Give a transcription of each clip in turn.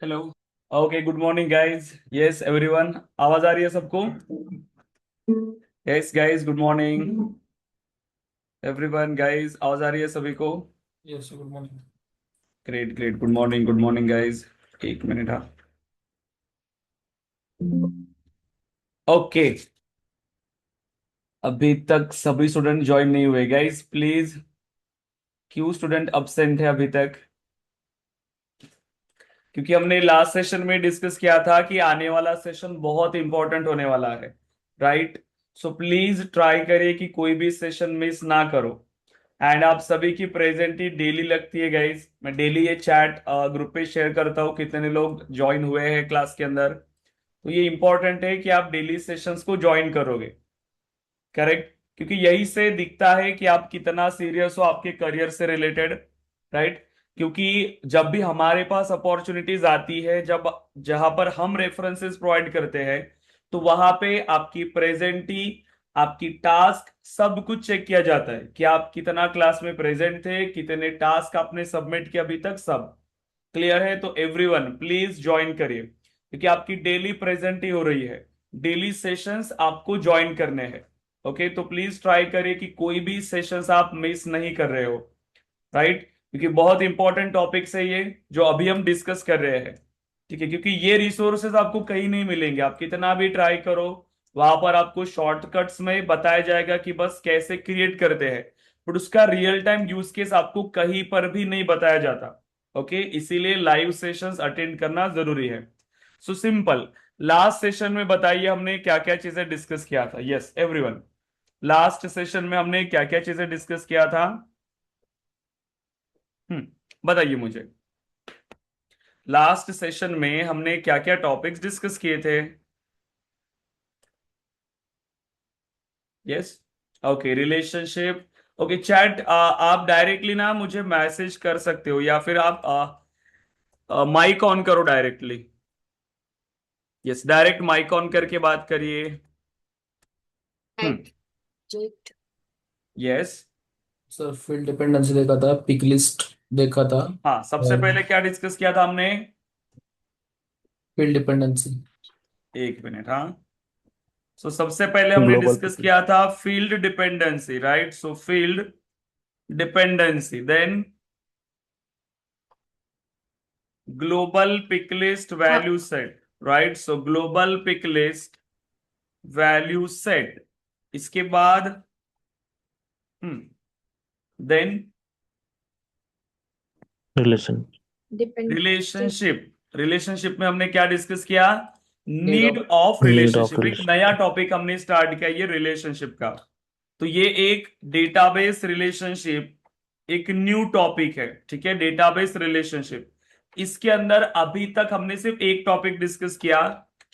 Hello. Okay, good morning guys. Yes everyone, आवाज आ रही है सबको? Yes guys, good morning everyone. Guys, आवाज आ रही है सभी को? Yes good morning. Great great, good morning guys. एक मिनट, हाँ। ओके, अभी तक सभी स्टूडेंट ज्वाइन नहीं हुए गाइस, प्लीज। क्यों स्टूडेंट अब्सेंट है अभी तक? क्योंकि हमने लास्ट सेशन में डिस्कस किया था कि आने वाला सेशन बहुत इंपॉर्टेंट होने वाला है, राइट? सो प्लीज ट्राई करिए कि कोई भी सेशन मिस ना करो। एंड आप सभी की प्रेजेंट ही डेली लगती है गाइस। मैं डेली ये चैट ग्रुप पे शेयर करता हूँ कितने लोग ज्वाइन हुए हैं क्लास के अंदर। तो ये इंपॉर्टेंट है कि आप डेली सेशंस को ज्वाइन करोगे, करेक्ट? क्योंकि यही से दिखता है कि आप कितना सीरियस हो आपके करियर से रिलेटेड, राइट? क्योंकि जब भी हमारे पास अपॉर्चुनिटीज आती है, जब जहां पर हम रेफरेंसेस प्रोवाइड करते हैं, तो वहां पे आपकी प्रेजेंटी, आपकी टास्क, सब कुछ चेक किया जाता है कि आप कितना क्लास में प्रेजेंट थे, कितने टास्क आपने सबमिट किए अभी तक, सब क्लियर है? तो एवरीवन प्लीज ज्वाइन करिए, क्योंकि आपकी डेली प्रेजेंट ही हो रही है। डेली सेशंस आपको ज्वाइन करने हैं। ओके, तो प्लीज ट्राई करिए कि कोई भी सेशंस आप मिस नहीं कर रहे हो, राइट? क्योंकि बहुत इंपॉर्टेंट टॉपिक्स है ये जो अभी हम डिस्कस कर रहे हैं, ठीक है? क्योंकि ये रिसोर्सेज आपको कहीं नहीं मिलेंगे, आप कितना भी ट्राई करो। वहां पर आपको शॉर्टकट्स में बताया जाएगा कि बस कैसे क्रिएट करते हैं, बट उसका रियल टाइम यूज केस आपको कहीं पर भी नहीं बताया जाता। ओके, इसीलिए लाइव सेशंस अटेंड करना जरूरी है। सो सिंपल, लास्ट सेशन में बताइए हमने क्या क्या चीजें डिस्कस किया था? यस एवरीवन, लास्ट सेशन में हमने क्या क्या चीजें डिस्कस किया था? बताइए मुझे। लास्ट सेशन में हमने क्या क्या टॉपिक्स डिस्कस किए थे? Yes, okay, relationship. Okay chat, आप डायरेक्टली ना मुझे मैसेज कर सकते हो, या फिर आप माइक ऑन करो directly. Yes, direct mic on करके बात करिए। Hmm. Jet. Yes. Sir field dependency देखा था, पिक लिस्ट देखा था। हाँ, सबसे और पहले क्या डिस्कस किया था हमने? Field dependency. एक मिनट, हाँ। सो सबसे पहले हमने ग्लोबल डिस्कस पिक। किया था field dependency, right? So field dependency, then global pick list value set, right? So global pick list value set. इसके बाद then relation. Dependency. Relationship. Relationship में हमने क्या डिस्कस किया? Need need of. Of need of relationship, एक relation. नया topic हमने start किया ये रिलेशनशिप का। तो ये एक डेटाबेस रिलेशनशिप, एक न्यू टॉपिक है, ठीक है? Database relationship. इसके अंदर अभी तक हमने सिर्फ एक टॉपिक डिस्कस किया,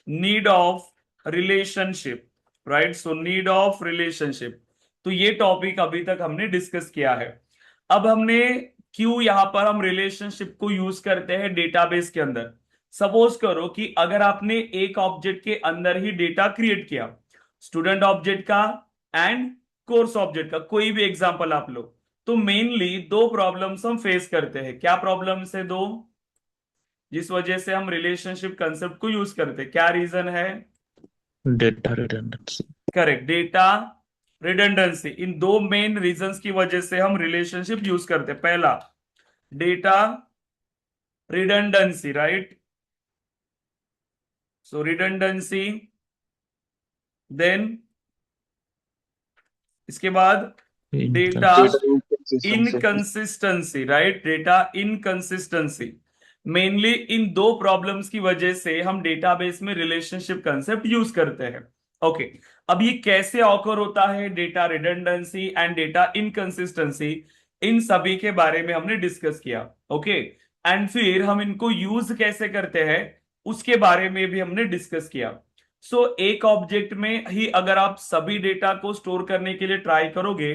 need of relationship, right? So need of relationship, तो ये टॉपिक अभी तक हमने डिस्कस किया है। अब हमने क्यों यहां पर हम रिलेशनशिप को यूज करते हैं डेटाबेस के अंदर? सपोज करो कि अगर आपने एक ऑब्जेक्ट के अंदर ही डेटा क्रिएट किया, स्टूडेंट ऑब्जेक्ट का एंड कोर्स ऑब्जेक्ट का, कोई भी एग्जांपल आप लो, तो मेनली दो प्रॉब्लम्स हम फेस करते हैं। क्या प्रॉब्लम्स है दो, जिस वजह से हम रिलेशनशिप कंसेप्ट को यूज करते हैं? क्या रीजन है? Data redundancy. Correct, data redundancy. इन दो मेन रीजंस की वजह से हम रिलेशनशिप यूज करते हैं। पहला, डेटा रिडंडेंसी, राइट? सो रिडंडेंसी, देन इसके बाद data inconsistency. Inconsistency, right? Data inconsistency. Mainly इन दो प्रॉब्लम्स की वजह से हम डेटाबेस में रिलेशनशिप कंसेप्ट यूज करते हैं। ओके, अब ये कैसे ऑकर होता है, data redundancy and data inconsistency, इन सभी के बारे में हमने डिस्कस किया। ओके, एंड फिर हम इनको यूज कैसे करते हैं उसके बारे में भी हमने डिस्कस किया। एक ऑब्जेक्ट में ही अगर आप सभी डेटा को स्टोर करने के लिए ट्राई करोगे,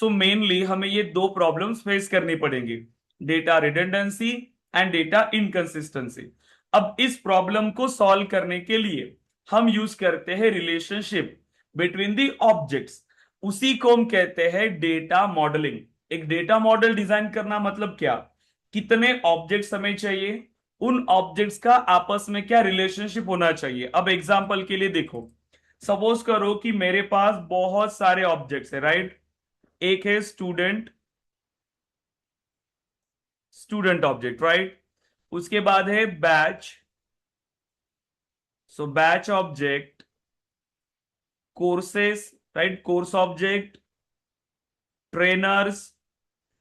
मेनली हमें ये दो प्रॉब्लम्स फेस करनी पड़ेंगी, data redundancy and data inconsistency. अब इस प्रॉब्लम को सॉल्व करने के लिए हम यूज करते हैं रिलेशनशिप बिटवीन दी ऑब्जेक्ट्स। उसी को हम कहते हैं डेटा मॉडलिंग। एक डेटा मॉडल डिजाइन करना मतलब क्या? कितने ऑब्जेक्ट्स हमें चाहिए, उन ऑब्जेक्ट्स का आपस में क्या रिलेशनशिप होना चाहिए। अब एग्जाम्पल के लिए देखो, सपोज करो कि मेरे पास बहुत सारे ऑब्जेक्ट्स है, राइट। एक है स्टूडेंट, स्टूडेंट ऑब्जेक्ट, राइट। उसके बाद है batch, so batch object, courses, right, course object, trainers.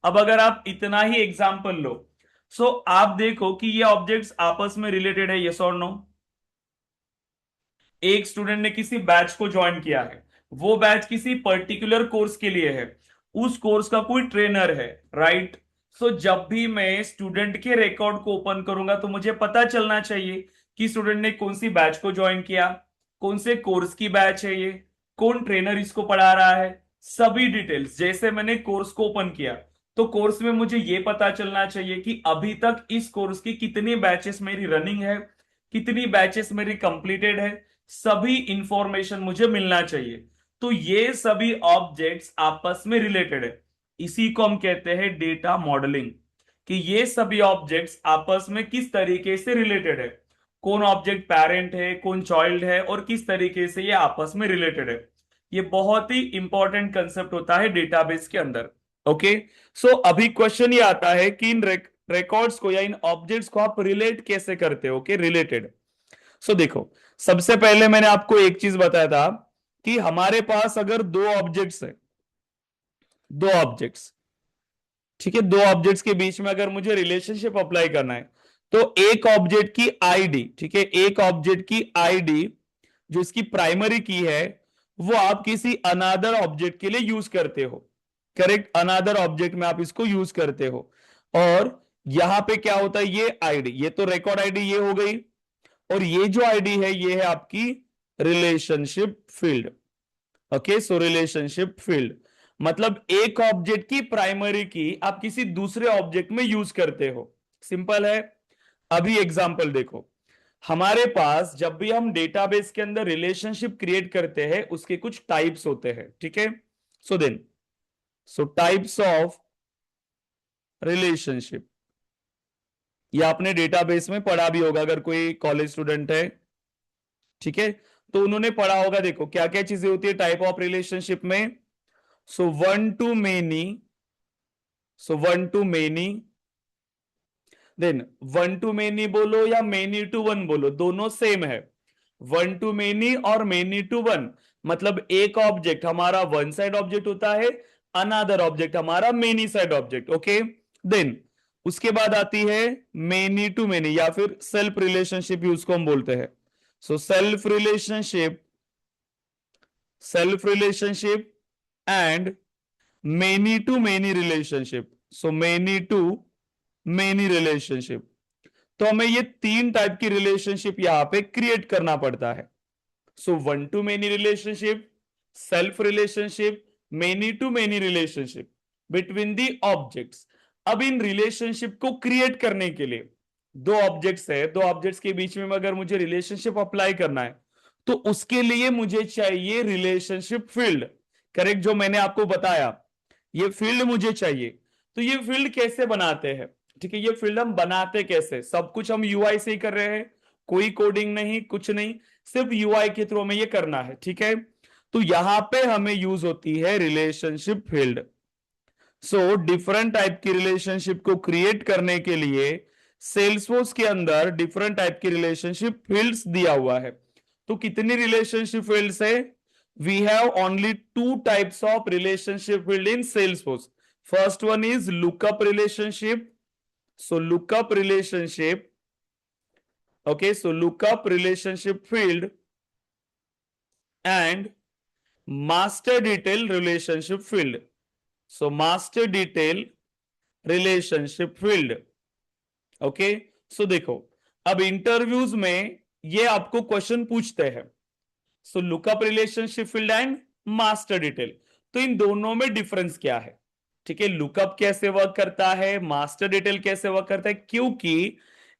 अब अगर आप इतना ही एग्जाम्पल लो, सो आप देखो कि ये ऑब्जेक्ट्स आपस में रिलेटेड है, यस और नो। एक स्टूडेंट ने किसी बैच को ज्वाइन किया है, वो बैच किसी पर्टिकुलर कोर्स के लिए है, उस कोर्स का कोई ट्रेनर है, राइट। सो जब भी मैं स्टूडेंट के रिकॉर्ड को ओपन करूंगा तो मुझे पता चलना चाहिए कि स्टूडेंट ने कौन सी बैच को ज्वाइन किया, कौन से कोर्स की बैच है ये, कौन ट्रेनर इसको पढ़ा रहा है, सभी डिटेल्स। जैसे मैंने कोर्स को ओपन किया तो कोर्स में मुझे ये पता चलना चाहिए कि अभी तक इस कोर्स की कितनी बैचेस मेरी रनिंग है, कितनी बैचेस मेरी कंप्लीटेड है, सभी इंफॉर्मेशन मुझे मिलना चाहिए। तो ये सभी ऑब्जेक्ट्स आपस में रिलेटेड है, इसी को हम कहते हैं डेटा मॉडलिंग, कि ये सभी ऑब्जेक्ट्स आपस में किस तरीके से रिलेटेड है, कौन ऑब्जेक्ट पेरेंट है, कौन चाइल्ड है, और किस तरीके से ये आपस में रिलेटेड है। ये बहुत ही इंपॉर्टेंट कंसेप्ट होता है डेटाबेस के अंदर। ओके, सो अभी क्वेश्चन ये आता है कि इन रिकॉर्ड्स को या इन ऑब्जेक्ट्स को आप रिलेट कैसे करते हो। Okay, related. सो देखो, सबसे पहले मैंने आपको एक चीज बताया था कि हमारे पास अगर दो ऑब्जेक्ट्स है, दो ऑब्जेक्ट्स, ठीक है, दो ऑब्जेक्ट्स के बीच में अगर मुझे रिलेशनशिप अप्लाई करना है तो एक ऑब्जेक्ट की आईडी, ठीक है, एक ऑब्जेक्ट की आईडी जो इसकी प्राइमरी की है वो आप किसी अनादर ऑब्जेक्ट के लिए यूज करते हो, करेक्ट। अनादर ऑब्जेक्ट में आप इसको यूज करते हो, और यहां पे क्या होता है, ये आईडी, ये तो रिकॉर्ड आईडी ये हो गई, और ये जो आईडी है ये है आपकी रिलेशनशिप फील्ड। ओके, सो रिलेशनशिप फील्ड मतलब एक ऑब्जेक्ट की प्राइमरी की आप किसी दूसरे ऑब्जेक्ट में यूज करते हो, सिंपल है। अभी एग्जांपल देखो, हमारे पास जब भी हम डेटाबेस के अंदर रिलेशनशिप क्रिएट करते हैं उसके कुछ टाइप्स होते हैं, ठीक है। सो टाइप्स ऑफ रिलेशनशिप, ये आपने डेटाबेस में पढ़ा भी होगा अगर कोई कॉलेज स्टूडेंट है, ठीक है, तो उन्होंने पढ़ा होगा। देखो क्या क्या चीजें होती है टाइप ऑफ रिलेशनशिप में। So one to many, so one to many, then one to many बोलो या मेनी टू वन बोलो, दोनों सेम है। वन टू मेनी और मेनी टू वन मतलब एक ऑब्जेक्ट हमारा वन साइड ऑब्जेक्ट होता है, अनदर ऑब्जेक्ट हमारा many side object. Okay, then उसके बाद आती है मेनी टू मेनी या फिर सेल्फ रिलेशनशिप, उसको हम बोलते हैं। So self relationship, self relationship and many to many relationship, so many to many relationship. तो हमें ये तीन टाइप की रिलेशनशिप यहां पे क्रिएट करना पड़ता है। So one to many relationship, self relationship, many to many relationship between the objects. अब इन रिलेशनशिप को क्रिएट करने के लिए दो ऑब्जेक्ट्स है, दो ऑब्जेक्ट्स के बीच में अगर मुझे रिलेशनशिप अप्लाई करना है तो उसके लिए मुझे चाहिए रिलेशनशिप फील्ड, करेक्ट, जो मैंने आपको बताया ये फील्ड मुझे चाहिए। तो ये फील्ड कैसे बनाते हैं, ठीक है, ये फील्ड हम बनाते कैसे, सब कुछ हम यूआई से ही कर रहे हैं, कोई कोडिंग नहीं, कुछ नहीं, सिर्फ यूआई के थ्रू में ये करना है, ठीक है। तो यहां पे हमें यूज होती है relationship field. So different type की रिलेशनशिप को क्रिएट करने के लिए सेल्सफोर्स के अंदर डिफरेंट टाइप की रिलेशनशिप फील्ड्स दिया हुआ है। तो कितनी रिलेशनशिप फील्ड्स है, we have only two types of relationship field in Salesforce. First one is lookup relationship, so lookup relationship, okay, so lookup relationship field and master detail relationship field, so master detail relationship field, okay। so देखो, अब interviews में ये आपको question पूछते हैं, so lookup relationship field and master detail, तो इन दोनों में डिफरेंस क्या है, ठीक है, लुकअप कैसे वर्क करता है, मास्टर डिटेल कैसे वर्क करता है, क्योंकि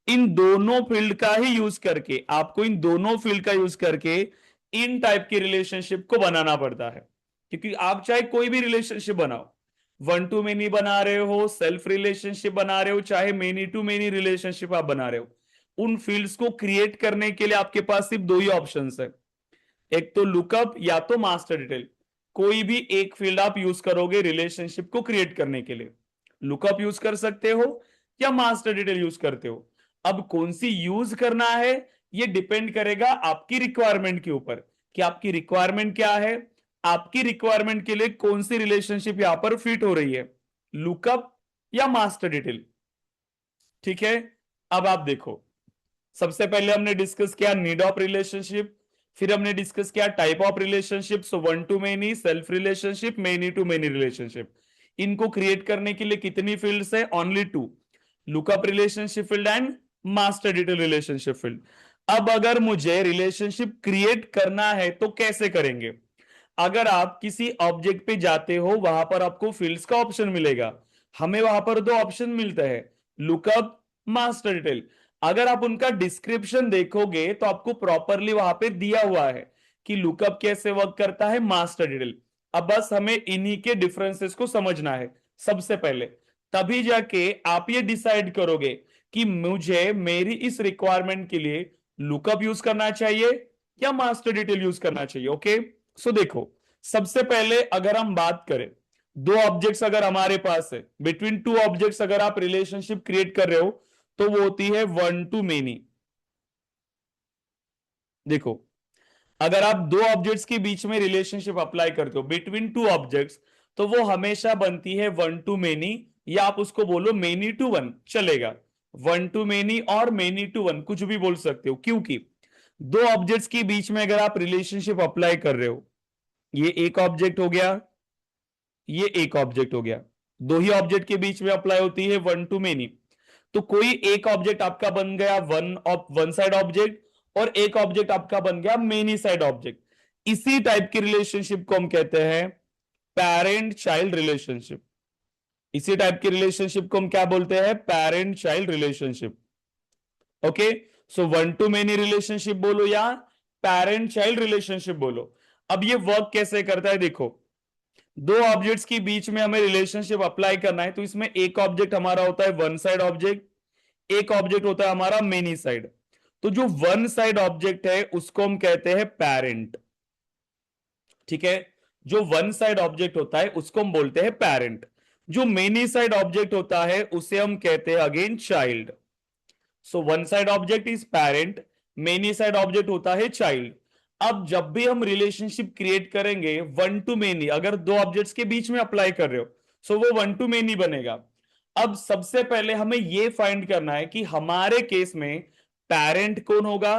इन दोनों फील्ड का ही यूज करके आपको, इन दोनों फील्ड का यूज करके इन टाइप की रिलेशनशिप को बनाना पड़ता है। क्योंकि आप चाहे कोई भी रिलेशनशिप बनाओ, वन टू मेनी बना रहे हो, सेल्फ रिलेशनशिप बना रहे हो, चाहे मेनी टू मेनी रिलेशनशिप आप बना रहे हो, उन फील्ड्स को क्रिएट करने के लिए आपके पास सिर्फ दो ही ऑप्शंस है, एक तो लुकअप या तो मास्टर डिटेल। कोई भी एक फील्ड आप यूज करोगे रिलेशनशिप को क्रिएट करने के लिए, लुकअप यूज कर सकते हो या मास्टर डिटेल यूज करते हो। अब कौन सी यूज करना है ये डिपेंड करेगा आपकी रिक्वायरमेंट के ऊपर कि आपकी रिक्वायरमेंट क्या है, आपकी रिक्वायरमेंट के लिए कौन सी रिलेशनशिप यहां पर फिट हो रही है, लुकअप या मास्टर डिटेल। ठीक है, अब आप देखो, सबसे पहले हमने डिस्कस किया नीड ऑफ रिलेशनशिप, फिर हमने डिस्कस किया type of relationship, so one to many, self relationship, many to many relationship. इनको क्रिएट करने के लिए कितनी फील्ड्स है, only two, lookup relationship field and master detail relationship field. अब अगर मुझे रिलेशनशिप क्रिएट करना है तो कैसे करेंगे? अगर आप किसी ऑब्जेक्ट पे जाते हो वहां पर आपको फील्ड्स का ऑप्शन मिलेगा, हमें वहां पर दो ऑप्शन मिलता है, लुकअप, मास्टर डिटेल। अगर आप उनका डिस्क्रिप्शन देखोगे तो आपको प्रॉपरली वहां पे दिया हुआ है कि लुकअप कैसे वर्क करता है, मास्टर डिटेल। अब बस हमें इन्हीं के डिफरेंसेस को समझना है सबसे पहले, तभी जाके आप ये डिसाइड करोगे कि मुझे मेरी इस रिक्वायरमेंट के लिए लुकअप यूज करना चाहिए या मास्टर डिटेल यूज करना चाहिए। ओके, सो देखो, सबसे पहले अगर हम बात करें, दो ऑब्जेक्ट्स अगर हमारे पास है, बिटवीन टू ऑब्जेक्ट्स अगर आप रिलेशनशिप क्रिएट कर रहे हो तो वो होती है वन टू मेनी। देखो, अगर आप दो ऑब्जेक्ट्स के बीच में रिलेशनशिप अप्लाई करते हो बिटवीन टू ऑब्जेक्ट्स तो वो हमेशा बनती है वन टू मेनी, या आप उसको बोलो मेनी टू वन चलेगा। वन टू मेनी और मेनी टू वन कुछ भी बोल सकते हो, क्योंकि दो ऑब्जेक्ट्स के बीच में अगर आप रिलेशनशिप अप्लाई कर रहे हो, ये एक ऑब्जेक्ट हो गया, ये एक ऑब्जेक्ट हो गया, दो ही ऑब्जेक्ट के बीच में अप्लाई होती है वन टू मेनी। तो कोई एक ऑब्जेक्ट आपका बन गया वन साइड ऑब्जेक्ट, और एक ऑब्जेक्ट आपका बन गया मेनी साइड ऑब्जेक्ट। इसी टाइप की रिलेशनशिप को हम कहते हैं पेरेंट चाइल्ड रिलेशनशिप। इसी टाइप की रिलेशनशिप को हम क्या बोलते हैं, parent child relationship. Okay, so one to many relationship बोलो या पेरेंट चाइल्ड रिलेशनशिप बोलो। अब ये वर्क कैसे करता है, देखो, दो ऑब्जेक्ट्स के बीच में हमें रिलेशनशिप अप्लाई करना है तो इसमें एक ऑब्जेक्ट हमारा होता है वन साइड ऑब्जेक्ट, एक ऑब्जेक्ट होता है हमारा मेनी साइड। तो जो वन साइड ऑब्जेक्ट है उसको हम कहते हैं पेरेंट। ठीक है, जो वन साइड ऑब्जेक्ट होता है उसको हम बोलते हैं पेरेंट। जो मेनी साइड ऑब्जेक्ट होता है उसे हम कहते हैं again child. So one side object is parent, many side object होता है चाइल्ड। अब जब भी हम रिलेशनशिप क्रिएट करेंगे वन टू मेनी, अगर दो ऑब्जेक्ट्स के बीच में अप्लाई कर रहे हो सो वो वन टू मेनी बनेगा। अब सबसे पहले हमें यह फाइंड करना है कि हमारे केस में पेरेंट कौन होगा,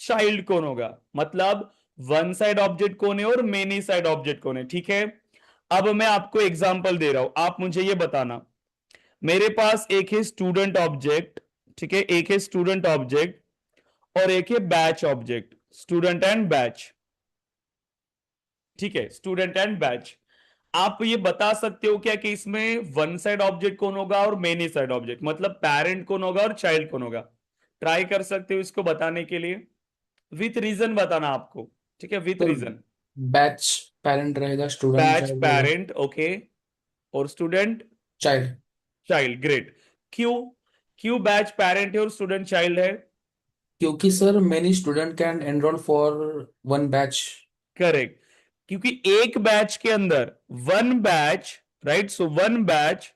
चाइल्ड कौन होगा, मतलब वन साइड ऑब्जेक्ट कौन है और मेनी साइड ऑब्जेक्ट कौन है। ठीक है, अब मैं आपको एग्जांपल दे रहा हूं, आप मुझे ये बताना, मेरे पास एक है स्टूडेंट ऑब्जेक्ट, ठीक है, एक है स्टूडेंट ऑब्जेक्ट और एक है batch object, student and batch. ठीक है, स्टूडेंट एंड बैच। आप ये बता सकते हो क्या कि इसमें वन साइड ऑब्जेक्ट कौन होगा और मेनी साइड ऑब्जेक्ट, मतलब पेरेंट कौन होगा और चाइल्ड कौन होगा? ट्राई कर सकते हो इसको बताने के लिए, विथ रीजन बताना आपको। ठीक है, with sir reason. Batch parent रहेगा, स्टूडेंट बैच चाइल्ड रहेगा। पेरेंट, ओके, और स्टूडेंट चाइल्ड। Child, great. क्यों, क्यों बैच पेरेंट है और स्टूडेंट चाइल्ड है? क्योंकि sir many student can enroll for one batch. Correct, क्योंकि एक बैच के अंदर one batch, right, so one batch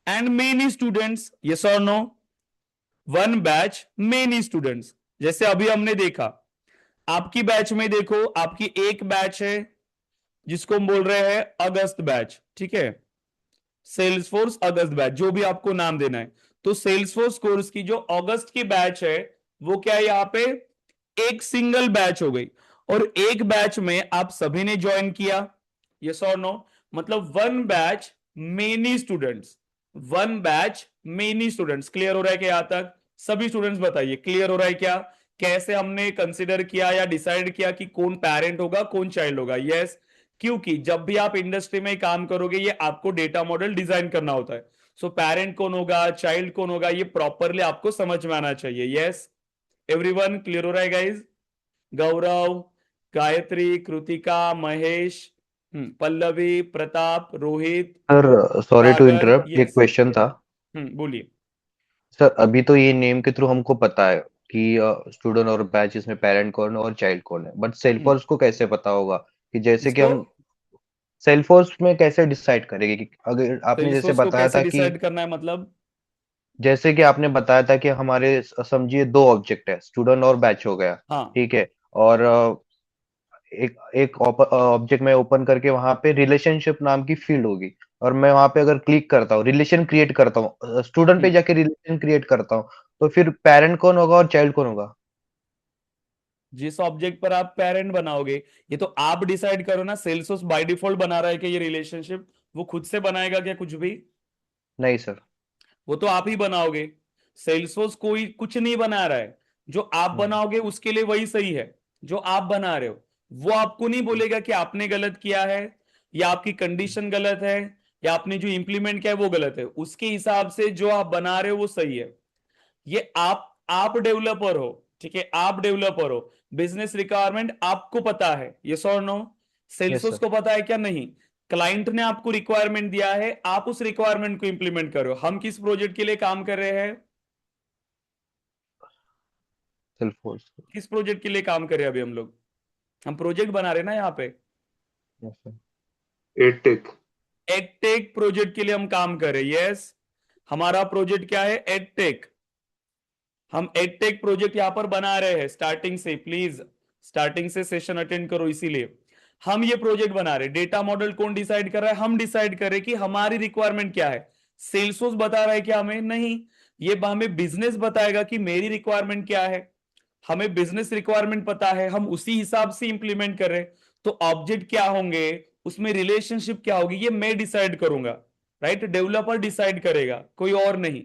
and many students, yes और no, one batch many students. जैसे अभी हमने देखा, आपकी बैच में देखो, आपकी एक बैच है जिसको हम बोल रहे हैं अगस्त बैच, ठीक है, सेल्स फोर्स अगस्त बैच, जो भी आपको नाम देना है। तो सेल्स फोर्स कोर्स की जो अगस्त की बैच है वो क्या है, यहां पे एक सिंगल बैच हो गई, और एक बैच में आप सभी ने ज्वाइन किया, यस और नो, मतलब one batch many students, one batch many students. Clear हो रहा है क्या यहां तक? सभी स्टूडेंट्स बताइए, क्लियर हो रहा है क्या? कैसे हमने कंसिडर किया या डिसाइड किया कि कौन पेरेंट होगा कौन चाइल्ड होगा? यस, क्योंकि जब भी आप इंडस्ट्री में काम करोगे ये आपको डेटा मॉडल डिजाइन करना होता है। सो पेरेंट कौन होगा, चाइल्ड कौन होगा, ये प्रॉपरली आपको समझ में आना चाहिए। यस, एवरीवन क्लियर हो रहा है guys? Gaurav, Gayatri, Kritika, Mahesh, Pallavi, Pratap, Rohit, sir sorry to Sagar, interrupt, एक यस, क्वेश्चन था। बोलिए। सर अभी तो ये नेम के थ्रू हमको पता है कि स्टूडेंट और बैच इसमें पेरेंट कौन है और चाइल्ड कौन है, बट सेल्फोर्स को कैसे पता होगा कि जैसे कि इसको हम सेल्फोर्स में कैसे डिसाइड करेंगे कि अगर आपने जैसे सेल्सफोर्स को बताया कैसे था कि डिसाइड करना है मतलब? जैसे कि आपने बताया था कि हमारे समझिए दो ऑब्जेक्ट है, स्टूडेंट और बैच हो गया, हाँ ठीक है। और एक एक ऑब्जेक्ट में ओपन करके वहां पे रिलेशनशिप नाम की फील्ड होगी, और मैं वहां पे अगर क्लिक करता हूँ, रिलेशन क्रिएट करता हूँ, स्टूडेंट पे जाके रिलेशन क्रिएट करता हूँ, तो फिर पेरेंट कौन होगा और चाइल्ड कौन होगा? जिस ऑब्जेक्ट पर आप पेरेंट बनाओगे, ये तो आप डिसाइड करो ना। सेल्सफोर्स बाय डिफॉल्ट बना रहा है कि ये रिलेशनशिप, वो खुद से बनाएगा क्या कुछ भी? नहीं सर। वो तो आप ही बनाओगे। सेल्सफोर्स कोई कुछ नहीं बना रहा है। जो आप हम्म, बनाओगे उसके लिए वही सही है जो आप बना रहे हो। वो आपको नहीं बोलेगा कि आपने गलत किया है, या आपकी कंडीशन गलत है, या आपने जो इंप्लीमेंट किया है वो गलत है। उसके हिसाब से जो आप बना रहे हो वो सही है। ये आप डेवलपर हो, ठीक है, आप डेवलपर हो। बिजनेस रिक्वायरमेंट आपको पता है, यस और नो? Yes Salesforce sir. को पता है क्या? नहीं। क्लाइंट ने आपको रिक्वायरमेंट दिया है, आप उस रिक्वायरमेंट को इंप्लीमेंट करो। हम किस प्रोजेक्ट के लिए काम कर रहे हैं? सेल्फोर्स। किस प्रोजेक्ट के लिए काम कर रहे हैं अभी हम लोग? हम प्रोजेक्ट बना रहे हैं ना यहाँ पे। Yes sir. Edtech. Edtech project के लिए हम काम कर रहे हैं, यस। हमारा प्रोजेक्ट क्या है? एडटेक। हम एडटेक प्रोजेक्ट यहां पर बना रहे हैं स्टार्टिंग से। प्लीज स्टार्टिंग से सेशन अटेंड करो। इसीलिए हम ये प्रोजेक्ट बना रहे हैं। डेटा मॉडल कौन डिसाइड कर रहा है? हम डिसाइड कर रहे हैं कि हमारी रिक्वायरमेंट क्या है। सेल्सफोर्स बता रहा है कि हमें नहीं, ये हमें बिजनेस बताएगा कि मेरी रिक्वायरमेंट क्या है। हमें बिजनेस रिक्वायरमेंट पता है, हम उसी हिसाब से इंप्लीमेंट कर रहे हैं। तो ऑब्जेक्ट क्या होंगे, उसमें रिलेशनशिप क्या होगी, ये मैं डिसाइड करूंगा। राइट? डेवलपर डिसाइड करेगा, कोई और नहीं।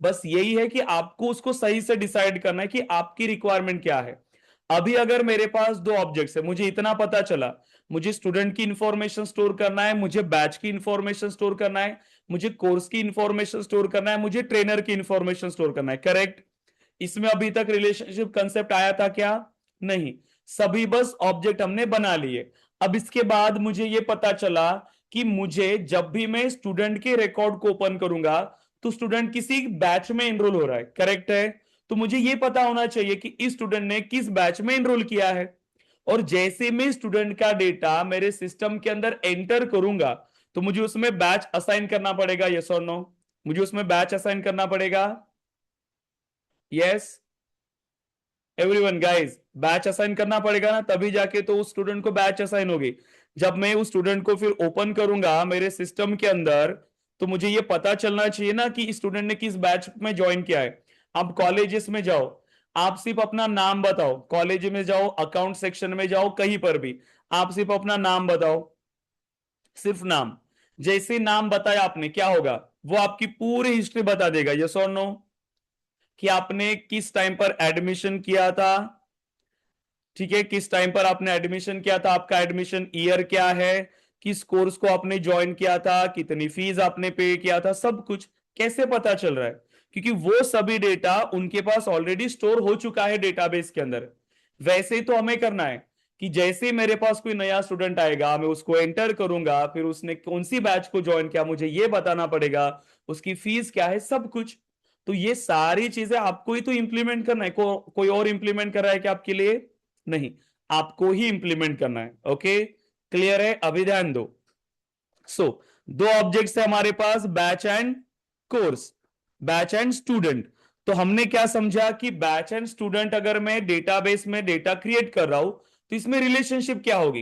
बस यही है कि आपको उसको सही से डिसाइड करना है कि आपकी रिक्वायरमेंट क्या है। अभी अगर मेरे पास दो ऑब्जेक्ट्स है, मुझे इतना पता चला, मुझे स्टूडेंट की इंफॉर्मेशन स्टोर करना है, मुझे बैच की इंफॉर्मेशन स्टोर करना है, मुझे कोर्स की इंफॉर्मेशन स्टोर करना है, मुझे ट्रेनर की इंफॉर्मेशन स्टोर करना है, करेक्ट? इसमें अभी तक रिलेशनशिप कंसेप्ट आया था क्या? नहीं। सभी बस ऑब्जेक्ट हमने बना लिए। अब इसके बाद मुझे ये पता चला कि मुझे जब भी मैं स्टूडेंट के रिकॉर्ड को ओपन करूंगा तो स्टूडेंट किसी बैच में एनरोल हो रहा है, करेक्ट है? तो मुझे ये पता होना चाहिए कि इस स्टूडेंट ने किस बैच में एनरोल किया है। और जैसे मैं स्टूडेंट का डेटा मेरे सिस्टम के अंदर एंटर करूंगा तो मुझे उसमें बैच असाइन करना पड़ेगा, यस और नो? मुझे उसमें बैच असाइन करना पड़ेगा, yes everyone guys? Batch assign करना पड़ेगा ना, तभी जाके तो उस स्टूडेंट को बैच असाइन होगी। जब मैं उस स्टूडेंट को फिर ओपन करूंगा मेरे सिस्टम के अंदर, तो मुझे ये पता चलना चाहिए ना कि स्टूडेंट ने किस बैच में ज्वाइन किया है। अब कॉलेजेस में जाओ, आप सिर्फ अपना नाम बताओ। कॉलेज में जाओ, अकाउंट सेक्शन में जाओ, कहीं पर भी आप सिर्फ अपना नाम बताओ, सिर्फ नाम। जैसे नाम बताया आपने, क्या होगा? वो आपकी पूरी हिस्ट्री बता देगा, यस और नो? कि आपने किस टाइम पर एडमिशन किया था, ठीक है, किस टाइम पर आपने एडमिशन किया था, आपका एडमिशन ईयर क्या है, किस कोर्स को आपने ज्वाइन किया था, कितनी फीस आपने पे किया था, सब कुछ कैसे पता चल रहा है? क्योंकि वो सभी डेटा उनके पास ऑलरेडी स्टोर हो चुका है डेटाबेस के अंदर। वैसे ही तो हमें करना है कि जैसे मेरे पास कोई नया स्टूडेंट आएगा, मैं उसको एंटर करूंगा, फिर उसने कौन सी बैच को ज्वाइन किया मुझे ये बताना पड़ेगा, उसकी फीस क्या है, सब कुछ। तो ये सारी चीजें आपको ही तो इंप्लीमेंट करना है। कोई और इंप्लीमेंट कर रहा है क्या आपके लिए? नहीं, आपको ही इंप्लीमेंट करना है। ओके, क्लियर है? अभी ध्यान दो। सो दो ऑब्जेक्ट्स है हमारे पास, batch and course, batch and student. तो हमने क्या समझा कि बैच एंड स्टूडेंट अगर मैं डेटाबेस में डेटा क्रिएट कर रहा हूं तो इसमें रिलेशनशिप क्या होगी?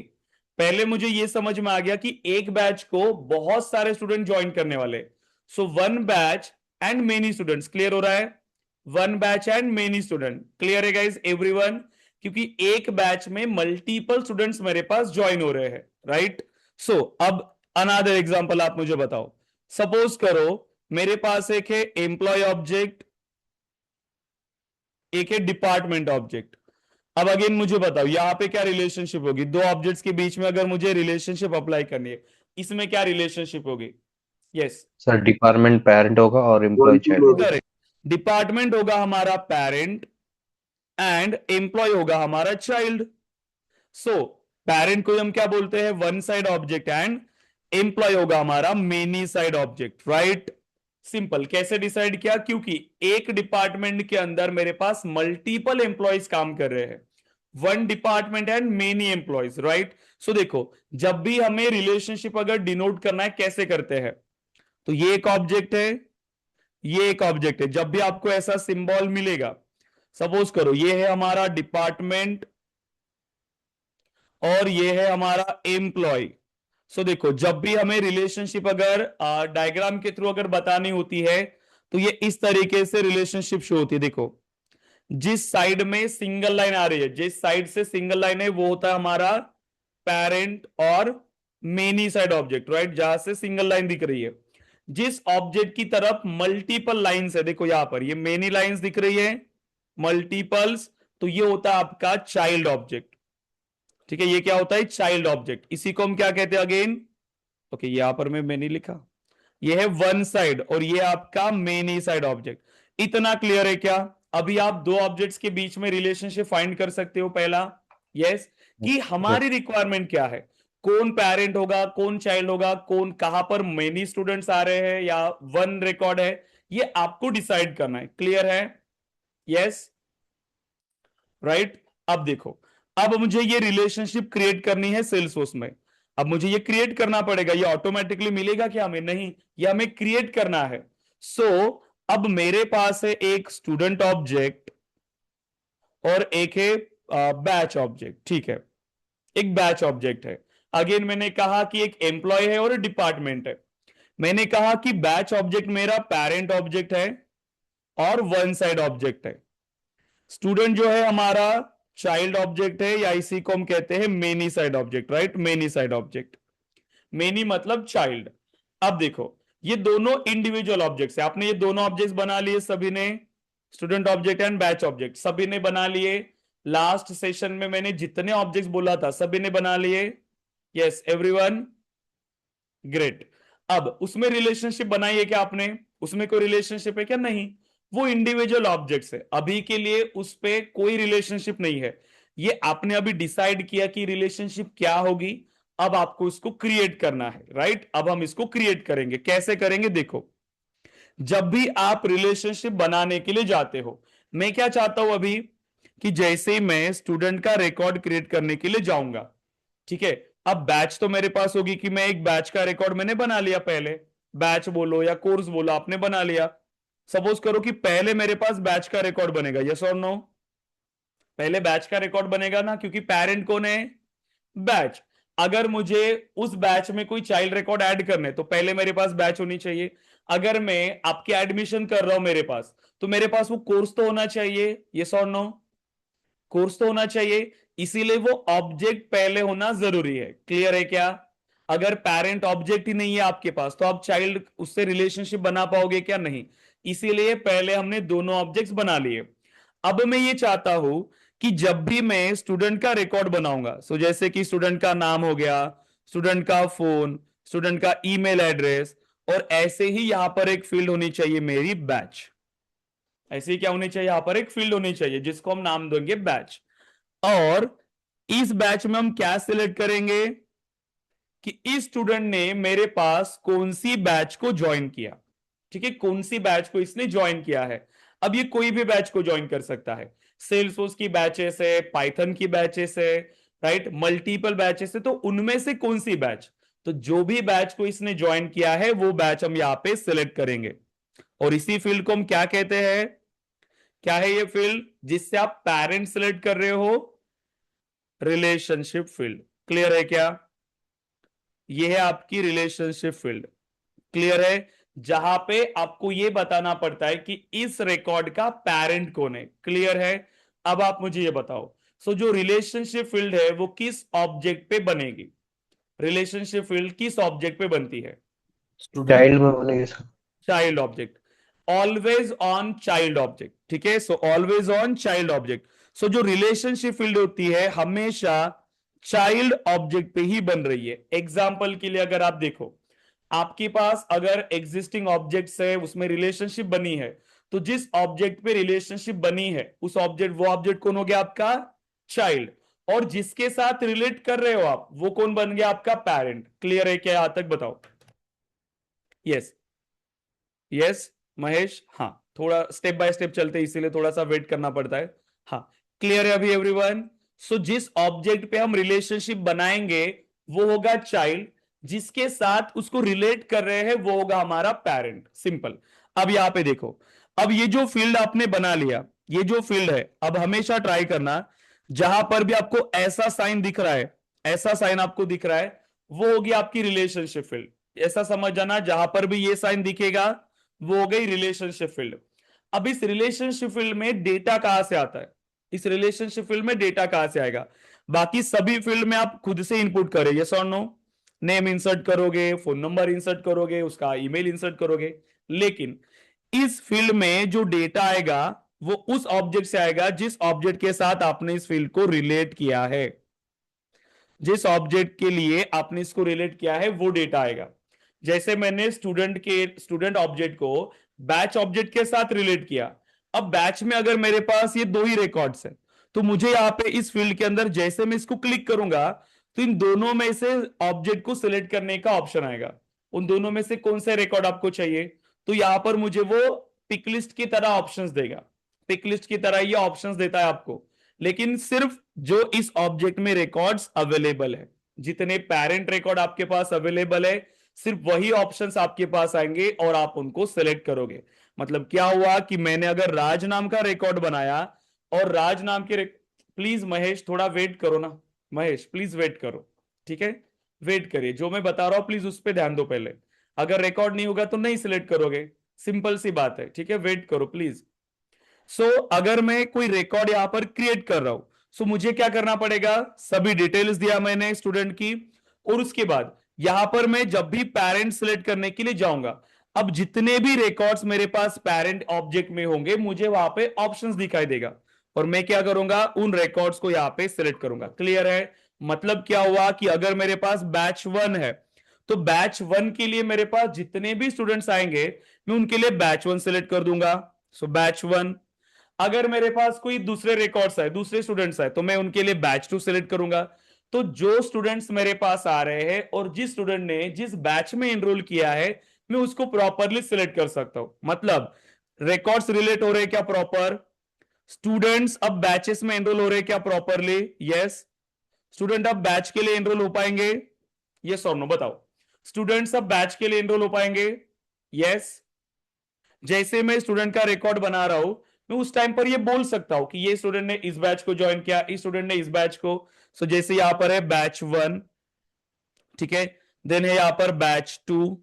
पहले मुझे यह समझ में आ गया कि एक बैच को बहुत सारे स्टूडेंट ज्वाइन करने वाले। सो one batch and many students, clear हो रहा है? One batch and many student, clear है गाइस एवरीवन? क्योंकि एक बैच में मल्टीपल स्टूडेंट्स मेरे पास ज्वाइन हो रहे हैं, राइट? सो अब अनदर एग्जांपल आप मुझे बताओ। सपोज करो मेरे पास एक है एम्प्लॉय ऑब्जेक्ट, एक है डिपार्टमेंट ऑब्जेक्ट। अब अगेन मुझे बताओ यहां पे क्या रिलेशनशिप होगी? दो ऑब्जेक्ट्स के बीच में अगर मुझे रिलेशनशिप अप्लाई करनी है, इसमें क्या रिलेशनशिप होगी? यस, सर डिपार्टमेंट पेरेंट होगा और एम्प्लॉय वन टू चाइल्ड होगा। लोग। करेक्ट। डिपार्टमेंट होगा हमारा पेरेंट एंड एम्प्लॉय होगा हमारा चाइल्ड। सो पेरेंट को हम क्या बोलते हैं? One side object, and employee होगा हमारा many side object, right? Simple. कैसे डिसाइड किया? क्योंकि एक डिपार्टमेंट के अंदर मेरे पास मल्टीपल एम्प्लॉयज काम कर रहे हैं, one department and many employees, right. So देखो, जब भी हमें रिलेशनशिप अगर डिनोट करना है कैसे करते हैं, तो ये एक ऑब्जेक्ट है, ये एक ऑब्जेक्ट है। जब भी आपको ऐसा सिंबल मिलेगा, सपोज करो ये है हमारा डिपार्टमेंट और ये है हमारा एम्प्लॉय। सो देखो, जब भी हमें रिलेशनशिप अगर डायग्राम के थ्रू अगर बतानी होती है, तो ये इस तरीके से रिलेशनशिप शो होती है। देखो, जिस साइड में सिंगल लाइन आ रही है, जिस साइड से सिंगल लाइन है, वो होता है हमारा पेरेंट और मेनी साइड ऑब्जेक्ट, राइट, जहां से सिंगल लाइन दिख रही है। जिस ऑब्जेक्ट की तरफ मल्टीपल लाइंस है, देखो यहां पर ये मेनी लाइंस दिख रही है, मल्टीपल्स, तो ये होता है आपका चाइल्ड ऑब्जेक्ट। ठीक है, ये क्या होता है? Child object. इसी को हम क्या कहते हैं अगेन? ओके, यहां पर मैं मेनी लिखा, ये है वन साइड और ये आपका मेनी साइड ऑब्जेक्ट। इतना क्लियर है क्या? अभी आप दो ऑब्जेक्ट्स के बीच में रिलेशनशिप फाइंड कर सकते हो। पहला, यस, कि हमारी रिक्वायरमेंट क्या है, कौन पेरेंट होगा, कौन चाइल्ड होगा, कौन कहां पर मेनी स्टूडेंट्स आ रहे हैं या वन रिकॉर्ड है, ये आपको डिसाइड करना है। क्लियर है? Yes, right. अब देखो, अब मुझे ये रिलेशनशिप क्रिएट करनी है सेल्सफोर्स में। अब मुझे ये क्रिएट करना पड़ेगा, ये ऑटोमेटिकली मिलेगा क्या हमें? नहीं, ये हमें क्रिएट करना है। सो अब मेरे पास है एक स्टूडेंट ऑब्जेक्ट और एक है बैच ऑब्जेक्ट। ठीक है, एक बैच ऑब्जेक्ट है। अगेन मैंने कहा कि एक एम्प्लॉय है और डिपार्टमेंट है। मैंने कहा कि बैच ऑब्जेक्ट मेरा पेरेंट ऑब्जेक्ट है और वन साइड ऑब्जेक्ट है। स्टूडेंट जो है हमारा चाइल्ड ऑब्जेक्ट है, या इसी को हम कहते हैं many side object, right, many side object. Many मतलब चाइल्ड। अब देखो, ये दोनों इंडिविजुअल ऑब्जेक्ट्स है। आपने ये दोनों ऑब्जेक्ट्स बना लिए सभी ने, student object and batch object सभी ने बना लिए। लास्ट सेशन में मैंने जितने ऑब्जेक्ट्स बोला था सभी ने बना लिए। Yes everyone, great. अब उसमें रिलेशनशिप बनाई है क्या आपने? उसमें कोई रिलेशनशिप है क्या? नहीं, वो इंडिविजुअल ऑब्जेक्ट्स है। अभी के लिए उस पे कोई रिलेशनशिप नहीं है। ये आपने अभी डिसाइड किया कि रिलेशनशिप क्या होगी, अब आपको इसको क्रिएट करना है, राइट। अब हम इसको क्रिएट करेंगे। कैसे करेंगे? देखो, जब भी आप रिलेशनशिप बनाने के लिए जाते हो, मैं क्या चाहता हूं अभी, कि जैसे ही मैं स्टूडेंट का रिकॉर्ड क्रिएट करने के लिए जाऊंगा, ठीक है, अब बैच तो मेरे पास होगी कि मैं एक बैच का रिकॉर्ड मैंने बना लिया पहले, बैच बोलो या कोर्स बोलो, आपने बना लिया। सपोज करो कि पहले मेरे पास बैच का रिकॉर्ड बनेगा, यस और नो? पहले बैच का रिकॉर्ड बनेगा ना, क्योंकि पेरेंट कौन है? बैच। अगर मुझे उस बैच में कोई चाइल्ड रिकॉर्ड ऐड करने, तो पहले मेरे पास बैच होनी चाहिए। अगर मैं आपके एडमिशन कर रहा हूं मेरे पास, तो मेरे पास वो कोर्स तो होना चाहिए, यस और नो? कोर्स तो होना चाहिए, इसीलिए वो ऑब्जेक्ट पहले होना जरूरी है। क्लियर है क्या? अगर पेरेंट ऑब्जेक्ट ही नहीं है आपके पास, तो आप चाइल्ड उससे रिलेशनशिप बना पाओगे क्या? नहीं। इसीलिए पहले हमने दोनों ऑब्जेक्ट्स बना लिए। अब मैं ये चाहता हूं कि जब भी मैं स्टूडेंट का रिकॉर्ड बनाऊंगा, सो जैसे कि स्टूडेंट का नाम हो गया, स्टूडेंट का फोन, स्टूडेंट का ईमेल एड्रेस, और ऐसे ही यहां पर एक फील्ड होनी चाहिए मेरी बैच। ऐसे ही क्या होनी चाहिए? यहां पर एक फील्ड होनी चाहिए जिसको हम नाम देंगे बैच। और इस बैच में हम क्या सिलेक्ट करेंगे कि इस स्टूडेंट ने मेरे पास कौन सी बैच को ज्वाइन किया। ठीक है, कौन सी बैच को इसने ज्वाइन किया है। अब ये कोई भी बैच को ज्वाइन कर सकता है, सेल्सफोर्स की बैचेस है, पाइथन की बैचेस है, राइट, मल्टीपल बैचेस है, तो उनमें से कौन सी बैच, तो जो भी बैच को इसने ज्वाइन किया है वो बैच हम यहां पे सिलेक्ट करेंगे। और इसी फील्ड को हम क्या कहते हैं? क्या है ये फील्ड जिससे आप पेरेंट सिलेक्ट कर रहे हो? Relationship field. क्लियर है क्या? ये है आपकी रिलेशनशिप फील्ड। क्लियर है? जहां पे आपको ये बताना पड़ता है कि इस रिकॉर्ड का पेरेंट कौन है। क्लियर है? अब आप मुझे ये बताओ, सो जो रिलेशनशिप फील्ड है वो किस ऑब्जेक्ट पे बनेगी? रिलेशनशिप फील्ड किस ऑब्जेक्ट पे बनती है? स्टूडेंट। चाइल्ड में बनेगी sir. Child object. Always on child object. ठीक है, so always on child object. So जो रिलेशनशिप फील्ड होती है हमेशा चाइल्ड ऑब्जेक्ट पे ही बन रही है। एग्जाम्पल के लिए अगर आप देखो, आपके पास अगर एग्जिस्टिंग ऑब्जेक्ट्स है उसमें रिलेशनशिप बनी है, तो जिस ऑब्जेक्ट पे रिलेशनशिप बनी है उस ऑब्जेक्ट, वो ऑब्जेक्ट कौन हो गया? आपका चाइल्ड। और जिसके साथ रिलेट कर रहे हो आप, वो कौन बन गया? आपका पेरेंट। क्लियर है क्या? यहां तक बताओ। यस, यस महेश, हाँ थोड़ा स्टेप बाय स्टेप चलते हैं, इसीलिए थोड़ा सा वेट करना पड़ता है। हाँ क्लियर है अभी एवरीवन? सो जिस ऑब्जेक्ट पे हम रिलेशनशिप बनाएंगे वो होगा चाइल्ड, जिसके साथ उसको रिलेट कर रहे हैं वो होगा हमारा पेरेंट। सिंपल। अब यहां पे देखो, अब ये जो फील्ड आपने बना लिया, ये जो फील्ड है, अब हमेशा ट्राई करना जहां पर भी आपको ऐसा साइन दिख रहा है, ऐसा साइन आपको दिख रहा है, वो होगी आपकी रिलेशनशिप फील्ड। ऐसा समझ जाना, जहां पर भी ये साइन दिखेगा वो हो गई रिलेशनशिप फील्ड। अब इस रिलेशनशिप फील्ड में डेटा कहां से आता है? इस रिलेशनशिप फील्ड में डेटा कहां से आएगा? बाकी सभी फील्ड में आप खुद से इनपुट करें, यस और नो। नेम इंसर्ट करोगे, फोन नंबर इंसर्ट करोगे, उसका ईमेल इंसर्ट करोगे, लेकिन इस फील्ड में जो डेटा आएगा वो उस ऑब्जेक्ट से आएगा जिस ऑब्जेक्ट के साथ आपने इस फील्ड को रिलेट किया है। जिस ऑब्जेक्ट के लिए आपने इसको रिलेट किया है वो डेटा आएगा। जैसे मैंने स्टूडेंट ऑब्जेक्ट को बैच ऑब्जेक्ट के साथ रिलेट किया। अब बैच में अगर मेरे पास ये दो ही रिकॉर्ड्स है, तो मुझे यहां पे इस फील्ड के अंदर जैसे मैं इसको क्लिक करूंगा तो इन दोनों में से ऑब्जेक्ट को सिलेक्ट करने का ऑप्शन आएगा। उन दोनों में से कौन सा रिकॉर्ड आपको चाहिए, तो यहां पर मुझे वो पिक लिस्ट की तरह ऑप्शंस देगा। पिक लिस्ट की तरह ये ऑप्शंस देता है आपको, लेकिन सिर्फ जो इस ऑब्जेक्ट में रिकॉर्ड्स अवेलेबल है, जितने पेरेंट रिकॉर्ड आपके पास अवेलेबल है, सिर्फ वही ऑप्शंस आपके पास आएंगे और आप उनको सिलेक्ट करोगे। मतलब क्या हुआ कि मैंने अगर राज नाम का रिकॉर्ड बनाया और राज नाम के प्लीज महेश थोड़ा वेट करो ना, महेश प्लीज वेट करो, ठीक है, वेट करिए, जो मैं बता रहा हूं प्लीज उस पर ध्यान दो पहले। अगर रिकॉर्ड नहीं होगा तो नहीं सिलेक्ट करोगे, सिंपल सी बात है, ठीक है, वेट करो प्लीज। अगर मैं कोई रिकॉर्ड यहां पर क्रिएट कर रहा हूं, मुझे क्या करना पड़ेगा, सभी डिटेल्स दिया मैंने स्टूडेंट की, और उसके बाद यहां पर मैं जब भी पेरेंट सिलेक्ट करने के लिए जाऊंगा, अब जितने भी रिकॉर्ड्स मेरे पास पेरेंट ऑब्जेक्ट में होंगे मुझे वहां पे ऑप्शंस दिखाई देगा, और मैं क्या करूंगा, उन रिकॉर्ड्स को यहां पे सिलेक्ट करूंगा। क्लियर है? मतलब क्या हुआ कि अगर मेरे पास बैच 1 है, तो बैच 1 के लिए मेरे पास जितने भी स्टूडेंट्स आएंगे मैं उनके लिए बैच 1 सिलेक्ट कर दूंगा। बैच 1। अगर मेरे पास कोई दूसरे रिकॉर्ड्स है, दूसरे स्टूडेंट्स है, तो मैं उनके लिए बैच 2 सिलेक्ट करूंगा। तो जो स्टूडेंट्स मेरे पास आ रहे हैं और जिस स्टूडेंट ने जिस बैच में एनरोल किया है मैं उसको प्रॉपरली सिलेक्ट कर सकता हूं। मतलब रिकॉर्ड्स रिलेट हो रहे हैं क्या प्रॉपर? स्टूडेंट्स अब बैचेस में एनरोल हो रहे हैं क्या प्रॉपरली? यस। स्टूडेंट अब बैच के लिए एनरोल हो पाएंगे? यस और नो बताओ। स्टूडेंट्स अब बैच के लिए एनरोल हो पाएंगे? यस। जैसे मैं स्टूडेंट का रिकॉर्ड बना रहा हूं मैं उस टाइम पर ये बोल सकता हूं कि ये स्टूडेंट ने इस बैच को ज्वाइन किया, इस स्टूडेंट ने इस बैच को। जैसे यहां पर है बैच 1, ठीक है, देन है यहां पर बैच 2,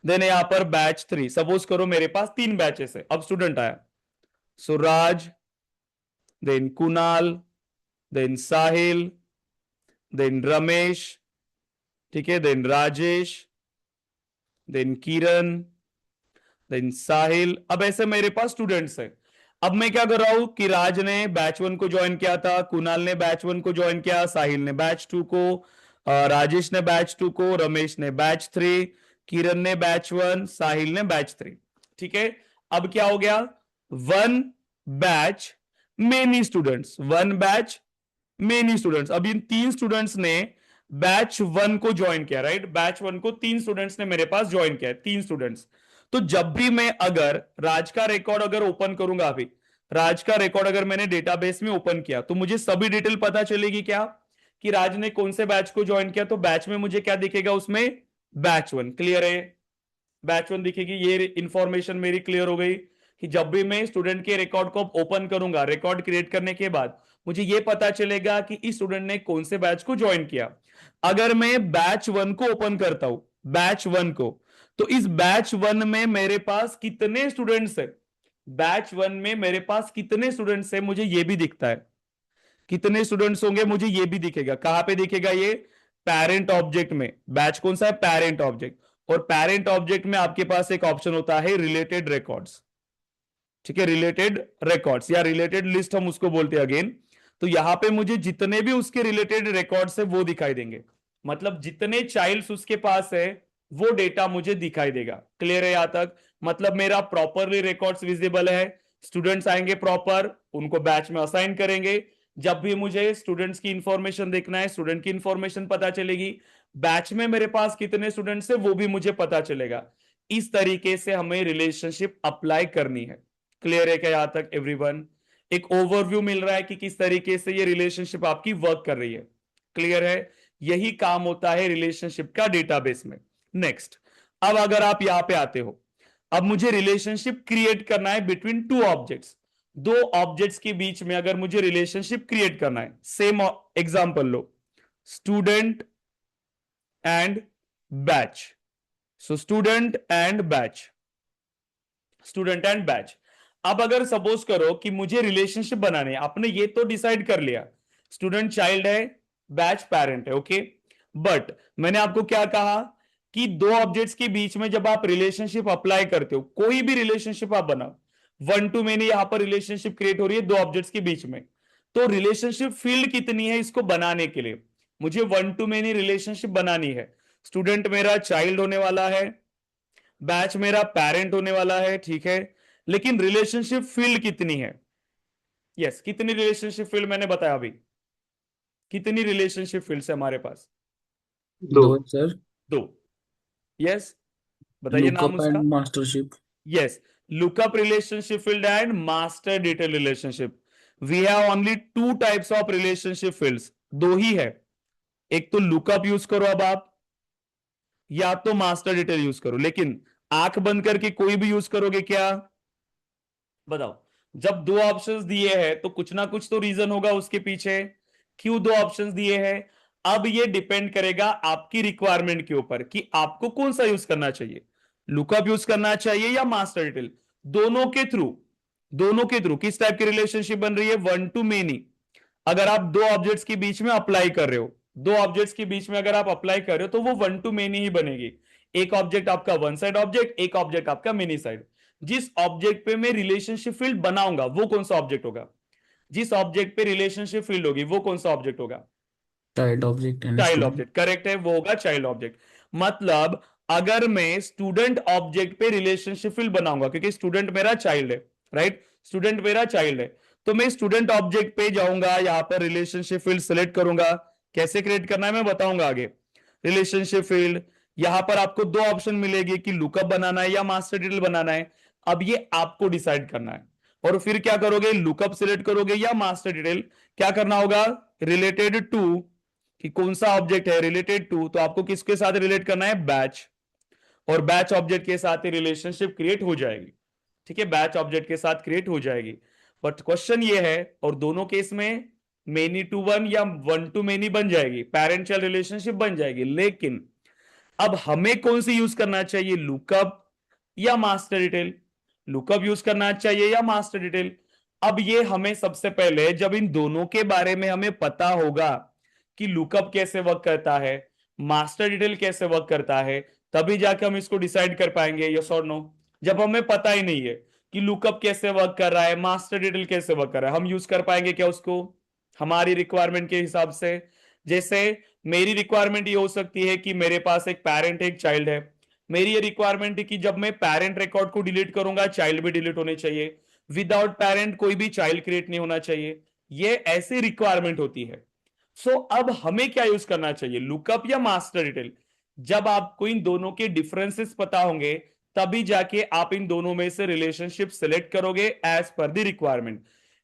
देन है यहां पर बैच 3। सपोज करो मेरे पास 3 बैचेस है, अब स्टूडेंट आया, राज, देन कुणाल, देन साहिल, देन रमेश, ठीक है, देन राजेश, देन किरण, देन साहिल। अब ऐसे मेरे पास स्टूडेंट्स है। अब मैं क्या कर रहा हूं कि राज ने बैच 1 को ज्वाइन किया था, कुणाल ने बैच 1 को ज्वाइन किया, साहिल ने बैच 2 को, राजेश ने बैच 2 को, रमेश ने बैच 3, किरण ने बैच 1, साहिल ने बैच 3। ठीक है, अब क्या हो गया, 1 batch many students, 1 batch many students. अब इन 3 स्टूडेंट्स ने बैच 1 को ज्वाइन किया, राइट, बैच 1 को 3 स्टूडेंट्स ने मेरे पास ज्वाइन किया, 3 स्टूडेंट्स। तो जब भी मैं अगर राज का रिकॉर्ड अगर ओपन करूंगा, अभी राज का रिकॉर्ड अगर मैंने डेटाबेस में ओपन किया तो मुझे सभी डिटेल पता चलेगी क्या, कि राज ने कौन से बैच को ज्वाइन किया। तो बैच में मुझे क्या दिखेगा, उसमें बैच 1। क्लियर है? बैच 1 दिखेगी। ये इंफॉर्मेशन मेरी क्लियर हो गई कि जब भी मैं स्टूडेंट के रिकॉर्ड को ओपन करूंगा, रिकॉर्ड क्रिएट करने के बाद मुझे ये पता चलेगा कि इस स्टूडेंट ने कौन से बैच को ज्वाइन किया। अगर मैं बैच 1 को ओपन करता हूं, बैच 1 को, तो इस बैच 1 में मेरे पास कितने स्टूडेंट्स है, बैच 1 में मेरे पास कितने स्टूडेंट्स है मुझे ये भी दिखता है। कितने स्टूडेंट्स होंगे मुझे ये भी दिखेगा। कहां पे दिखेगा ये? पेरेंट ऑब्जेक्ट में। बैच कौन सा है? Parent object. और पेरेंट ऑब्जेक्ट में आपके पास एक ऑप्शन होता है रिलेटेड रिकॉर्ड्स, ठीक है, रिलेटेड रिकॉर्ड्स या रिलेटेड लिस्ट हम उसको बोलते हैं अगेन। तो यहां पे मुझे जितने भी उसके रिलेटेड रिकॉर्ड्स है वो दिखाई देंगे। मतलब जितने चाइल्ड्स उसके पास है वो डेटा मुझे दिखाई देगा। क्लियर है यहां तक? मतलब मेरा प्रॉपरली रिकॉर्ड्स विजिबल है, स्टूडेंट्स आएंगे प्रॉपर, उनको बैच में असाइन करेंगे। जब भी मुझे स्टूडेंट्स की इंफॉर्मेशन देखना है, स्टूडेंट की इंफॉर्मेशन पता चलेगी। बैच में मेरे पास कितने स्टूडेंट्स है वो भी मुझे पता चलेगा। इस तरीके से हमें रिलेशनशिप अप्लाई करनी है। क्लियर है क्या यहां तक एवरीवन? एक ओवरव्यू मिल रहा है कि किस तरीके से ये रिलेशनशिप आपकी वर्क कर रही है। क्लियर है? यही काम होता है रिलेशनशिप का डेटाबेस में। नेक्स्ट, अब अगर आप यहां पे आते हो, अब मुझे रिलेशनशिप क्रिएट करना है बिटवीन टू ऑब्जेक्ट्स। दो ऑब्जेक्ट्स के बीच में अगर मुझे रिलेशनशिप क्रिएट करना है, same example low, student and batch. So student and batch, student and batch. अब अगर सपोज करो कि मुझे रिलेशनशिप बनाने है, आपने ये तो डिसाइड कर लिया स्टूडेंट चाइल्ड है, बैच पेरेंट है, ओके। बट मैंने आपको क्या कहा कि दो ऑब्जेक्ट्स के बीच में जब आप रिलेशनशिप अप्लाई करते हो, कोई भी रिलेशनशिप आप बनाओ, वन टू मेनी यहां पर रिलेशनशिप क्रिएट हो रही है दो ऑब्जेक्ट्स के बीच में, तो रिलेशनशिप फील्ड कितनी है इसको बनाने के लिए? मुझे वन टू मेनी रिलेशनशिप बनानी है। स्टूडेंट मेरा चाइल्ड होने वाला है, बैच मेरा पेरेंट होने वाला है, ठीक है। लेकिन रिलेशनशिप फील्ड कितनी है? यस, कितनी रिलेशनशिप फील्ड मैंने बताया अभी? कितनी रिलेशनशिप फील्ड्स है हमारे पास? दो। दो सर। दो। यस, बताइए नाम लुकअप उसका। And mastership. Yes, lookup relationship field and master detail relationship. We have only two types of relationship fields, दो ही है। एक तो lookup यूज करो अब आप, या तो मास्टर डिटेल यूज करो। लेकिन आंख बंद करके कोई भी यूज करोगे क्या? बताओ। जब दो ऑप्शंस दिए हैं तो कुछ ना कुछ तो रीजन होगा उसके पीछे, क्यों दो ऑप्शंस दिए हैं। अब ये डिपेंड करेगा आपकी रिक्वायरमेंट के ऊपर कि आपको कौन सा यूज करना चाहिए, लुकअप यूज करना चाहिए या मास्टर डिटेल। दोनों के थ्रू किस टाइप की रिलेशनशिप बन रही है? One to many. अगर आप दो ऑब्जेक्ट्स के बीच में अप्लाई कर रहे हो, दो ऑब्जेक्ट्स के बीच में अगर आप अप्लाई कर रहे हो तो वो वन टू मेनी ही बनेगी। एक ऑब्जेक्ट आपका वन साइड ऑब्जेक्ट, एक ऑब्जेक्ट आपका मेनी साइड। जिस ऑब्जेक्ट पे मैं रिलेशनशिप फील्ड बनाऊंगा वो कौन सा ऑब्जेक्ट होगा? जिस ऑब्जेक्ट पे रिलेशनशिप फील्ड होगी वो कौन सा ऑब्जेक्ट होगा? Child object and child student. Object, correct है, वो होगा चाइल्ड ऑब्जेक्ट। मतलब अगर मैं स्टूडेंट ऑब्जेक्ट पे रिलेशनशिप फील्ड बनाऊंगा, क्योंकि स्टूडेंट मेरा चाइल्ड है, राइट, स्टूडेंट मेरा चाइल्ड है, तो मैं स्टूडेंट ऑब्जेक्ट पे जाऊंगा, यहां पर रिलेशनशिप फील्ड सेलेक्ट करूंगा। कैसे क्रिएट करना है मैं बताऊंगा आगे। रिलेशनशिप फील्ड, यहां पर आपको दो ऑप्शन मिलेगी कि लुकअप बनाना है या मास्टर डिटेल बनाना है। अब ये आपको डिसाइड करना है। और फिर क्या करोगे? लुकअप सिलेक्ट करोगे या मास्टर डिटेल? क्या करना होगा? रिलेटेड टू, कि कौन सा ऑब्जेक्ट है रिलेटेड टू, तो आपको किसके साथ रिलेट करना है? बैच। और बैच ऑब्जेक्ट के साथ ही रिलेशनशिप क्रिएट हो जाएगी। ठीक है, बैच ऑब्जेक्ट के साथ क्रिएट हो जाएगी। बट क्वेश्चन ये है, और दोनों केस में मेनी टू वन या वन टू मेनी बन जाएगी, पेरेंट चाइल्ड रिलेशनशिप बन जाएगी। लेकिन अब हमें कौन सी यूज करना चाहिए, लुकअप या मास्टर डिटेल? लुकअप यूज करना चाहिए या मास्टर डिटेल? अब ये हमें सबसे पहले जब इन दोनों के बारे में हमें पता होगा कि लुकअप कैसे वर्क करता है, मास्टर डिटेल कैसे वर्क करता है, तभी जाके हम इसको डिसाइड कर पाएंगे यस और नो। जब हमें पता ही नहीं है कि लुकअप कैसे वर्क कर रहा है, मास्टर डिटेल कैसे वर्क कर रहा है, हम यूज कर पाएंगे क्या उसको हमारी रिक्वायरमेंट के हिसाब से? जैसे मेरी रिक्वायरमेंट ये हो सकती है कि मेरे पास एक पेरेंट एक चाइल्ड है। मेरी ये रिक्वायरमेंट है कि जब मैं पेरेंट रिकॉर्ड को डिलीट करूंगा चाइल्ड भी डिलीट होने चाहिए, विदाउट पेरेंट कोई भी चाइल्ड क्रिएट नहीं होना चाहिए। ये ऐसी रिक्वायरमेंट होती है। सो अब हमें क्या यूज करना चाहिए, लुकअप या मास्टर डिटेल? जब आपको इन दोनों के डिफरेंसेस पता होंगे तभी जाके आप इन दोनों में से रिलेशनशिप सिलेक्ट करोगे as per the requirement.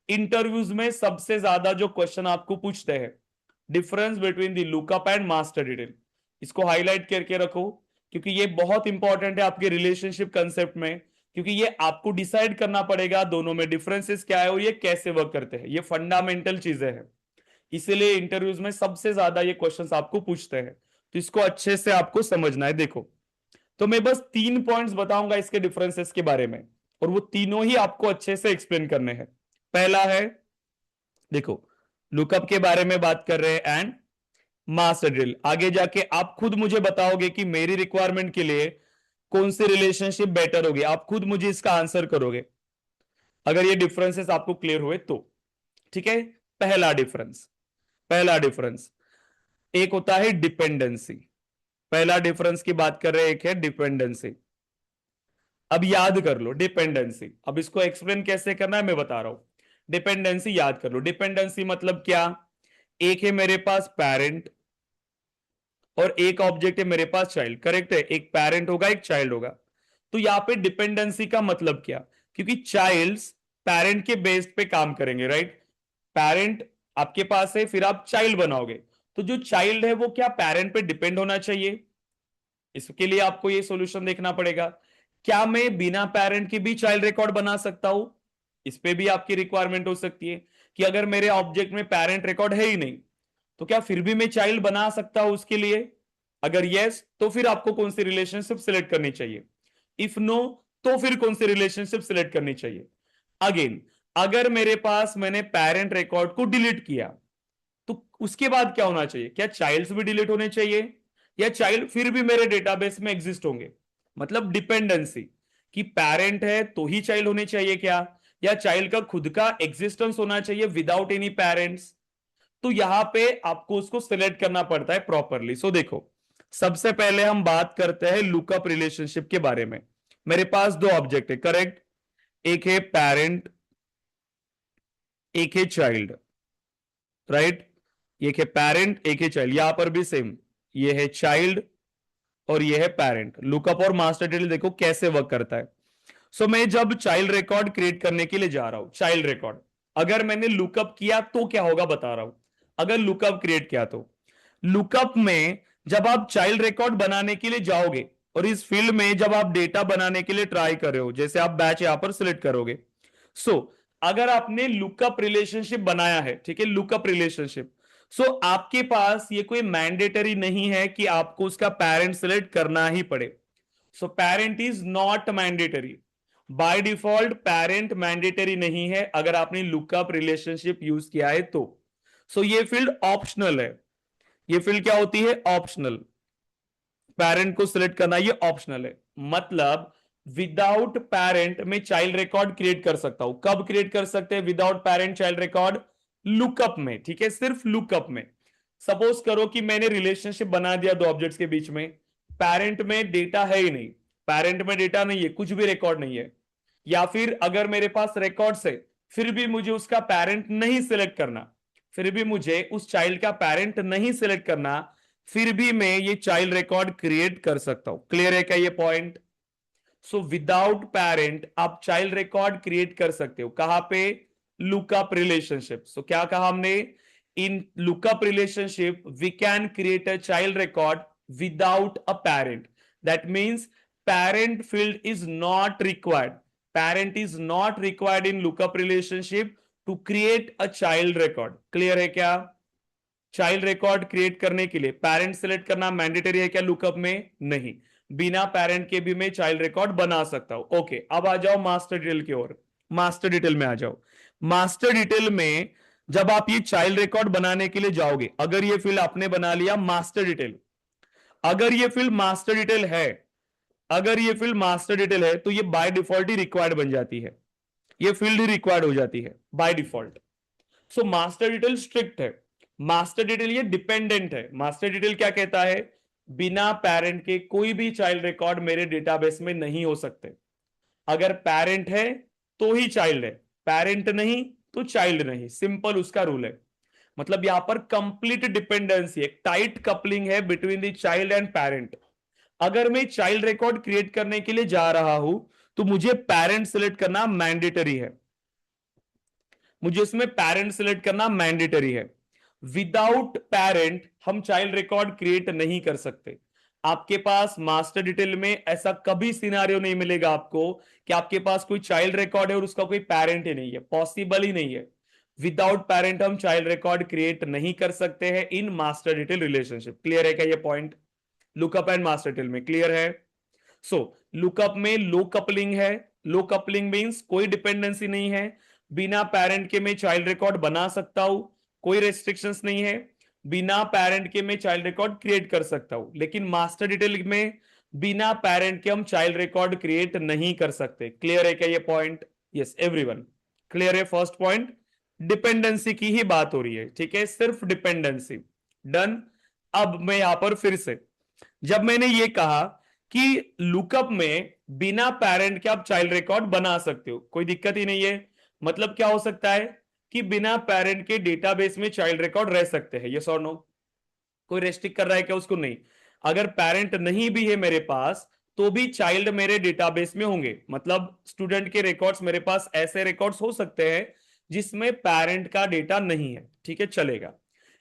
Interviews में सबसे ज्यादा जो क्वेश्चन आपको पूछते हैं, difference between the lookup and master detail, इसको हाईलाइट करके रखो, क्योंकि ये बहुत इंपॉर्टेंट है आपके रिलेशनशिप कंसेप्ट में। क्योंकि ये आपको डिसाइड करना पड़ेगा दोनों में डिफरेंसेस क्या है और ये कैसे वर्क करते हैं, ये फंडामेंटल चीजें हैं। इसीलिए इंटरव्यूज में सबसे ज्यादा ये क्वेश्चंस आपको पूछते हैं, तो इसको अच्छे से आपको समझना है। देखो, तो मैं बस 3 पॉइंट्स बताऊंगा इसके डिफरेंसेस के बारे में, और वो तीनों ही आपको अच्छे से एक्सप्लेन करने हैं। पहला है, देखो, लुकअप के बारे में बात कर रहे हैं एंड मास्टर डिटेल। आगे जाके आप खुद मुझे बताओगे कि मेरी रिक्वायरमेंट के लिए कौन सी रिलेशनशिप बेटर होगी, आप खुद मुझे इसका आंसर करोगे अगर ये डिफरेंसेस आपको क्लियर हुए तो। ठीक है, पहला डिफरेंस एक होता है डिपेंडेंसी। पहला डिफरेंस की बात कर रहे हैं, एक है डिपेंडेंसी। अब याद कर लो डिपेंडेंसी, अब इसको एक्सप्लेन कैसे करना है मैं बता रहा हूं। डिपेंडेंसी याद कर लो, डिपेंडेंसी मतलब क्या? एक है मेरे पास पेरेंट और एक ऑब्जेक्ट है मेरे पास चाइल्ड, करेक्ट है, एक पेरेंट होगा एक चाइल्ड होगा। तो यहाँ पे डिपेंडेंसी का मतलब क्या, क्योंकि चाइल्ड्स पेरेंट के बेस पे काम करेंगे, राइट। पेरेंट आपके पास है, फिर आप चाइल्ड बनाओगे, तो जो चाइल्ड है वो क्या पेरेंट पे डिपेंड होना चाहिए। इसके लिए आपको ये सॉल्यूशन देखना पड़ेगा। क्या मैं बिना पेरेंट के भी चाइल्ड रिकॉर्ड बना सकता हूं, इस पे भी आपकी रिक्वायरमेंट हो सकती है कि अगर मेरे ऑब्जेक्ट में पेरेंट रिकॉर्ड है ही नहीं, तो क्या फिर भी मैं चाइल्ड बना सकता हूं उसके लिए। अगर यस, तो फिर आपको कौन सी रिलेशनशिप सिलेक्ट करनी चाहिए। इफ नो, तो फिर कौन सी रिलेशनशिप सिलेक्ट करनी चाहिए। अगेन, अगर मेरे पास मैंने पेरेंट रिकॉर्ड को डिलीट किया, तो उसके बाद क्या होना चाहिए, क्या चाइल्ड्स भी डिलीट होने चाहिए, या चाइल्ड फिर भी मेरे डेटाबेस में एग्जिस्ट होंगे। मतलब डिपेंडेंसी कि पेरेंट है तो ही चाइल्ड होने चाहिए क्या, या चाइल्ड का खुद का एग्जिस्टेंस होना चाहिए विदाउट एनी पेरेंट्स। तो यहां पे आपको उसको सिलेक्ट करना पड़ता है प्रॉपरली। सो देखो, सबसे पहले हम बात करते हैं लुकअप रिलेशनशिप के बारे में। मेरे पास दो ऑब्जेक्ट है, करेक्ट। एक है पेरेंट, एक है चाइल्ड, राइट। एक है पेरेंट, एक है चाइल्ड, यहां पर भी सेम, ये है चाइल्ड और ये है पेरेंट। लुकअप और मास्टर डिटेल देखो कैसे वर्क करता है। सो मैं जब चाइल्ड रिकॉर्ड क्रिएट करने के लिए जा रहा हूं, चाइल्ड रिकॉर्ड अगर मैंने लुकअप किया तो क्या होगा बता रहा हूं। अगर लुकअप क्रिएट किया तो लुकअप में जब आप चाइल्ड रिकॉर्ड बनाने के लिए जाओगे और इस फील्ड में जब आप डेटा बनाने के लिए ट्राई कर रहे हो, जैसे आप बैच यहां पर सिलेक्ट करोगे। सो अगर आपने लुकअप रिलेशनशिप बनाया है, ठीक है, लुकअप रिलेशनशिप, सो आपके पास ये कोई मैंडेटरी नहीं है कि आपको उसका पेरेंट सिलेक्ट करना ही पड़े। So parent is not mandatory. By default parent mandatory नहीं है अगर आपने लुकअप रिलेशनशिप यूज किया है तो। सो ये फील्ड ऑप्शनल है। ये फील्ड क्या होती है, ऑप्शनल। पेरेंट को सिलेक्ट करना ये ऑप्शनल है। मतलब विदाउट पेरेंट में चाइल्ड रिकॉर्ड क्रिएट कर सकता हूं। कब क्रिएट कर सकते हैं without parent child record, lookup में, ठीक है, सिर्फ लुकअप में। सपोज करो कि मैंने रिलेशनशिप बना दिया दो ऑब्जेक्ट्स के बीच में, पेरेंट में डेटा है ही नहीं, पेरेंट में डेटा नहीं है, कुछ भी रिकॉर्ड नहीं है, या फिर अगर मेरे पास रिकॉर्ड्स है फिर भी मुझे उसका पेरेंट नहीं सिलेक्ट करना, फिर भी मुझे उस चाइल्ड का पेरेंट नहीं सिलेक्ट करना, फिर भी मैं ये चाइल्ड रिकॉर्ड क्रिएट कर सकता हूं। क्लियर है क्या ये पॉइंट। सो विदाउट पेरेंट आप चाइल्ड रिकॉर्ड क्रिएट कर सकते हो, कहां पे, लुकअप रिलेशनशिप। सो क्या कहा हमने, in lookup relationship we can create a child record without a parent. That means parent field is not required. Parent is not required in lookup relationship to create a child record. Clear है क्या। Child record create करने के लिए parent select करना mandatory है क्या lookup में, नहीं। बिना पेरेंट के भी मैं चाइल्ड रिकॉर्ड बना सकता हूं। ओके, अब आ जाओ मास्टर डिटेल की ओर। मास्टर डिटेल में आ जाओ। मास्टर डिटेल में जब आप ये चाइल्ड रिकॉर्ड बनाने के लिए जाओगे, अगर ये फील्ड आपने बना लिया मास्टर डिटेल, अगर ये फील्ड मास्टर डिटेल है, अगर ये फील्ड मास्टर डिटेल है तो ये बाय डिफॉल्ट ही रिक्वायर्ड बन जाती है, ये फील्ड ही रिक्वायर्ड हो जाती है by default. So master detail strict है। मास्टर डिटेल ये डिपेंडेंट है। मास्टर डिटेल क्या कहता है, बिना पेरेंट के कोई भी चाइल्ड रिकॉर्ड मेरे डेटाबेस में नहीं हो सकते। अगर पेरेंट है तो ही चाइल्ड है, पेरेंट नहीं तो चाइल्ड नहीं, सिंपल उसका रूल है। मतलब यहां पर कंप्लीट डिपेंडेंसी, एक टाइट कपलिंग है between the child and parent. अगर मैं चाइल्ड रिकॉर्ड क्रिएट करने के लिए जा रहा हूं तो मुझे पेरेंट सिलेक्ट करना मैंडेटरी है, मुझे इसमें पेरेंट सिलेक्ट करना मैंडेटरी है। विदाउट पेरेंट हम चाइल्ड रिकॉर्ड क्रिएट नहीं कर सकते। आपके पास मास्टर डिटेल में ऐसा कभी सिनारियो नहीं मिलेगा आपको कि आपके पास कोई चाइल्ड रिकॉर्ड है और उसका कोई पेरेंट ही नहीं है, पॉसिबल ही नहीं है। विदाउट पेरेंट हम चाइल्ड रिकॉर्ड क्रिएट नहीं कर सकते हैं इन मास्टर डिटेल रिलेशनशिप। क्लियर है क्या ये point, lookup and master detail में क्लियर है। सो लुकअप में लो कपलिंग है। लो कपलिंग मींस कोई डिपेंडेंसी नहीं है, बिना पेरेंट के मैं चाइल्ड रिकॉर्ड बना सकता हूं, कोई रेस्ट्रिक्शंस नहीं है। बिना पेरेंट के मैं चाइल्ड रिकॉर्ड क्रिएट कर सकता हूं, लेकिन मास्टर डिटेल में बिना पेरेंट के हम चाइल्ड रिकॉर्ड क्रिएट नहीं कर सकते। क्लियर है क्या ये पॉइंट, यस एवरीवन क्लियर है। फर्स्ट पॉइंट डिपेंडेंसी की ही बात हो रही है, ठीक है, सिर्फ डिपेंडेंसी। डन। अब मैं यहां पर फिर से, जब मैंने ये कहा कि लुकअप में बिना पेरेंट के आप चाइल्ड रिकॉर्ड बना सकते हो, कोई दिक्कत ही नहीं है। मतलब क्या हो सकता है कि बिना पेरेंट के डेटाबेस में चाइल्ड रिकॉर्ड रह सकते हैं, यस और नो। कोई रेस्ट्रिक्ट कर रहा है क्या उसको, नहीं। अगर पेरेंट नहीं भी है मेरे पास तो भी चाइल्ड मेरे डेटाबेस में होंगे। मतलब स्टूडेंट के रिकॉर्ड्स, मेरे पास ऐसे रिकॉर्ड्स हो सकते हैं जिसमें पेरेंट का डेटा नहीं है, ठीक है, चलेगा।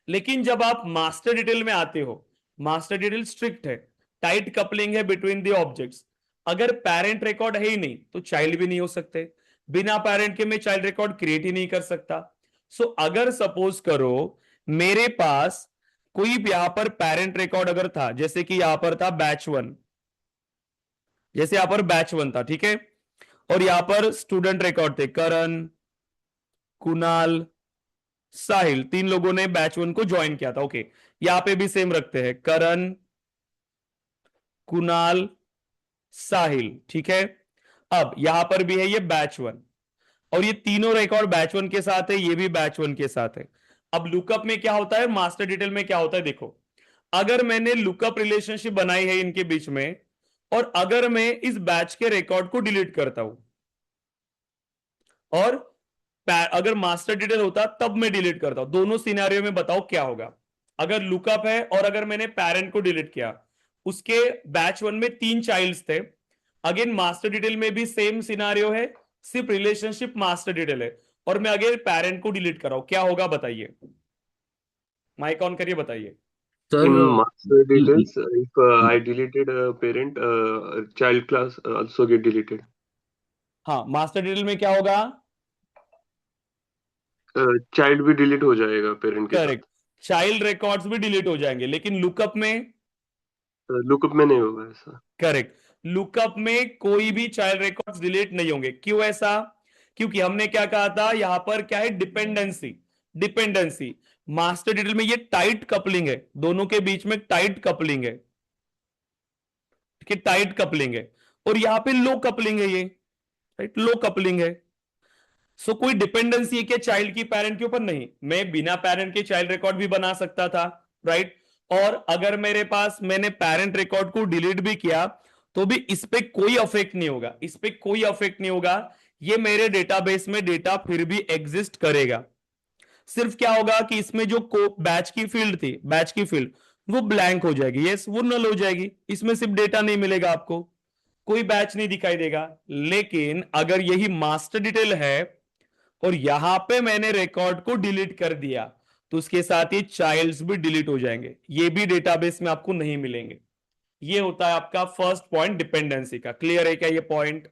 लेकिन जब आप मास्टर डिटेल में आते हो, मास्टर डिटेल स्ट्रिक्ट है, टाइट कपलिंग है बिटवीन द ऑब्जेक्ट्स। अगर पेरेंट रिकॉर्ड है ही नहीं तो चाइल्ड भी नहीं हो सकते। बिना पेरेंट के मैं चाइल्ड रिकॉर्ड क्रिएट ही नहीं कर सकता। सो अगर सपोज करो मेरे पास कोई भी यहां पर पेरेंट रिकॉर्ड अगर था, जैसे कि यहां पर था बैच 1, जैसे यहां पर बैच 1 था, ठीक है, और यहां पर स्टूडेंट रिकॉर्ड थे करण, कुणाल, साहिल, 3 लोगों ने बैच 1 को ज्वाइन किया था। ओके, यहां पे भी सेम रखते हैं, करण, कुणाल, साहिल, ठीक है। अब यहां पर भी है ये बैच 1, और ये तीनों रिकॉर्ड बैच 1 के साथ है, ये भी बैच 1 के साथ है। अब लुकअप में क्या होता है, मास्टर डिटेल में क्या होता है, देखो, अगर मैंने लुकअप रिलेशनशिप बनाई है इनके बीच में, और अगर मैं इस बैच के रिकॉर्ड को डिलीट करता हूं, और अगर मास्टर डिटेल होता तब मैं डिलीट करता हूं, दोनों सिनेरियो में बताओ क्या होगा। अगर लुकअप है और अगर मैंने पेरेंट को डिलीट किया, उसके बैच 1 में 3 चाइल्ड्स थे, अगेन मास्टर डिटेल में भी सेम सिनेरियो है, सिर्फ रिलेशनशिप मास्टर डिटेल है, और मैं अगेन पेरेंट को डिलीट कर रहा हूं, क्या होगा बताइए, माइक ऑन करिए, बताइए। Sir In master details, if I deleted a parent, child class also get deleted. हाँ, मास्टर डिटेल में क्या होगा, Child भी डिलीट हो जाएगा पेरेंट के करेक्ट, साथ। चाइल्ड रिकॉर्ड्स भी डिलीट हो जाएंगे, लेकिन लुकअप में, लुकअप में नहीं होगा ऐसा। करेक्ट, लुकअप में कोई भी चाइल्ड रिकॉर्ड्स डिलीट नहीं होंगे। क्यों ऐसा, क्योंकि हमने क्या कहा था, यहां पर क्या है, डिपेंडेंसी, डिपेंडेंसी। मास्टर डिटेल में ये टाइट कपलिंग है, दोनों के बीच में टाइट कपलिंग है, ठीक है, टाइट कपलिंग है, और यहां पे लो कपलिंग है, ये राइट, लो कपलिंग है। सो कोई डिपेंडेंसी है क्या चाइल्ड की पेरेंट के ऊपर, नहीं, मैं बिना पेरेंट के चाइल्ड रिकॉर्ड भी बना सकता था, राइट। और अगर मेरे पास मैंने पेरेंट रिकॉर्ड को डिलीट भी किया तो भी इस पे कोई अफेक्ट नहीं होगा, इस पे कोई अफेक्ट नहीं होगा, ये मेरे डेटाबेस में डेटा फिर भी एग्जिस्ट करेगा। सिर्फ क्या होगा कि इसमें जो बैच की फील्ड थी, बैच की फील्ड वो ब्लैंक हो जाएगी, यस, वो नल हो जाएगी, इसमें सिर्फ डेटा नहीं मिलेगा आपको, कोई बैच नहीं दिखाई देगा। लेकिन अगर यही मास्टर डिटेल है और यहां पे मैंने रिकॉर्ड को डिलीट कर दिया, तो उसके साथ ये चाइल्ड्स भी डिलीट हो जाएंगे, ये भी डेटाबेस में आपको नहीं मिलेंगे। ये होता है आपका फर्स्ट पॉइंट डिपेंडेंसी का। क्लियर है क्या ये पॉइंट?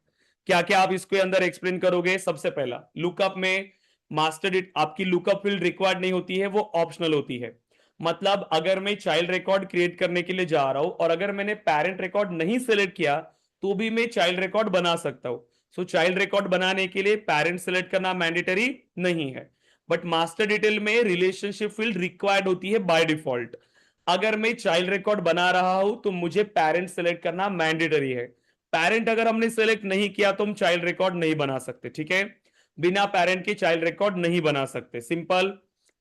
क्या क्या आप इसके अंदर एक्सप्लेन करोगे? सबसे पहला, लुकअप में मास्टर आपकी लुकअप फील्ड रिक्वायर्ड नहीं होती है, वो ऑप्शनल होती है। मतलब अगर मैं चाइल्ड रिकॉर्ड क्रिएट करने के लिए जा रहा हूं और अगर मैंने पेरेंट रिकॉर्ड नहीं सिलेक्ट किया तो भी मैं चाइल्ड रिकॉर्ड बना सकता हूं। सो चाइल्ड रिकॉर्ड बनाने के लिए पेरेंट सिलेक्ट करना मैंडेटरी नहीं है, बट मास्टर डिटेल में रिलेशनशिप फील्ड रिक्वायर्ड होती है बाय डिफॉल्ट। अगर मैं चाइल्ड रिकॉर्ड बना रहा हूं तो मुझे पेरेंट सिलेक्ट करना मैंडेटरी है। पेरेंट अगर हमने सिलेक्ट नहीं किया तो हम चाइल्ड रिकॉर्ड नहीं बना सकते, ठीक है, बिना पेरेंट के चाइल्ड रिकॉर्ड नहीं बना सकते, सिंपल।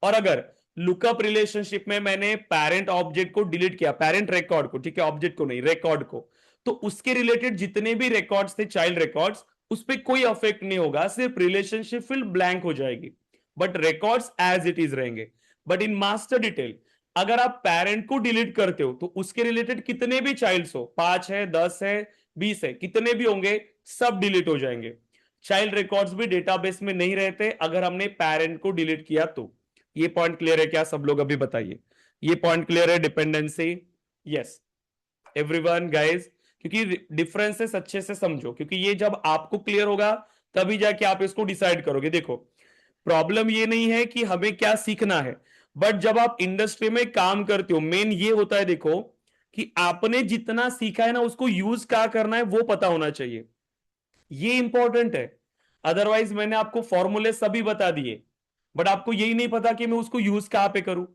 और अगर लुकअप रिलेशनशिप में मैंने पेरेंट ऑब्जेक्ट को डिलीट किया, पेरेंट रिकॉर्ड को, ठीक है, ऑब्जेक्ट को नहीं, रिकॉर्ड को, तो उसके रिलेटेड जितने भी रिकॉर्ड्स थे चाइल्ड रिकॉर्ड्स, उस पर कोई अफेक्ट नहीं होगा, सिर्फ रिलेशनशिप फील्ड ब्लैंक हो जाएगी, but records as it is रहेंगे। बट इन मास्टर डिटेल अगर आप पेरेंट को डिलीट करते हो तो उसके रिलेटेड कितने भी चाइल्ड्स हो, 5 है, 10 है, 20 है, कितने भी होंगे, सब डिलीट हो जाएंगे। चाइल्ड रिकॉर्ड्स भी डेटाबेस में नहीं रहते अगर हमने पेरेंट को डिलीट किया तो। ये पॉइंट क्लियर है क्या सब लोग? अभी बताइए, ये पॉइंट क्लियर है डिपेंडेंसी? यस एवरीवन गाइस, क्योंकि डिफरेंसेस अच्छे से समझो, क्योंकि ये जब आपको क्लियर होगा तभी जाके आप इसको डिसाइड करोगे। देखो, प्रॉब्लम ये नहीं है कि हमें क्या सीखना है, बट जब आप इंडस्ट्री में काम करते हो मेन ये होता है, देखो, कि आपने जितना सीखा है ना उसको यूज क्या करना है वो पता होना चाहिए, ये इंपॉर्टेंट है। अदरवाइज मैंने आपको फॉर्मूले सभी बता दिए बट आपको यही नहीं पता कि मैं उसको यूज कहां पे करूं।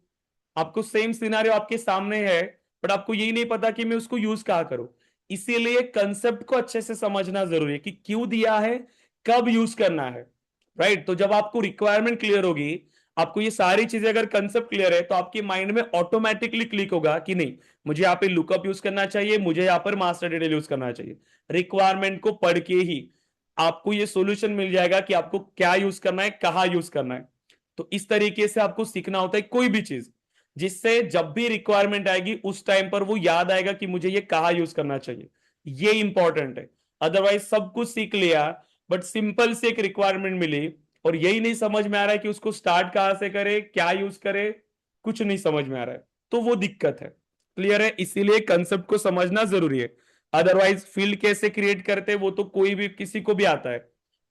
आपको सेम सिनारियो आपके सामने है बट आपको यही नहीं पता कि मैं उसको यूज कहां करूं। इसीलिए कंसेप्ट को अच्छे से समझना जरूरी है कि क्यों दिया है, कब यूज करना है, राइट। तो जब आपको रिक्वायरमेंट क्लियर होगी, आपको ये सारी चीजें अगर कंसेप्ट क्लियर है तो आपके माइंड में ऑटोमेटिकली क्लिक होगा कि नहीं, मुझे यहाँ पे लुकअप यूज करना चाहिए, मुझे यहाँ पर मास्टर डिटेल यूज करना चाहिए। रिक्वायरमेंट को पढ़ के ही आपको ये सॉल्यूशन मिल जाएगा कि आपको क्या यूज करना है, कहाँ यूज करना है। तो इस तरीके से आपको सीखना होता है कोई भी चीज, जिससे जब भी रिक्वायरमेंट आएगी उस टाइम पर वो याद आएगा कि मुझे ये कहाँ यूज करना चाहिए। ये इंपॉर्टेंट है। अदरवाइज सब कुछ सीख लिया बट सिंपल से एक रिक्वायरमेंट मिली और यही नहीं समझ में आ रहा है कि उसको स्टार्ट कहां से करे, क्या यूज करे, कुछ नहीं समझ में आ रहा है, तो वो दिक्कत है। क्लियर है? इसीलिए कंसेप्ट को समझना जरूरी है। अदरवाइज फील्ड कैसे क्रिएट करते हैं वो तो कोई भी किसी को भी आता है।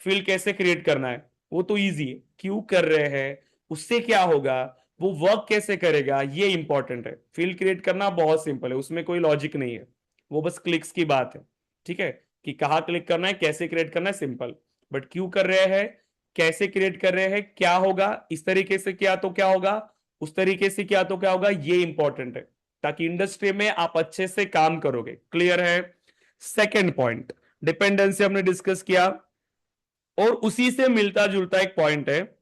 फील्ड कैसे क्रिएट करना है वो तो इजी है, क्यों कर रहे हैं, उससे क्या होगा, वो वर्क कैसे करेगा, ये इंपॉर्टेंट है। फील्ड क्रिएट करना बहुत सिंपल है, उसमें कोई लॉजिक नहीं है, वो बस क्लिक्स की बात है। ठीक है, कि कहाँ क्लिक करना है, कैसे क्रिएट करना है, सिंपल। बट क्यों कर रहे हैं, कैसे क्रिएट कर रहे हैं, क्या होगा, इस तरीके से किया तो क्या होगा, उस तरीके से किया तो क्या होगा, ये इंपॉर्टेंट है, ताकि इंडस्ट्री में आप अच्छे से काम करोगे। क्लियर है? सेकेंड पॉइंट, डिपेंडेंसी हमने डिस्कस किया, और उसी से मिलता जुलता एक पॉइंट है,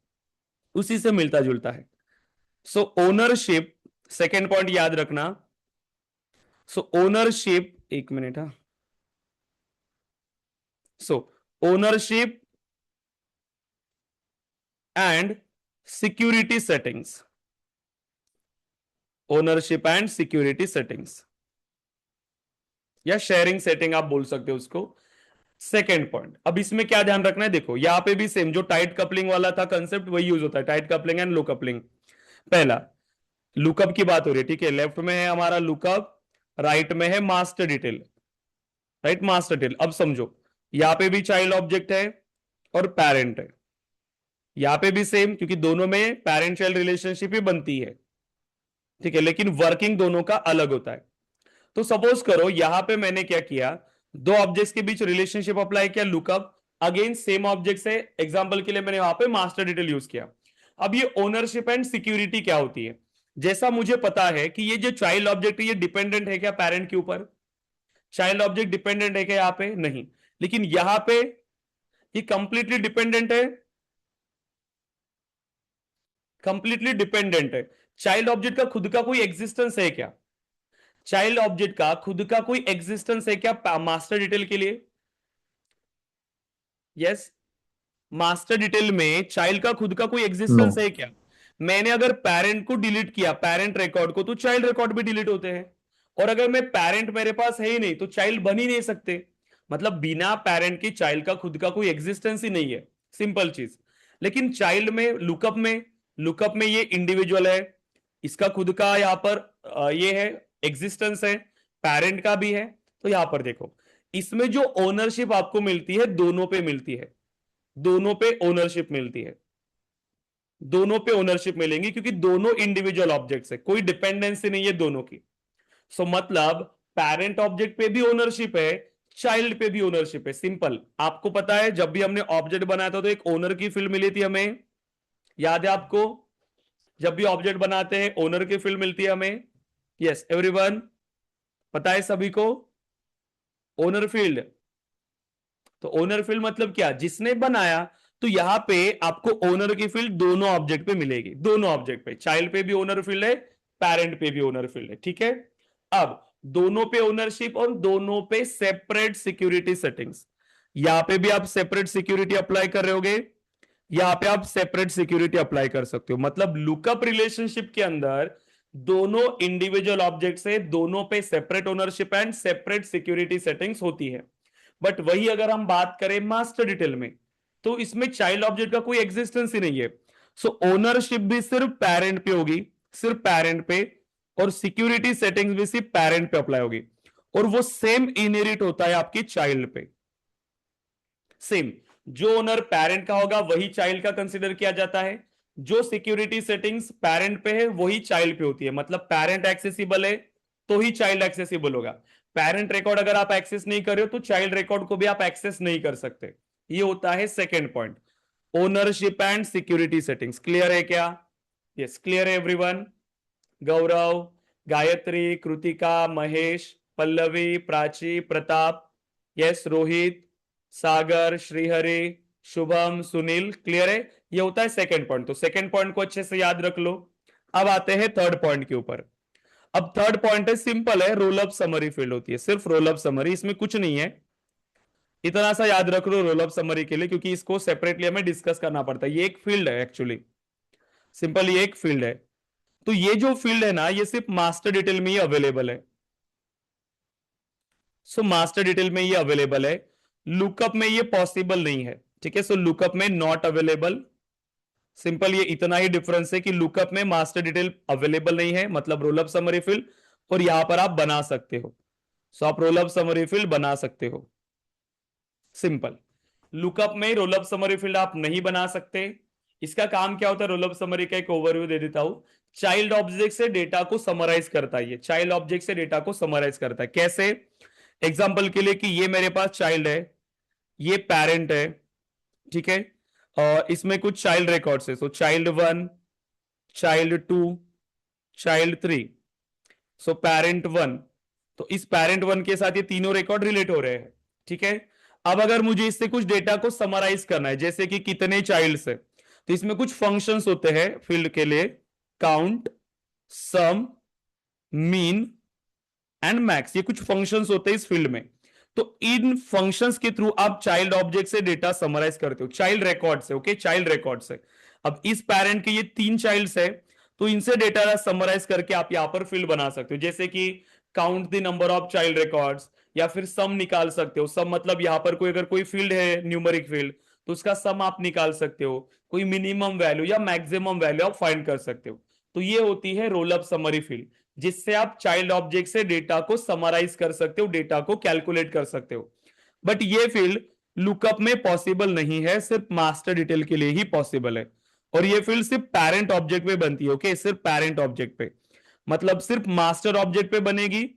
उसी से मिलता जुलता है। सो ओनरशिप, सेकेंड पॉइंट याद रखना। सो ओनरशिप, एक मिनट, हाँ। So ownership and security settings, ownership and security settings, या शेयरिंग सेटिंग आप बोल सकते हो उसको। सेकेंड पॉइंट, अब इसमें क्या ध्यान रखना है, देखो यहां पे भी सेम जो टाइट कपलिंग वाला था कंसेप्ट वही यूज होता है, tight coupling and low coupling. पहला लुकअप की बात हो रही है, ठीक है, लेफ्ट में है हमारा लुकअप, राइट में है master detail, right, master detail. अब समझो यहां पे भी चाइल्ड ऑब्जेक्ट है और पेरेंट है, यहां पे भी सेम, क्योंकि दोनों में पेरेंट चाइल्ड रिलेशनशिप ही बनती है, ठीक है, लेकिन वर्किंग दोनों का अलग होता है। तो सपोज करो यहां पे मैंने क्या किया, दो ऑब्जेक्ट्स के बीच रिलेशनशिप अप्लाई किया, लुकअप, अगेन सेम ऑब्जेक्ट से, एग्जांपल के लिए मैंने वहां पे मास्टर डिटेल यूज किया। अब ये ओनरशिप एंड सिक्योरिटी क्या होती है, जैसा मुझे पता है कि ये जो चाइल्ड ऑब्जेक्ट है ये डिपेंडेंट है क्या पेरेंट के ऊपर, चाइल्ड ऑब्जेक्ट डिपेंडेंट है क्या यहां पे, नहीं, लेकिन यहां पे ये कंप्लीटली डिपेंडेंट है, कंप्लीटली डिपेंडेंट है। चाइल्ड ऑब्जेक्ट का खुद का कोई एग्जिस्टेंस है क्या, चाइल्ड ऑब्जेक्ट का खुद का कोई एग्जिस्टेंस है क्या मास्टर डिटेल के लिए? यस, मास्टर डिटेल में चाइल्ड का खुद का कोई एग्जिस्टेंस No. है क्या? मैंने अगर पेरेंट को डिलीट किया, पेरेंट रिकॉर्ड को, तो चाइल्ड रिकॉर्ड भी डिलीट होते हैं। और अगर मैं पेरेंट मेरे पास है ही नहीं तो चाइल्ड बन ही नहीं सकते, मतलब बिना पेरेंट के चाइल्ड का खुद का कोई एग्जिस्टेंस ही नहीं है, सिंपल चीज। लेकिन चाइल्ड में, लुकअप में ये इंडिविजुअल है, इसका खुद का यहां पर ये है, एग्जिस्टेंस है, पेरेंट का भी है। तो यहां पर देखो, इसमें जो ओनरशिप आपको मिलती है दोनों पे मिलती है, दोनों पे ओनरशिप मिलती है, दोनों पे ओनरशिप मिलेंगी, क्योंकि दोनों इंडिविजुअल ऑब्जेक्ट्स है, कोई डिपेंडेंसी नहीं है दोनों की। सो मतलब पेरेंट ऑब्जेक्ट पे भी ओनरशिप है, चाइल्ड पे भी ओनरशिप है, सिंपल। आपको पता है जब भी हमने ऑब्जेक्ट बनाया था तो एक ओनर की फील्ड मिली थी हमें, याद है आपको? जब भी ऑब्जेक्ट बनाते हैं ओनर की फील्ड मिलती है हमें। यस एवरीवन, पता है सभी को ओनर फील्ड? तो ओनर फील्ड मतलब क्या, जिसने बनाया। तो यहां पे आपको ओनर की फील्ड दोनों ऑब्जेक्ट पे मिलेगी, दोनों ऑब्जेक्ट पे, चाइल्ड पे भी ओनर फील्ड है, पेरेंट पे भी ओनर फील्ड है, ठीक है। अब दोनों पे ओनरशिप और दोनों पे सेपरेट सिक्योरिटी सेटिंग्स, यहां पे भी आप सेपरेट सिक्योरिटी अप्लाई कर रहे होगे, यहां पे आप सेपरेट सिक्योरिटी अप्लाई कर सकते हो। मतलब लुकअप रिलेशनशिप के अंदर दोनों इंडिविजुअल ऑब्जेक्ट से दोनों पे separate ownership and separate security settings होती है। बट वही अगर हम बात करें मास्टर डिटेल में, तो इसमें चाइल्ड ऑब्जेक्ट का कोई एग्जिस्टेंस ही नहीं है। सो ओनरशिप भी सिर्फ पेरेंट पे होगी, सिर्फ पेरेंट पे, और सिक्योरिटी सेटिंग्स भी सिर्फ पेरेंट पे अप्लाई होगी, और वो सेम इनहेरिट होता है आपकी चाइल्ड पे, सेम। जो ओनर पेरेंट का होगा वही चाइल्ड का कंसीडर किया जाता है, जो सिक्योरिटी सेटिंग्स पेरेंट पे है वही चाइल्ड पे होती है। मतलब पेरेंट एक्सेसिबल है तो ही चाइल्ड एक्सेसिबल होगा, पेरेंट रिकॉर्ड अगर आप एक्सेस नहीं कर रहे हो तो चाइल्ड रिकॉर्ड को भी आप एक्सेस नहीं कर सकते। ये होता है second point, ownership and security settings. Clear है क्या? यस, क्लियर है एवरीवन? गौरव, गायत्री, कृतिका, महेश, पल्लवी, प्राची, प्रताप, यस, रोहित, सागर, श्रीहरि, शुभम, सुनील, क्लियर है? ये होता है सेकंड पॉइंट। तो सेकंड पॉइंट को अच्छे से याद रख लो। अब आते हैं थर्ड पॉइंट के ऊपर। अब थर्ड पॉइंट है, सिंपल है, रोल अप समरी फील्ड होती है, सिर्फ रोल अप समरी, इसमें कुछ नहीं है। इतना सा याद रख लो रोल अप समरी के लिए, क्योंकि इसको सेपरेटली हमें डिस्कस करना पड़ता है। ये एक फील्ड है एक्चुअली, सिंपल ये एक फील्ड है। तो ये जो फील्ड है ना, ये सिर्फ मास्टर डिटेल में ही अवेलेबल है। सो मास्टर डिटेल में ये अवेलेबल है, लुकअप में ये पॉसिबल नहीं है, ठीक है। सो लुकअप में नॉट अवेलेबल, सिंपल ये इतना ही डिफरेंस है कि लुकअप में मास्टर डिटेल अवेलेबल नहीं है, मतलब रोल अप समरी फील्ड, और यहां पर आप बना सकते हो। सो आप रोल अप समरी फील्ड बना सकते हो, सिंपल। लुकअप में रोल अप समरी फील्ड आप नहीं बना सकते। इसका काम क्या होता है, रोल अप समरी का एक ओवरव्यू दे देता हूं। चाइल्ड ऑब्जेक्ट से डेटा को समराइज करता है, ये चाइल्ड ऑब्जेक्ट से डेटा को समराइज करता है। कैसे? एग्जांपल के लिए कि ये मेरे पास चाइल्ड है, ये पेरेंट है, ठीक है, और इसमें कुछ चाइल्ड रिकॉर्ड्स है। So child 1, child 2, child 3। So parent 1, तो इस पेरेंट 1 के साथ ये तीनों रिकॉर्ड रिलेट हो रहे हैं, ठीक है। अब अगर मुझे इससे कुछ डेटा को समराइज करना है, जैसे कि कितने चाइल्ड्स है, तो इसमें कुछ फंक्शंस होते हैं फील्ड के लिए, count, sum, mean and max, ये कुछ फंक्शंस होते हैं इस फील्ड में। तो इन फंक्शंस के थ्रू आप चाइल्ड ऑब्जेक्ट से डेटा समराइज करते हो, चाइल्ड रिकॉर्ड से, ओके, चाइल्ड रिकॉर्ड से। अब इस पेरेंट के ये 3 चाइल्ड्स है, तो इनसे डेटा समराइज करके आप यहां पर फील्ड बना सकते हो, जैसे कि count the number of child records, या फिर सम निकाल सकते हो। सम मतलब यहां पर कोई अगर कोई फील्ड है न्यूमेरिक फील्ड, तो उसका सम आप निकाल सकते हो, कोई मिनिमम वैल्यू या मैक्सिमम वैल्यू आप फाइंड कर सकते हो। तो ये होती है रोल अप समरी फील्ड, जिससे आप चाइल्ड ऑब्जेक्ट से डेटा को समराइज कर सकते हो, डेटा को कैलकुलेट कर सकते हो। बट ये फील्ड लुकअप में पॉसिबल नहीं है, सिर्फ मास्टर डिटेल के लिए ही पॉसिबल है। और ये फील्ड सिर्फ पेरेंट ऑब्जेक्ट पे बनती है, ओके, सिर्फ पेरेंट ऑब्जेक्ट पे, मतलब सिर्फ मास्टर ऑब्जेक्ट पे बनेगी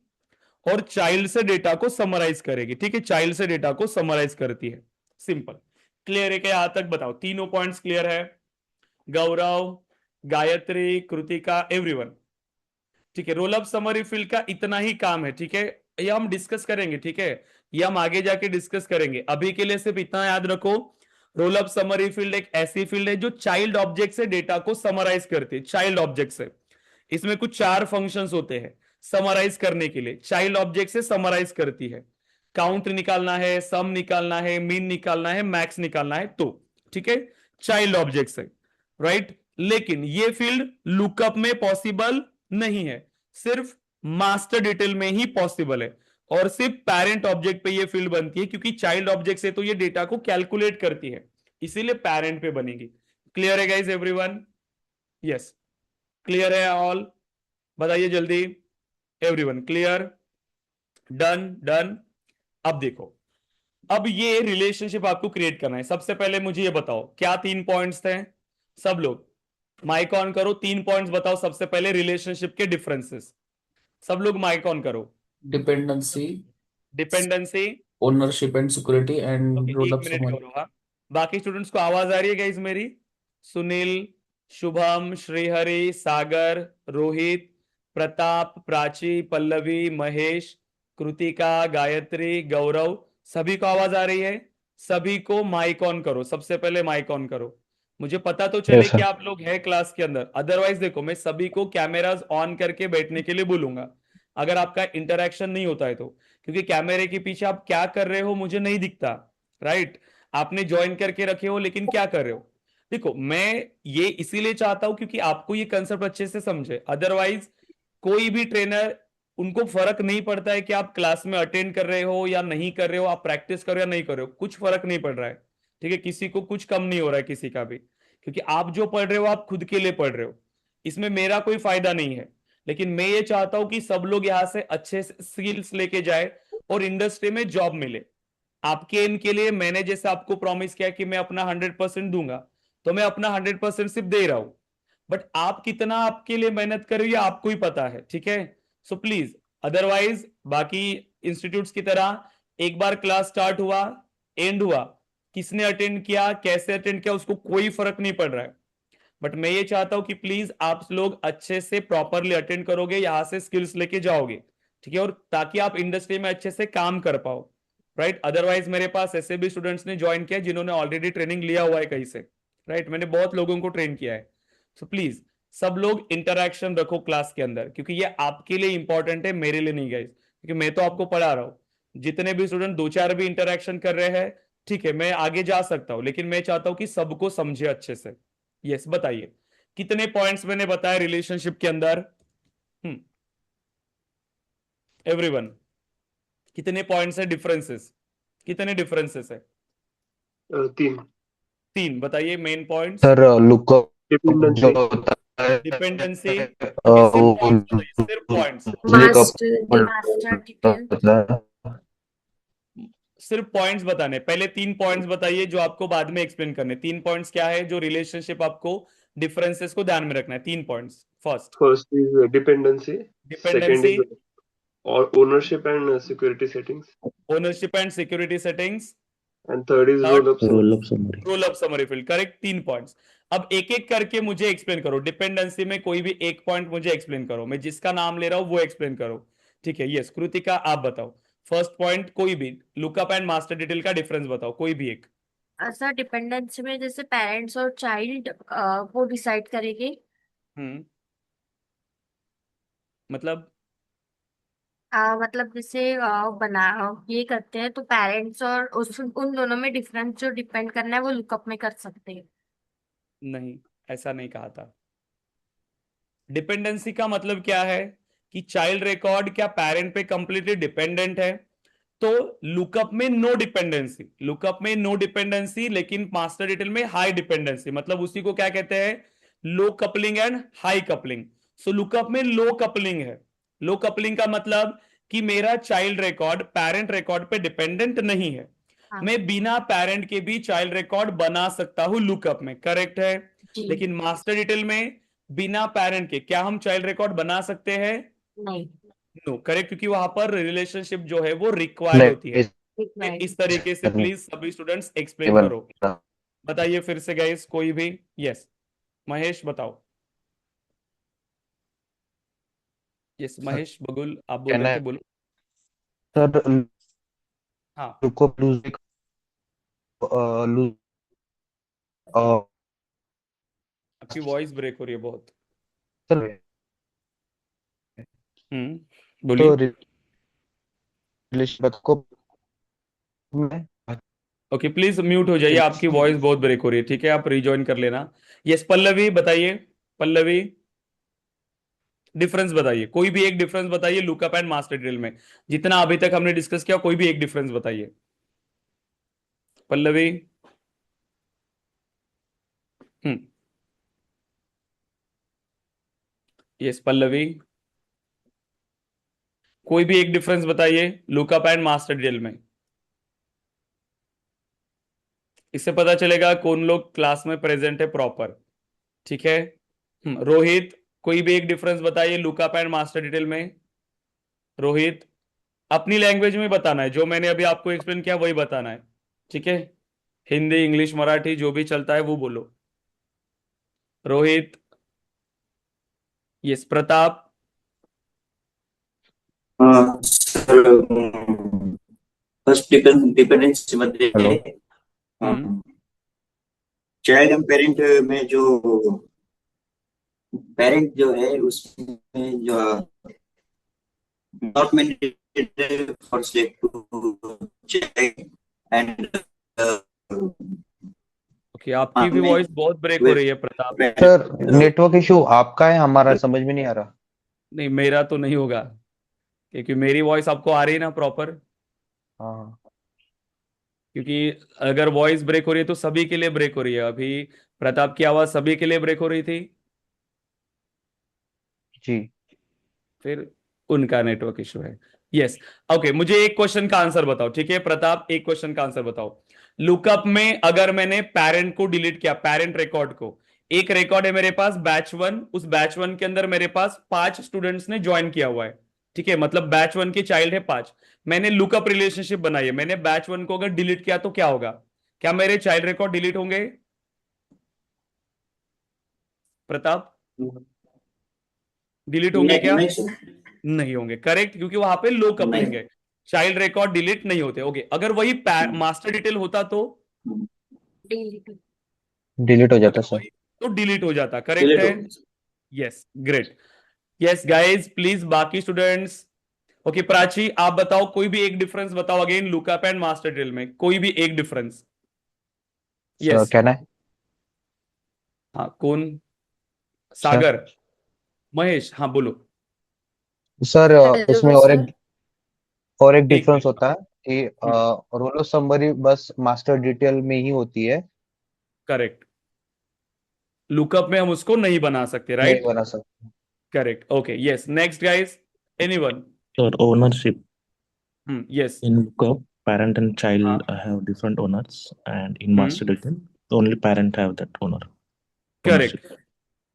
और चाइल्ड से डेटा को समराइज करेगी, ठीक है, चाइल्ड से डेटा को समराइज करती है, सिंपल। क्लियर है क्या? यहां तक बताओ, तीनों पॉइंट्स क्लियर है? गौरव, गायत्री, कृतिका, एवरीवन, ठीक है। रोल अप समरी फील्ड का इतना ही काम है, ठीक है, ये हम डिस्कस करेंगे, ठीक है, ये हम आगे जाके डिस्कस करेंगे। अभी के लिए सिर्फ इतना याद रखो, रोल अप समरी फील्ड एक ऐसी फील्ड है जो चाइल्ड ऑब्जेक्ट से डेटा को समराइज करती है, चाइल्ड ऑब्जेक्ट से। इसमें कुछ 4 फंक्शंस होते हैं समराइज करने के लिए, चाइल्ड ऑब्जेक्ट से समराइज करती है। काउंट निकालना है, सम निकालना है, मीन निकालना है, मैक्स निकालना है, तो ठीक है, चाइल्ड ऑब्जेक्ट से, राइट। लेकिन ये फील्ड लुकअप में पॉसिबल नहीं है, सिर्फ मास्टर डिटेल में ही पॉसिबल है, और सिर्फ पेरेंट ऑब्जेक्ट पे ये फील्ड बनती है, क्योंकि चाइल्ड ऑब्जेक्ट से तो ये डेटा को कैलकुलेट करती है, इसीलिए पेरेंट पे बनेगी। क्लियर है गाइस एवरीवन? यस, क्लियर है ऑल? बताइए जल्दी, एवरीवन क्लियर? Done, done. अब देखो, अब ये रिलेशनशिप आपको क्रिएट करना है। सबसे पहले मुझे ये बताओ, क्या 3 पॉइंट्स थे? सब लोग माइक ऑन करो, 3 पॉइंट्स बताओ सबसे पहले रिलेशनशिप के डिफरेंसेस। सब लोग माइक ऑन करो। Dependency, dependency, ownership and security okay, and roll 1 up minute summary. करो, हाँ। बाकी स्टूडेंट्स को आवाज आ रही है गाइस मेरी? सुनील, शुभम, श्रीहरि, सागर, रोहित, प्रताप, प्राची, पल्लवी, महेश, कृतिका, गायत्री, गौरव, सभी को आवाज आ रही है? सभी को माइक ऑन करो, सबसे पहले माइक ऑन करो, मुझे पता तो चले यस कि सर। आप लोग हैं क्लास के अंदर। अदरवाइज देखो, मैं सभी को कैमरास ऑन करके बैठने के लिए बोलूंगा, अगर आपका इंटरेक्शन नहीं होता है तो, क्योंकि कैमरे के पीछे आप क्या कर रहे हो मुझे नहीं दिखता, राइट। आपने ज्वाइन करके रखे हो लेकिन क्या कर रहे हो? देखो, मैं ये इसीलिए चाहता हूं क्योंकि आपको ये कंसेप्ट अच्छे से समझे। अदरवाइज कोई भी ट्रेनर, उनको फर्क नहीं पड़ता है कि आप क्लास में अटेंड कर रहे हो या नहीं कर रहे हो, आप प्रैक्टिस कर रहे हो या नहीं कर रहे हो, कुछ फर्क नहीं पड़ रहा है, ठीक है। किसी को कुछ कम नहीं हो रहा है, किसी का भी, क्योंकि आप जो पढ़ रहे हो आप खुद के लिए पढ़ रहे हो, इसमें मेरा कोई फायदा नहीं है। लेकिन मैं ये चाहता हूं कि सब लोग यहां से अच्छे स्किल्स लेके जाए और इंडस्ट्री में जॉब मिले। आपके इनके लिए मैंने जैसे आपको प्रॉमिस किया कि मैं अपना 100% दूंगा, तो मैं अपना 100% सिर्फ दे रहा हूं। बट आप कितना आपके लिए मेहनत कर रहे हो ये आपको ही पता है, ठीक है। सो प्लीज, अदरवाइज बाकी इंस्टीट्यूट्स की तरह एक बार क्लास स्टार्ट हुआ, एंड हुआ, किसने अटेंड किया, कैसे अटेंड किया, उसको कोई फर्क नहीं पड़ रहा है। बट मैं ये चाहता हूं कि प्लीज आप लोग अच्छे से प्रॉपरली अटेंड करोगे, यहां से स्किल्स लेके जाओगे, ठीक है, और ताकि आप इंडस्ट्री में अच्छे से काम कर पाओ, राइट। अदरवाइज मेरे पास ऐसे भी स्टूडेंट्स ने ज्वाइन किया जिन्होंने ऑलरेडी ट्रेनिंग लिया हुआ है कहीं से, राइट, मैंने बहुत लोगों को ट्रेन किया है। सो प्लीज सब लोग इंटरेक्शन रखो क्लास के अंदर, क्योंकि ये आपके लिए इंपॉर्टेंट है, मेरे लिए नहीं गाइस, क्योंकि मैं तो आपको पढ़ा रहा हूं। जितने भी स्टूडेंट 2-4 भी इंटरेक्शन कर रहे हैं, ठीक है, मैं आगे जा सकता हूं, लेकिन मैं चाहता हूं कि सबको समझे अच्छे से। यस, बताइए कितने पॉइंट्स मैंने बताया रिलेशनशिप के अंदर? एवरीवन कितने पॉइंट्स है डिफरेंसेस? कितने डिफरेंसेस है? 3 3 बताइए मेन पॉइंट्स। सर लुकअप जो डिपेंडेंसी होता है डिपेंडेंसी। ओके सिर्फ वो पॉइंट्स बताइए, सिर्फ पॉइंट्स। Master detail. सिर्फ पॉइंट्स बताने, पहले 3 पॉइंट्स बताइए जो आपको बाद में एक्सप्लेन करने। 3 पॉइंट्स क्या है जो रिलेशनशिप आपको डिफरेंसेस को ध्यान में रखना है? 3 points. First first is dependency second dependency, is ownership and security settings ownership and security settings, and third is third roll up Roll up summary. Roll up summary field. Correct, 3 points. अब एक एक करके मुझे explain करो। Dependency में कोई भी एक पॉइंट मुझे एक्सप्लेन करो, मैं जिसका नाम ले रहा हूं वो एक्सप्लेन करो। ठीक है, यस कृतिका आप बताओ। फर्स्ट पॉइंट कोई भी, लुकअप एंड मास्टर डिटेल का डिफरेंस बताओ, कोई भी एक। सर डिपेंडेंसी में जैसे पेरेंट्स और चाइल्ड वो डिसाइड करेंगे। हम्म, मतलब मतलब जैसे बना ये करते हैं तो पेरेंट्स और उन दोनों में डिफरेंस जो डिपेंड करना है वो लुकअप में कर सकते हैं। नहीं, ऐसा नहीं कहा था। डिपेंडेंसी का मतलब क्या है कि चाइल्ड रिकॉर्ड क्या पेरेंट पे कंप्लीटली डिपेंडेंट है? तो लुकअप में नो डिपेंडेंसी, लुकअप में नो डिपेंडेंसी, लेकिन मास्टर डिटेल में हाई डिपेंडेंसी। मतलब उसी को क्या कहते हैं? Low coupling and high coupling. So lookup में लो कपलिंग है। लो कपलिंग का मतलब कि मेरा चाइल्ड रिकॉर्ड पेरेंट रिकॉर्ड पे डिपेंडेंट नहीं है। हाँ मैं बिना पेरेंट के भी चाइल्ड रिकॉर्ड बना सकता हूं लुकअप में, करेक्ट है। जी। लेकिन मास्टर डिटेल में बिना पेरेंट के क्या हम चाइल्ड रिकॉर्ड बना सकते हैं? नहीं। नो, करेक्ट, क्योंकि वहां पर रिलेशनशिप जो है वो रिक्वायर्ड होती है। ठीक नहीं। इस तरीके से नहीं प्लीज सभी स्टूडेंट्स एक्सप्लेन करो। बना। बताइए फिर से गाइस, कोई भी। यस महेश बताओ। यस महेश बगुल आप बोल कहना रहे थे, है बोलो। सर हाँ, लुकअप लूज लूज आपकी वॉइस ब्रेक हो रही है बहुत। सर तो बोलिए। रिलेशन को में ओके प्लीज म्यूट हो जाइए, आपकी वॉइस बहुत ब्रेक हो रही है। ठीक है, आप रिजॉइन कर लेना। यस पल्लवी बताइए। पल्लवी डिफरेंस बताइए, कोई भी एक डिफरेंस बताइए लुकअप एंड मास्टर ड्रिल में। जितना अभी तक हमने डिस्कस किया कोई भी एक डिफरेंस बताइए। पल्लवी। हम्म, यस पल्लवी, कोई भी एक डिफरेंस बताइए लुकअप एंड मास्टर ड्रिल में। इससे पता चलेगा कौन लोग क्लास में प्रेजेंट है प्रॉपर। ठीक है। रोहित, कोई भी एक डिफरेंस बताइए लुकअप एंड मास्टर डिटेल में। रोहित, अपनी लैंग्वेज में बताना है, जो मैंने अभी आपको एक्सप्लेन किया वही बताना है। ठीक है, हिंदी इंग्लिश मराठी जो भी चलता है वो बोलो। Rohit. Yes Pratap. Sir first dependency मध्ये hello hmm child and parent में जो पेरेंट जो है उसमें जो not mandatory for select to child and okay, आपकी भी में वॉइस बहुत ब्रेक हो रही है प्रताप। सर नेटवर्क इशू आपका है हमारा समझ में नहीं आ रहा। नहीं मेरा तो नहीं होगा, क्योंकि मेरी वॉइस आपको आ रही है ना प्रॉपर। हाँ क्योंकि अगर वॉइस ब्रेक हो रही है तो सभी के लिए ब्रेक हो रही है। अभी प्रताप की आवाज सभी के लिए ब्रेक हो रही थी, जी फिर उनका नेटवर्क इशू है। यस ओके, मुझे एक क्वेश्चन का आंसर बताओ। ठीक है प्रताप, एक क्वेश्चन का आंसर बताओ। लुकअप में अगर मैंने पेरेंट को डिलीट किया, पेरेंट रिकॉर्ड को, एक रिकॉर्ड है मेरे पास बैच 1, उस बैच 1 के अंदर मेरे पास 5 स्टूडेंट्स ने ज्वाइन किया हुआ है। ठीक है, मतलब बैच 1 के चाइल्ड है 5। मैंने लुकअप रिलेशनशिप बनाई है, मैंने बैच 1 को अगर डिलीट किया तो क्या होगा? क्या मेरे चाइल्ड रिकॉर्ड डिलीट होंगे? प्रताप, डिलीट होंगे क्या? नहीं सर नहीं होंगे, करेक्ट, क्योंकि वहां पे लो कपलिंग नहीं है। चाइल्ड रिकॉर्ड डिलीट नहीं होते। ओके, अगर वही मास्टर डिटेल होता तो? डिलीट। डिलीट हो जाता अगर सर। वही तो डिलीट हो जाता, करेक्ट डिलीट है। हो गया yes great. Yes guys please बाकी स्टूडेंट्स। ओके प्राची आप बताओ, कोई भी एक डिफरेंस बताओ again lookup and master drill में, कोई भी एक डिफरेंस। Sir yes. कहना है हाँ कौन? सर सागर। महेश हाँ बोलो। सर हेलो इसमें और सर। एक और एक एक डिफरेंस मिनट। होता है कि रोल ऑफ समरी बस मास्टर डिटेल में ही होती है, करेक्ट। लुकअप में हम उसको नहीं बना सकते, नहीं राइट? बना सकते। Correct, okay, yes, next guys, anyone? Or ownership yes. in lookup, parent and child हाँ। have different owners, and in hmm. master detail, only parent have that ownership. Correct.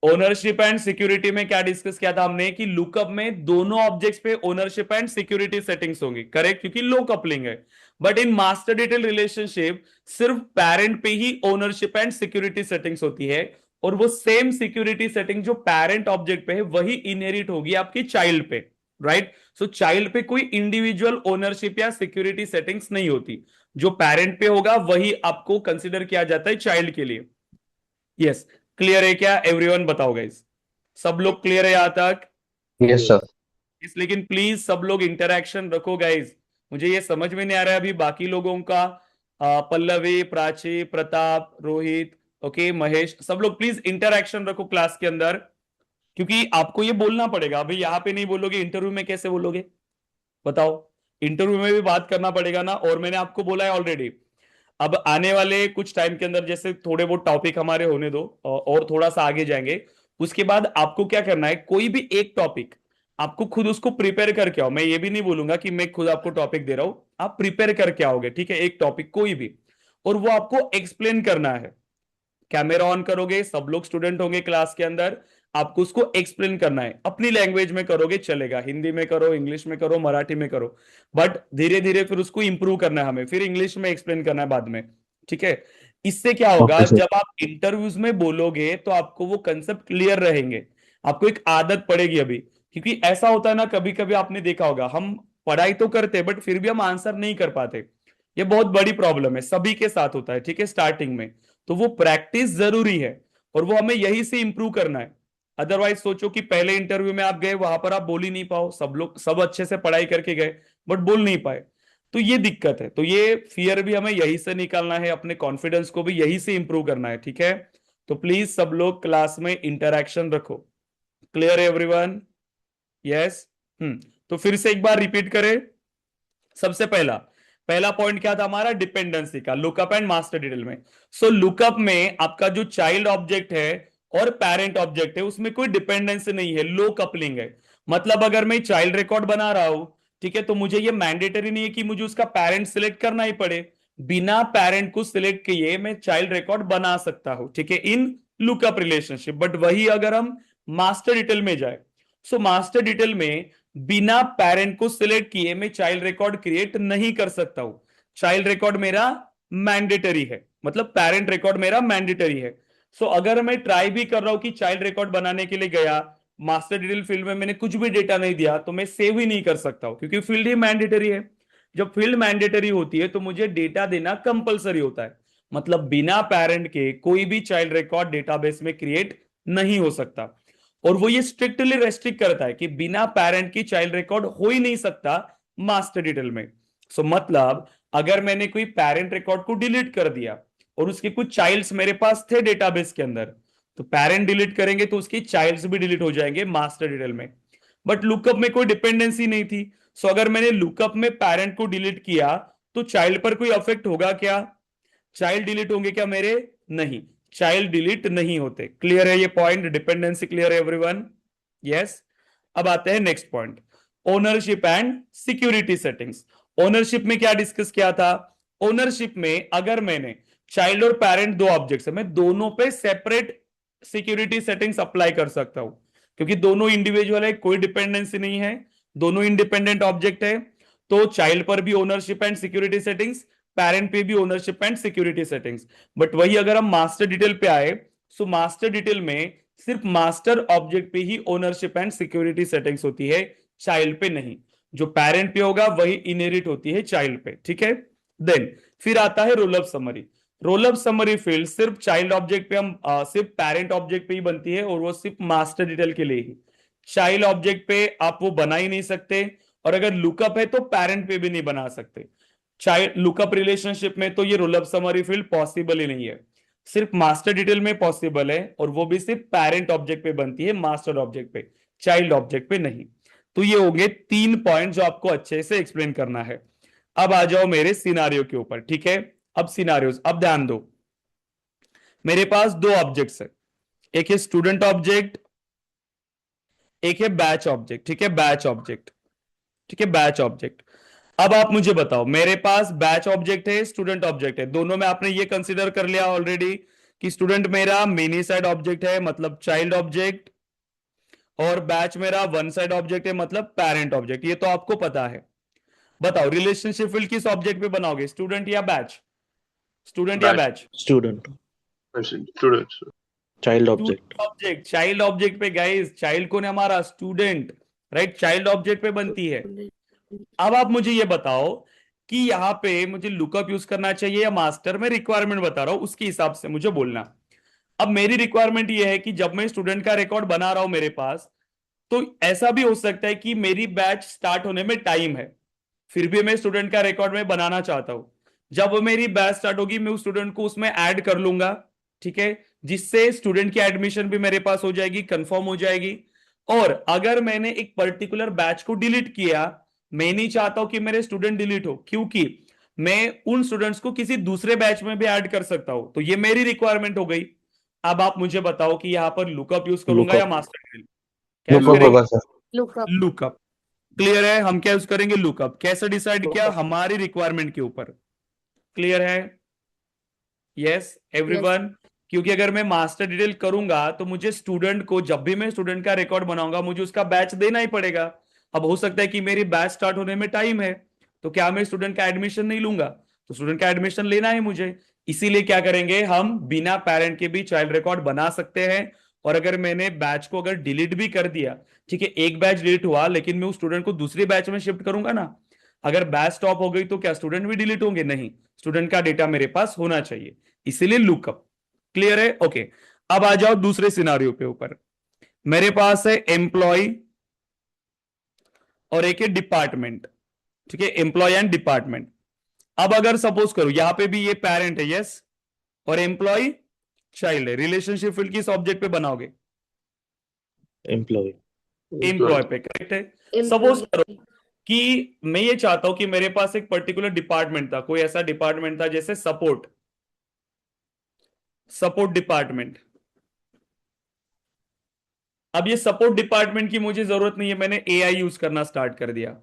Ownership and security में क्या discuss किया था हमने कि lookup में दोनों objects पे ओनरशिप एंड सिक्योरिटी सेटिंग्स होंगी, करेक्ट, क्योंकि लो कपलिंग है। But in master detail relationship सिर्फ पेरेंट पे ही ओनरशिप एंड सिक्योरिटी सेटिंग्स होती है, और वो सेम सिक्योरिटी सेटिंग जो पेरेंट ऑब्जेक्ट पे है वही इनहेरिट होगी आपकी चाइल्ड पे, राइट? सो चाइल्ड पे कोई इंडिविजुअल ओनरशिप या सिक्योरिटी सेटिंग्स नहीं होती, जो पेरेंट पे होगा वही आपको कंसिडर किया जाता है चाइल्ड के लिए। यस, क्लियर है क्या एवरीवन? बताओ गाइस, सब लोग क्लियर है यहां तक? Yes sir. इस लेकिन प्लीज सब लोग इंटरेक्शन रखो गाइस, मुझे ये समझ में नहीं आ रहा है अभी बाकी लोगों का। पल्लवी, प्राची, प्रताप, रोहित, ओके, महेश, सब लोग प्लीज इंटरेक्शन रखो क्लास के अंदर, क्योंकि आपको ये बोलना पड़ेगा। अभी यहाँ पे नहीं बोलोगे, इंटरव्यू में कैसे बोलोगे? बताओ, इंटरव्यू में भी बात करना पड़ेगा ना। और मैंने आपको बोला है ऑलरेडी, अब आने वाले कुछ टाइम के अंदर जैसे थोड़े बहुत टॉपिक हमारे होने दो और थोड़ा सा आगे जाएंगे, उसके बाद आपको क्या करना है, कोई भी एक टॉपिक आपको खुद उसको प्रिपेयर करके आओ। मैं ये भी नहीं बोलूंगा कि मैं खुद आपको टॉपिक दे रहा हूं, आप प्रिपेयर करके आओगे, ठीक है? एक टॉपिक कोई भी, और वो आपको एक्सप्लेन करना है। कैमरा ऑन करोगे, सब लोग स्टूडेंट होंगे क्लास के अंदर, आपको उसको एक्सप्लेन करना है। अपनी लैंग्वेज में करोगे चलेगा, हिंदी में करो, इंग्लिश में करो, मराठी में करो, बट धीरे धीरे फिर उसको इंप्रूव करना है हमें, फिर इंग्लिश में एक्सप्लेन करना है बाद में, ठीक है? इससे क्या होगा, Okay, sir. जब आप इंटरव्यूज में बोलोगे तो आपको वो कंसेप्ट क्लियर रहेंगे, आपको एक आदत पड़ेगी अभी। क्योंकि ऐसा होता है ना, कभी कभी आपने देखा होगा, हम पढ़ाई तो करते हैं बट फिर भी हम आंसर नहीं कर पाते। ये बहुत बड़ी प्रॉब्लम है, सभी के साथ होता है, ठीक है, स्टार्टिंग में। तो वो प्रैक्टिस जरूरी है, और वो हमें यही से इंप्रूव करना है। अदरवाइज सोचो कि पहले इंटरव्यू में आप गए, वहां पर आप बोल ही नहीं पाओ, सब लोग सब अच्छे से पढ़ाई करके गए बट बोल नहीं पाए, तो ये दिक्कत है। तो ये फियर भी हमें यही से निकालना है, अपने कॉन्फिडेंस को भी यही से इंप्रूव करना है, ठीक है? तो प्लीज सब लोग क्लास में इंटरेक्शन रखो। क्लियर है एवरीवन? यस। तो फिर से एक बार रिपीट करें। सबसे पहला पहला पॉइंट क्या था हमारा, डिपेंडेंसी का, लुकअप एंड मास्टर डिटेल में। सो लुकअप में आपका जो चाइल्ड ऑब्जेक्ट है और पेरेंट ऑब्जेक्ट है उसमें कोई डिपेंडेंसी नहीं है, लो कपलिंग है। मतलब अगर मैं चाइल्ड रिकॉर्ड बना रहा हूं, ठीक है, तो मुझे ये मैंडेटरी नहीं है कि मुझे उसका पेरेंट सिलेक्ट करना ही पड़े। बिना पेरेंट को सिलेक्ट किए मैं चाइल्ड रिकॉर्ड बना सकता हूं, ठीक है, इन लुकअप रिलेशनशिप। बट वही अगर हम मास्टर डिटेल में जाए, सो मास्टर डिटेल में बिना पेरेंट को सिलेक्ट किए मैं चाइल्ड रिकॉर्ड क्रिएट नहीं कर सकता हूं। चाइल्ड रिकॉर्ड मेरा मैंडेटरी है, मतलब पेरेंट रिकॉर्ड मेरा मैंडेटरी है। सो अगर मैं ट्राई भी कर रहा हूं कि चाइल्ड रिकॉर्ड बनाने के लिए गया, मास्टर डिटेल फील्ड में मैंने कुछ भी डेटा नहीं दिया, तो मैं सेव ही नहीं कर सकता हूं, क्योंकि फील्ड ही मैंडेटरी है। जब फील्ड मैंडेटरी होती है तो मुझे डेटा देना कंपलसरी होता है, मतलब बिना पेरेंट के कोई भी चाइल्ड रिकॉर्ड डेटाबेस में क्रिएट नहीं हो सकता। और वो ये स्ट्रिक्टली रेस्ट्रिक्ट करता है कि बिना पेरेंट की चाइल्ड रिकॉर्ड हो ही नहीं सकता मास्टर डिटेल में। सो मतलब अगर मैंने कोई पेरेंट रिकॉर्ड को डिलीट कर दिया और उसके कुछ चाइल्ड्स मेरे पास थे डेटाबेस के अंदर, तो पेरेंट डिलीट करेंगे तो उसकी चाइल्ड्स भी डिलीट हो जाएंगे मास्टर डिटेल में। बट लुकअप में कोई डिपेंडेंसी नहीं थी। सो अगर मैंने लुकअप में पेरेंट को डिलीट किया तो चाइल्ड पर कोई अफेक्ट होगा क्या? चाइल्ड डिलीट होंगे क्या मेरे? नहीं, चाइल्ड डिलीट नहीं होते। क्लियर है ये पॉइंट? डिपेंडेंसी क्लियर है एवरीवन? यस। अब आते हैं next point, ownership and security settings. Ownership में क्या डिस्कस किया था? ओनरशिप में अगर मैंने चाइल्ड और पेरेंट दो ऑब्जेक्ट्स है, मैं दोनों पे सेपरेट सिक्योरिटी सेटिंग्स अप्लाई कर सकता हूं, क्योंकि दोनों इंडिविजुअल है, कोई डिपेंडेंसी नहीं है, दोनों इंडिपेंडेंट ऑब्जेक्ट है। तो चाइल्ड पर भी ownership and security settings, parent पे भी ownership and security settings. But वही अगर हम मास्टर डिटेल पे आए, सो मास्टर डिटेल में सिर्फ मास्टर ऑब्जेक्ट पे ही ओनरशिप एंड सिक्योरिटी सेटिंग्स होती है, चाइल्ड पे नहीं। जो पेरेंट पे होगा वही इनहेरिट होती है चाइल्ड पे, ठीक है? देन फिर आता है roll of summary. Roll of summary field सिर्फ चाइल्ड ऑब्जेक्ट पे हम सिर्फ पेरेंट ऑब्जेक्ट पे ही बनती है, और वो सिर्फ मास्टर डिटेल के लिए ही। चाइल्ड ऑब्जेक्ट पे आप वो बना ही नहीं सकते, और अगर लुकअप है तो पेरेंट पे भी नहीं बना सकते। चाइल्ड लुकअप रिलेशनशिप में तो ये roll of summary field possible ही नहीं है, सिर्फ मास्टर डिटेल में पॉसिबल है, और वो भी सिर्फ पेरेंट ऑब्जेक्ट पे बनती है, मास्टर ऑब्जेक्ट पे, चाइल्ड ऑब्जेक्ट पे नहीं। तो ये हो गए 3 पॉइंट जो आपको अच्छे से एक्सप्लेन करना है। अब आ जाओ मेरे सिनारियो के ऊपर, ठीक है। अब सिनारियोस, अब ध्यान दो। मेरे पास दो ऑब्जेक्ट्स है, एक है स्टूडेंट ऑब्जेक्ट, एक है बैच ऑब्जेक्ट, ठीक है, बैच ऑब्जेक्ट, ठीक है, बैच ऑब्जेक्ट। अब आप मुझे बताओ, मेरे पास बैच ऑब्जेक्ट है, स्टूडेंट ऑब्जेक्ट है, दोनों में आपने ये कंसीडर कर लिया ऑलरेडी कि स्टूडेंट मेरा मेनी साइड ऑब्जेक्ट है, मतलब चाइल्ड ऑब्जेक्ट, और बैच मेरा वन साइड ऑब्जेक्ट है, मतलब पेरेंट ऑब्जेक्ट। ये तो आपको पता है। बताओ रिलेशनशिप फिल किस ऑब्जेक्ट पे बनाओगे, स्टूडेंट या बैच? स्टूडेंट या Batch. Batch? Student. Students. Child student object. Object, child object पे गाइस, चाइल्ड कौन है हमारा? स्टूडेंट, राइट, चाइल्ड ऑब्जेक्ट पे बनती है। अब आप मुझे ये बताओ कि यहां पे मुझे लुकअप यूज करना चाहिए या मास्टर? मैं रिक्वायरमेंट बता रहा हूं, उसके हिसाब से मुझे बोलना। अब मेरी रिक्वायरमेंट ये है कि जब मैं स्टूडेंट का रिकॉर्ड बना रहा हूं मेरे पास, तो ऐसा भी हो सकता है कि मेरी बैच स्टार्ट होने में टाइम है, फिर भी मैं स्टूडेंट का रिकॉर्ड में बनाना चाहता हूं। जब मेरी बैच स्टार्ट होगी, मैं उस स्टूडेंट को उसमें ऐड कर लूंगा, ठीक है, जिससे स्टूडेंट की एडमिशन भी मेरे पास हो जाएगी, कंफर्म हो जाएगी। और अगर मैंने एक पर्टिकुलर बैच को डिलीट किया, मैं नहीं चाहता हूं कि मेरे स्टूडेंट डिलीट हो, क्योंकि मैं उन स्टूडेंट्स को किसी दूसरे बैच में भी ऐड कर सकता हूं, तो ये मेरी रिक्वायरमेंट हो गई। अब आप मुझे बताओ कि यहां पर लुकअप यूज करूंगा या Lookup. Master drill? क्या यूज लुकअप करेंगे? होगा सर। लुकअप। लुकअप। क्लियर है? हम क्या यूज करेंगे? लुकअप। कैसे डिसाइड किया? हमारी रिक्वायरमेंट के ऊपर। क्लियर है? Yes yes. एवरीवन। क्योंकि अगर मैं मास्टर डिटेल करूंगा तो मुझे स्टूडेंट को, जब भी मैं स्टूडेंट का रिकॉर्ड बनाऊंगा, मुझे उसका बैच देना ही पड़ेगा। अब हो सकता है कि मेरी बैच स्टार्ट होने में टाइम है, तो क्या मैं स्टूडेंट का एडमिशन नहीं लूंगा? तो स्टूडेंट का एडमिशन लेना है मुझे। इसीलिए क्या करेंगे, हम बिना पेरेंट के भी चाइल्ड रिकॉर्ड बना सकते हैं। और अगर मैंने बैच को अगर डिलीट भी कर दिया, ठीक है, एक बैच डिलीट हुआ, लेकिन मैं उस स्टूडेंट को दूसरी बैच में शिफ्ट करूंगा ना। अगर बैच स्टॉप हो गई तो क्या स्टूडेंट भी डिलीट होंगे? नहीं, स्टूडेंट का डेटा मेरे पास होना चाहिए, इसीलिए लुकअप। क्लियर है? ओके। अब आ जाओ दूसरे सिनारियो पे ऊपर। मेरे पास है एम्प्लॉय और एक है डिपार्टमेंट, ठीक है, एम्प्लॉय एंड डिपार्टमेंट। अब अगर सपोज करो यहां पे भी ये पेरेंट है, यस, और एम्प्लॉय चाइल्ड है, रिलेशनशिप फील्ड किस ऑब्जेक्ट पे बनाओगे? Employee. Employee Employee. पे, करेक्ट है। सपोज करो कि मैं ये चाहता हूं कि मेरे पास एक पर्टिकुलर डिपार्टमेंट था, कोई ऐसा डिपार्टमेंट था जैसे सपोर्ट, सपोर्ट डिपार्टमेंट। अब ये सपोर्ट डिपार्टमेंट की मुझे जरूरत नहीं है, मैंने एआई यूज करना स्टार्ट कर दिया।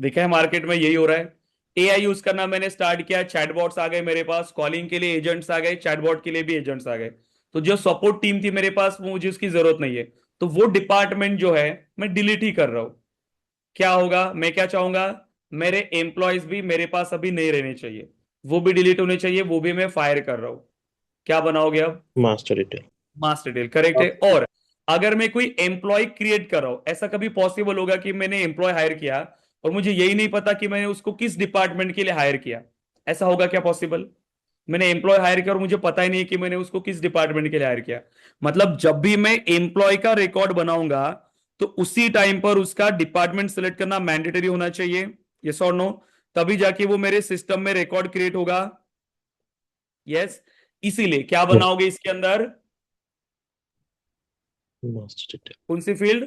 देखा है मार्केट में यही हो रहा है। एआई यूज करना मैंने स्टार्ट किया, चैटबॉट्स आ गए मेरे पास, कॉलिंग के लिए एजेंट्स आ गए, चैटबॉट के लिए भी एजेंट्स आ गए। तो जो सपोर्ट टीम थी मेरे पास, वो मुझे उसकी जरूरत नहीं है, तो वो डिपार्टमेंट जो है मैं डिलीट ही कर रहा हूं। क्या होगा, मैं क्या चाहूंगा, मेरे एम्प्लॉयज भी मेरे पास अभी नहीं रहने चाहिए, वो भी डिलीट होने चाहिए, वो भी मैं फायर कर रहा हूं। क्या बनाओगे अब? Master detail. मास डिटेल, करेक्ट है। और अगर मैं कोई एम्प्लॉय क्रिएट कर रहा हूं, ऐसा कभी पॉसिबल होगा कि मैंने एम्प्लॉय हायर किया और मुझे यही नहीं पता कि मैंने उसको किस डिपार्टमेंट के लिए हायर किया? ऐसा होगा क्या पॉसिबल? मैंने एम्प्लॉय हायर किया और मुझे पता ही नहीं कि मैंने उसको किस डिपार्टमेंट के लिए हायर किया। मतलब जब भी मैं एम्प्लॉय का रिकॉर्ड बनाऊंगा, तो उसी टाइम पर उसका डिपार्टमेंट सेलेक्ट करना मैंडेटरी होना चाहिए, यस और नो, तभी जाके वो मेरे सिस्टम में रिकॉर्ड क्रिएट होगा। यस, इसीलिए क्या Yes. बनाओगे इसके अंदर? Master detail. कौन सी field?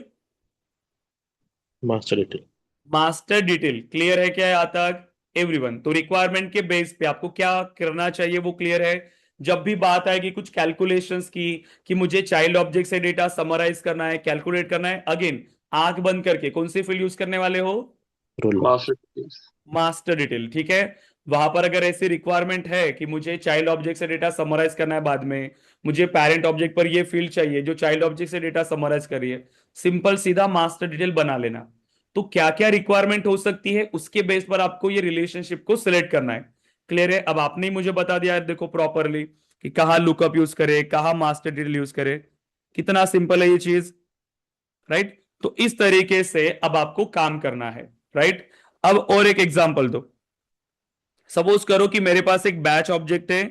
Master detail. Master detail. Clear है क्या यहाँ तक एवरीवन? तो रिक्वायरमेंट के बेस पे आपको क्या करना चाहिए वो क्लियर है। जब भी बात आएगी कुछ कैलकुलेशंस की, कि मुझे चाइल्ड ऑब्जेक्ट से डेटा समराइज करना है, कैलकुलेट करना है, अगेन आंख बंद करके कौन सी फील्ड यूज करने वाले हो? Rule. Master details. Master detail, ठीक है। वहां पर अगर ऐसी रिक्वायरमेंट है कि मुझे चाइल्ड ऑब्जेक्ट से डेटा समराइज करना है, बाद में मुझे पेरेंट ऑब्जेक्ट पर ये फील्ड चाहिए जो चाइल्ड ऑब्जेक्ट से डेटा समराइज करिए, सिंपल सीधा मास्टर डिटेल बना लेना। तो क्या क्या रिक्वायरमेंट हो सकती है, उसके बेस पर आपको ये रिलेशनशिप को सिलेक्ट करना है। क्लियर है? अब आपने ही मुझे बता दिया है, देखो प्रॉपरली, कि कहाँ लुकअप यूज करे, कहाँ मास्टर डिटेल यूज करे। कितना सिंपल है ये चीज, राइट। तो इस तरीके से अब आपको काम करना है, राइट। अब और एक एग्जांपल दो। सपोज करो कि मेरे पास एक बैच ऑब्जेक्ट है,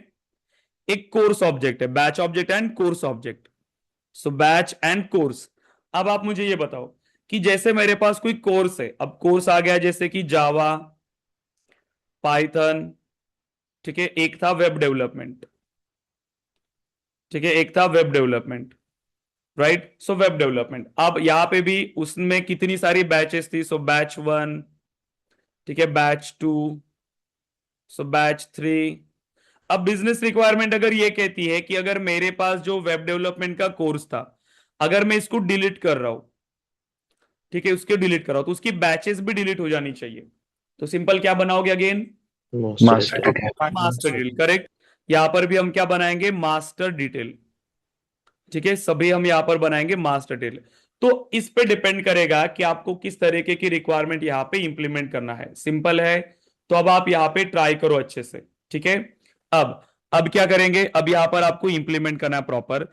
एक कोर्स ऑब्जेक्ट है, batch object and course object. So batch and course. अब आप मुझे ये बताओ कि जैसे मेरे पास कोई कोर्स है, अब कोर्स आ गया जैसे कि जावा, पाइथन, ठीक है, एक था वेब डेवलपमेंट, ठीक है, एक था web development. Right. So web development, अब यहाँ पे भी उसमें कितनी सारी बैचेस थी, सो बैच 1, ठीक है, बैच 2, सो बैच 3। अब बिजनेस रिक्वायरमेंट अगर ये कहती है कि अगर मेरे पास जो वेब डेवलपमेंट का कोर्स था, अगर मैं इसको डिलीट कर रहा हूं, ठीक है, उसके डिलीट कर रहा हूं, तो उसकी बैचेस भी डिलीट हो जानी चाहिए। तो सिंपल क्या बनाओगे again, master detail. Master detail, correct. यहां पर भी हम क्या बनाएंगे, मास्टर डिटेल, ठीक है, सभी हम यहां पर बनाएंगे मास्टर डिटेल। तो इस पे डिपेंड करेगा कि आपको किस तरीके की रिक्वायरमेंट यहां पे इंप्लीमेंट करना है। सिंपल है, तो अब आप यहां पे ट्राई करो अच्छे से, ठीक है। अब अब क्या करेंगे, अब यहां पर आपको इंप्लीमेंट करना है प्रॉपर।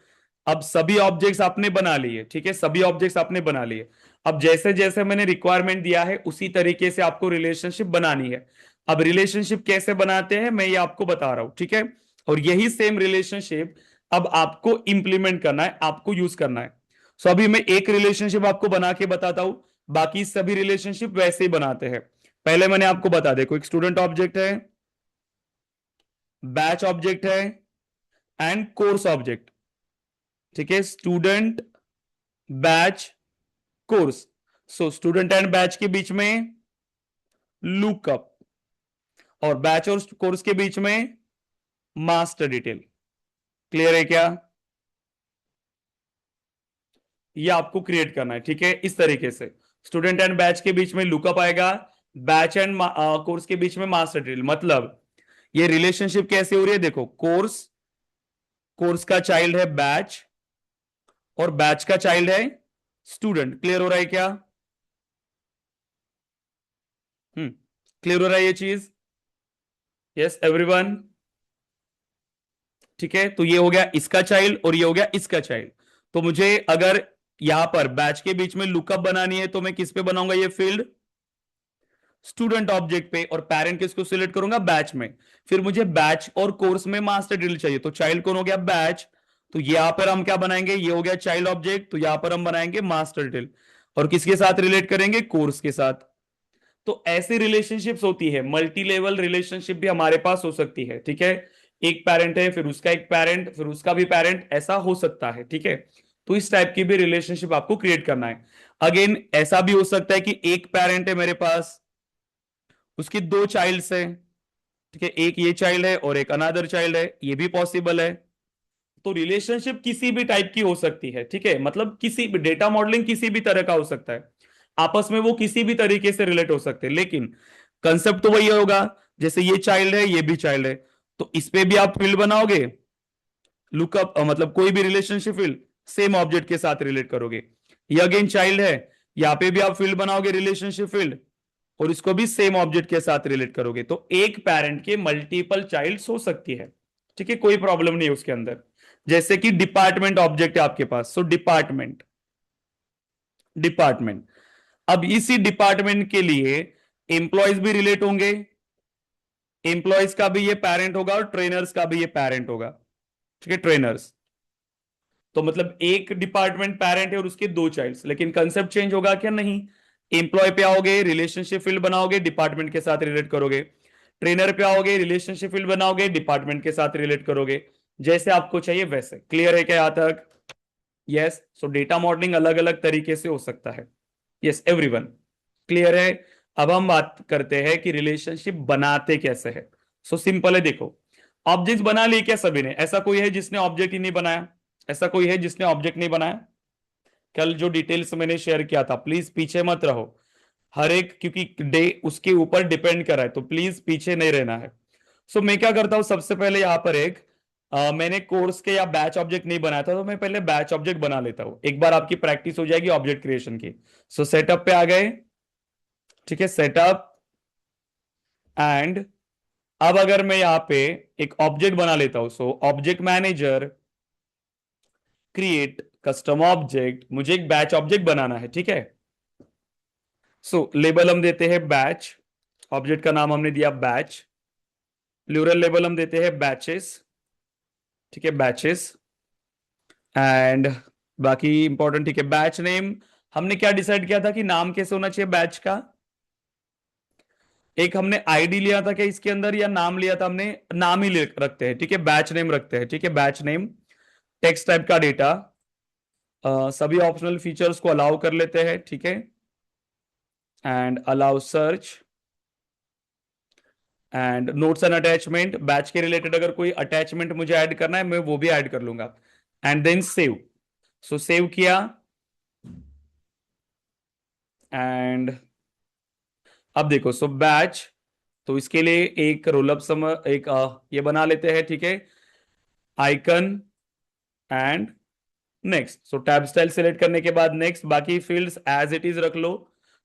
अब सभी ऑब्जेक्ट्स आपने बना लिए, ठीक है, सभी ऑब्जेक्ट्स आपने बना लिए। अब जैसे जैसे मैंने रिक्वायरमेंट दिया है उसी तरीके से आपको रिलेशनशिप बनानी है। अब रिलेशनशिप कैसे बनाते हैं मैं ये आपको बता रहा हूं, ठीक है। और यही सेम रिलेशनशिप अब आपको इंप्लीमेंट करना है, आपको यूज करना है। सो अभी मैं एक रिलेशनशिप आपको बना के बताता हूं, बाकी सभी रिलेशनशिप वैसे ही बनाते हैं। पहले मैंने आपको बता देखो, एक स्टूडेंट ऑब्जेक्ट है, बैच ऑब्जेक्ट है, एंड कोर्स ऑब्जेक्ट, ठीक है, student, batch, course. So student and batch के बीच में लुकअप, और बैच और कोर्स के बीच में मास्टर डिटेल। क्लियर है क्या, ये आपको क्रिएट करना है, ठीक है, इस तरीके से। स्टूडेंट एंड बैच के बीच में लुकअप आएगा, बैच एंड कोर्स के बीच में मास्टर डिटेल। मतलब ये रिलेशनशिप कैसे हो रही है, देखो, कोर्स, कोर्स का चाइल्ड है बैच, और बैच का चाइल्ड है स्टूडेंट। क्लियर हो रहा है क्या, क्लियर हो रहा है ये चीज, यस एवरीवन, ठीक है। तो ये हो गया इसका चाइल्ड और ये हो गया इसका चाइल्ड। तो मुझे अगर यहां पर बैच के बीच में लुकअप बनानी है तो मैं किस पे बनाऊंगा, ये फील्ड स्टूडेंट ऑब्जेक्ट पे, और पेरेंट किसको सिलेक्ट करूंगा, बैच में। फिर मुझे बैच और कोर्स में मास्टर डिटेल चाहिए, तो चाइल्ड कौन हो गया, बैच। तो यहां पर हम क्या बनाएंगे, ये हो गया चाइल्ड ऑब्जेक्ट, तो यहां पर हम बनाएंगे मास्टर डिटेल, और किसके साथ रिलेट करेंगे, कोर्स के साथ। तो ऐसी रिलेशनशिप्स होती है, मल्टी लेवल रिलेशनशिप भी हमारे पास हो सकती है, ठीक है। एक पेरेंट है, फिर उसका एक पेरेंट, फिर उसका भी पेरेंट, ऐसा हो सकता है, ठीक है। तो इस टाइप की भी रिलेशनशिप आपको क्रिएट करना है। अगेन ऐसा भी हो सकता है कि एक पेरेंट है मेरे पास, उसकी दो चाइल्ड्स है, ठीक है, एक ये चाइल्ड है और एक अनदर चाइल्ड है, ये भी पॉसिबल है। तो रिलेशनशिप किसी भी टाइप की हो सकती है, ठीक है, मतलब किसी भी डेटा मॉडलिंग किसी भी तरह का हो सकता है, आपस में वो किसी भी तरीके से रिलेट हो सकते हैं, लेकिन कंसेप्ट तो वही होगा। जैसे ये चाइल्ड है, ये भी चाइल्ड है, तो इस पे भी आप फील्ड बनाओगे, लुकअप, मतलब कोई भी रिलेशनशिप फील्ड सेम ऑब्जेक्ट के साथ रिलेट करोगे। ये अगेन चाइल्ड है, यहां पे भी आप फील्ड बनाओगे रिलेशनशिप फील्ड, और इसको भी सेम ऑब्जेक्ट के साथ रिलेट करोगे। तो एक पेरेंट के मल्टीपल चाइल्ड्स हो सकती है, ठीक है, कोई प्रॉब्लम नहीं है उसके अंदर। जैसे कि डिपार्टमेंट ऑब्जेक्ट है आपके पास, सो डिपार्टमेंट, डिपार्टमेंट, अब इसी डिपार्टमेंट के लिए एम्प्लॉयज भी रिलेट होंगे, एम्प्लॉयज का भी ये पेरेंट होगा और ट्रेनर्स का भी ये पेरेंट होगा, ठीक है, ट्रेनर्स। तो मतलब एक डिपार्टमेंट पेरेंट है और उसके दो चाइल्ड्स, लेकिन कंसेप्ट चेंज होगा क्या, नहीं। एम्प्लॉय पे आओगे, रिलेशनशिप फील्ड बनाओगे, डिपार्टमेंट के साथ रिलेट करोगे। ट्रेनर पे आओगे, रिलेशनशिप फील्ड बनाओगे, डिपार्टमेंट के साथ रिलेट करोगे, जैसे आपको चाहिए वैसे। क्लियर है क्या यहां तक, यस। सो डेटा मॉडलिंग अलग अलग तरीके से हो सकता है, यस एवरीवन, क्लियर है। अब हम बात करते हैं कि रिलेशनशिप बनाते कैसे है। सो सिंपल है, देखो, ऑब्जेक्ट बना लिए क्या सभी ने, ऐसा कोई है जिसने ऑब्जेक्ट ही नहीं बनाया, ऐसा कोई है जिसने ऑब्जेक्ट नहीं बनाया। कल जो डिटेल्स मैंने शेयर किया था, प्लीज पीछे मत रहो, हर एक, क्योंकि डे उसके ऊपर डिपेंड कर रहा है, तो प्लीज पीछे नहीं रहना है। सो मैं क्या करता हूं, सबसे पहले यहां पर एक मैंने कोर्स के या बैच ऑब्जेक्ट नहीं बनाया था, तो मैं पहले बैच ऑब्जेक्ट बना लेता हूं, एक बार आपकी प्रैक्टिस हो जाएगी ऑब्जेक्ट क्रिएशन की। सो सेटअप पे आ गए, ठीक है, सेटअप, एंड अब अगर मैं यहां पे एक ऑब्जेक्ट बना लेता हूं, so object manager, create custom object, मुझे एक बैच ऑब्जेक्ट बनाना है, ठीक है। सो लेबल हम देते हैं बैच, ऑब्जेक्ट का नाम हमने दिया बैच, प्लूरल लेबल हम देते हैं बैचेस, ठीक है, बैचेस, एंड बाकी इंपॉर्टेंट, ठीक है, बैच नेम हमने क्या डिसाइड किया था कि नाम कैसे होना चाहिए बैच का, एक हमने आईडी लिया था क्या इसके अंदर, या नाम लिया था हमने, नाम ही रखते हैं, ठीक है, बैच नेम रखते हैं, ठीक है, बैच नेम, टेक्स्ट टाइप का डेटा, सभी ऑप्शनल फीचर्स को अलाउ कर लेते हैं, ठीक है, and allow search and notes and attachment. Batch के रिलेटेड अगर कोई अटैचमेंट मुझे ऐड करना है मैं वो भी ऐड कर लूंगा, and then save. So save किया, एंड अब देखो सो बैच, तो इसके लिए एक रोल अप एक ये बना लेते हैं, ठीक है, icon and next. So tab style select करने के बाद नेक्स्ट, बाकी फील्ड्स एज इट इज रख लो।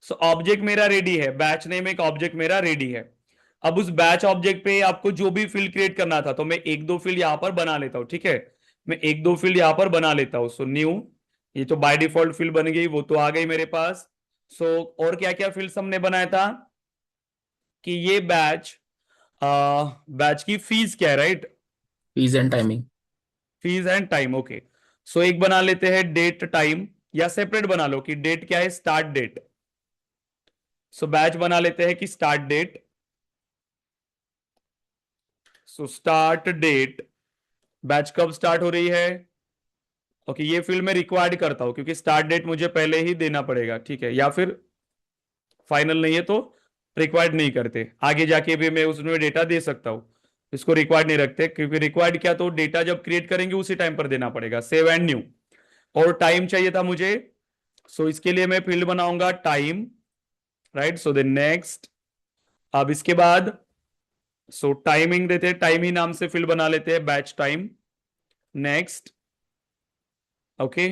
सो ऑब्जेक्ट मेरा रेडी है, बैच नेम एक ऑब्जेक्ट मेरा रेडी है। अब उस बैच ऑब्जेक्ट पे आपको जो भी फील्ड क्रिएट करना था तो मैं एक दो फील्ड यहां पर बना लेता हूं, ठीक है, मैं एक दो फील्ड यहां पर बना लेता हूं। सो न्यू, ये तो बाय डिफॉल्ट फील्ड बन गई, वो तो आ गई मेरे पास। सो और क्या क्या फील्ड्स हमने बनाया था कि ये बैच की फीस क्या है, right, fees and timing. Fees and time, okay. So एक बना लेते हैं डेट टाइम, या सेपरेट बना लो कि डेट क्या है, स्टार्ट डेट। सो बैच बना लेते हैं कि start date. So start date, batch कब स्टार्ट हो रही है, ओके, ये फील्ड में रिक्वायर्ड करता हूं क्योंकि स्टार्ट डेट मुझे पहले ही देना पड़ेगा, ठीक है, या फिर फाइनल नहीं है तो रिक्वायर्ड नहीं करते, आगे जाके भी मैं उसमें डेटा दे सकता हूं, इसको रिक्वायर्ड नहीं रखते क्योंकि रिक्वायर्ड क्या, तो डेटा जब क्रिएट करेंगे उसी टाइम पर देना पड़ेगा। सेव एंड न्यू, और टाइम चाहिए था मुझे, सो इसके लिए मैं फील्ड बनाऊंगा time, right. So then next, अब इसके बाद सो टाइमिंग देते हैं, टाइम ही नाम से फील्ड बना लेते हैं, batch time, next, okay,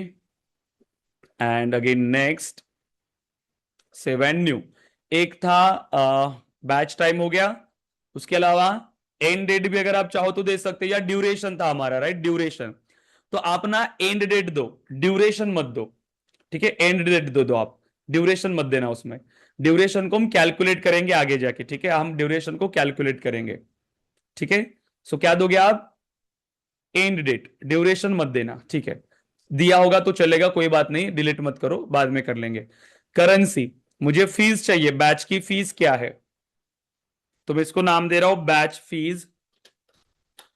and again next, save and new. एक था बैच टाइम हो गया, उसके अलावा एंड डेट भी अगर आप चाहो तो दे सकते हैं, या ड्यूरेशन था हमारा, राइट, ड्यूरेशन। तो आप ना एंड डेट दो, ड्यूरेशन मत दो, ठीक है, एंड डेट दो आप, ड्यूरेशन मत देना उसमें। ड्यूरेशन को हम कैलकुलेट करेंगे आगे जाके, ठीक है, हम ड्यूरेशन को कैलकुलेट करेंगे, ठीक है। सो क्या दोगे आप, एंड डेट, ड्यूरेशन मत देना, ठीक है, दिया होगा तो चलेगा, कोई बात नहीं, डिलीट मत करो, बाद में कर लेंगे। करेंसी, मुझे फीस चाहिए, बैच की फीस क्या है, तो मैं इसको नाम दे रहा हूं बैच फीस।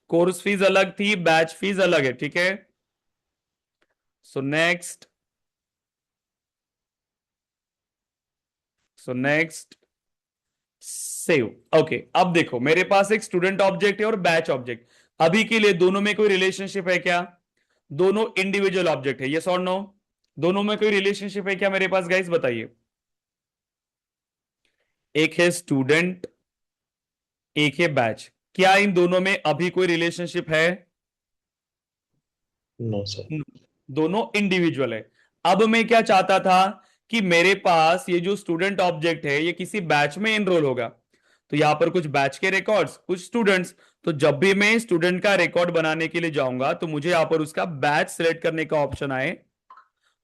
कोर्स फीस अलग थी, बैच फीस अलग है, ठीक है। So next, save, okay. अब देखो मेरे पास एक स्टूडेंट ऑब्जेक्ट है और बैच ऑब्जेक्ट, अभी के लिए दोनों में कोई रिलेशनशिप है क्या, दोनों इंडिविजुअल ऑब्जेक्ट है, यस और नो, दोनों में कोई रिलेशनशिप है क्या मेरे पास, गाइस बताइए। एक है स्टूडेंट, एक है बैच, क्या इन दोनों में अभी कोई रिलेशनशिप है, No, sir. दोनों इंडिविजुअल है। अब मैं क्या चाहता था कि मेरे पास ये जो स्टूडेंट ऑब्जेक्ट है ये किसी बैच में एनरोल होगा, तो यहां पर कुछ बैच के रिकॉर्ड्स, कुछ स्टूडेंट्स, तो जब भी मैं स्टूडेंट का रिकॉर्ड बनाने के लिए जाऊंगा तो मुझे यहां पर उसका बैच सिलेक्ट करने का ऑप्शन आए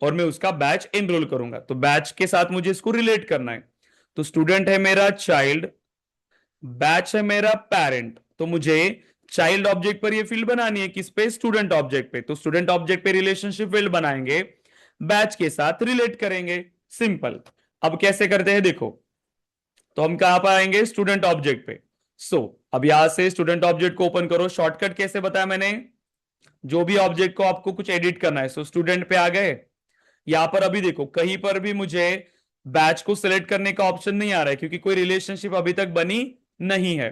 और मैं उसका बैच एनरोल करूंगा, तो बैच के साथ मुझे इसको रिलेट करना है। तो स्टूडेंट है मेरा चाइल्ड, बैच है मेरा पेरेंट, तो मुझे चाइल्ड ऑब्जेक्ट पर ये फील्ड बनानी है, किस पे, स्टूडेंट ऑब्जेक्ट पे, तो स्टूडेंट ऑब्जेक्ट पे रिलेशनशिप फील्ड बनाएंगे, बैच के साथ रिलेट करेंगे, सिंपल। अब कैसे करते हैं देखो, तो हम कहां पर आएंगे, स्टूडेंट ऑब्जेक्ट पे। सो अब यहां से स्टूडेंट ऑब्जेक्ट को ओपन करो, शॉर्टकट कैसे बताया मैंने, जो भी ऑब्जेक्ट को आपको कुछ एडिट करना है, सो स्टूडेंट पे आ गए, यहां पर अभी देखो कहीं पर भी मुझे बैच को सिलेक्ट करने का ऑप्शन नहीं आ रहा है क्योंकि कोई रिलेशनशिप अभी तक बनी नहीं है,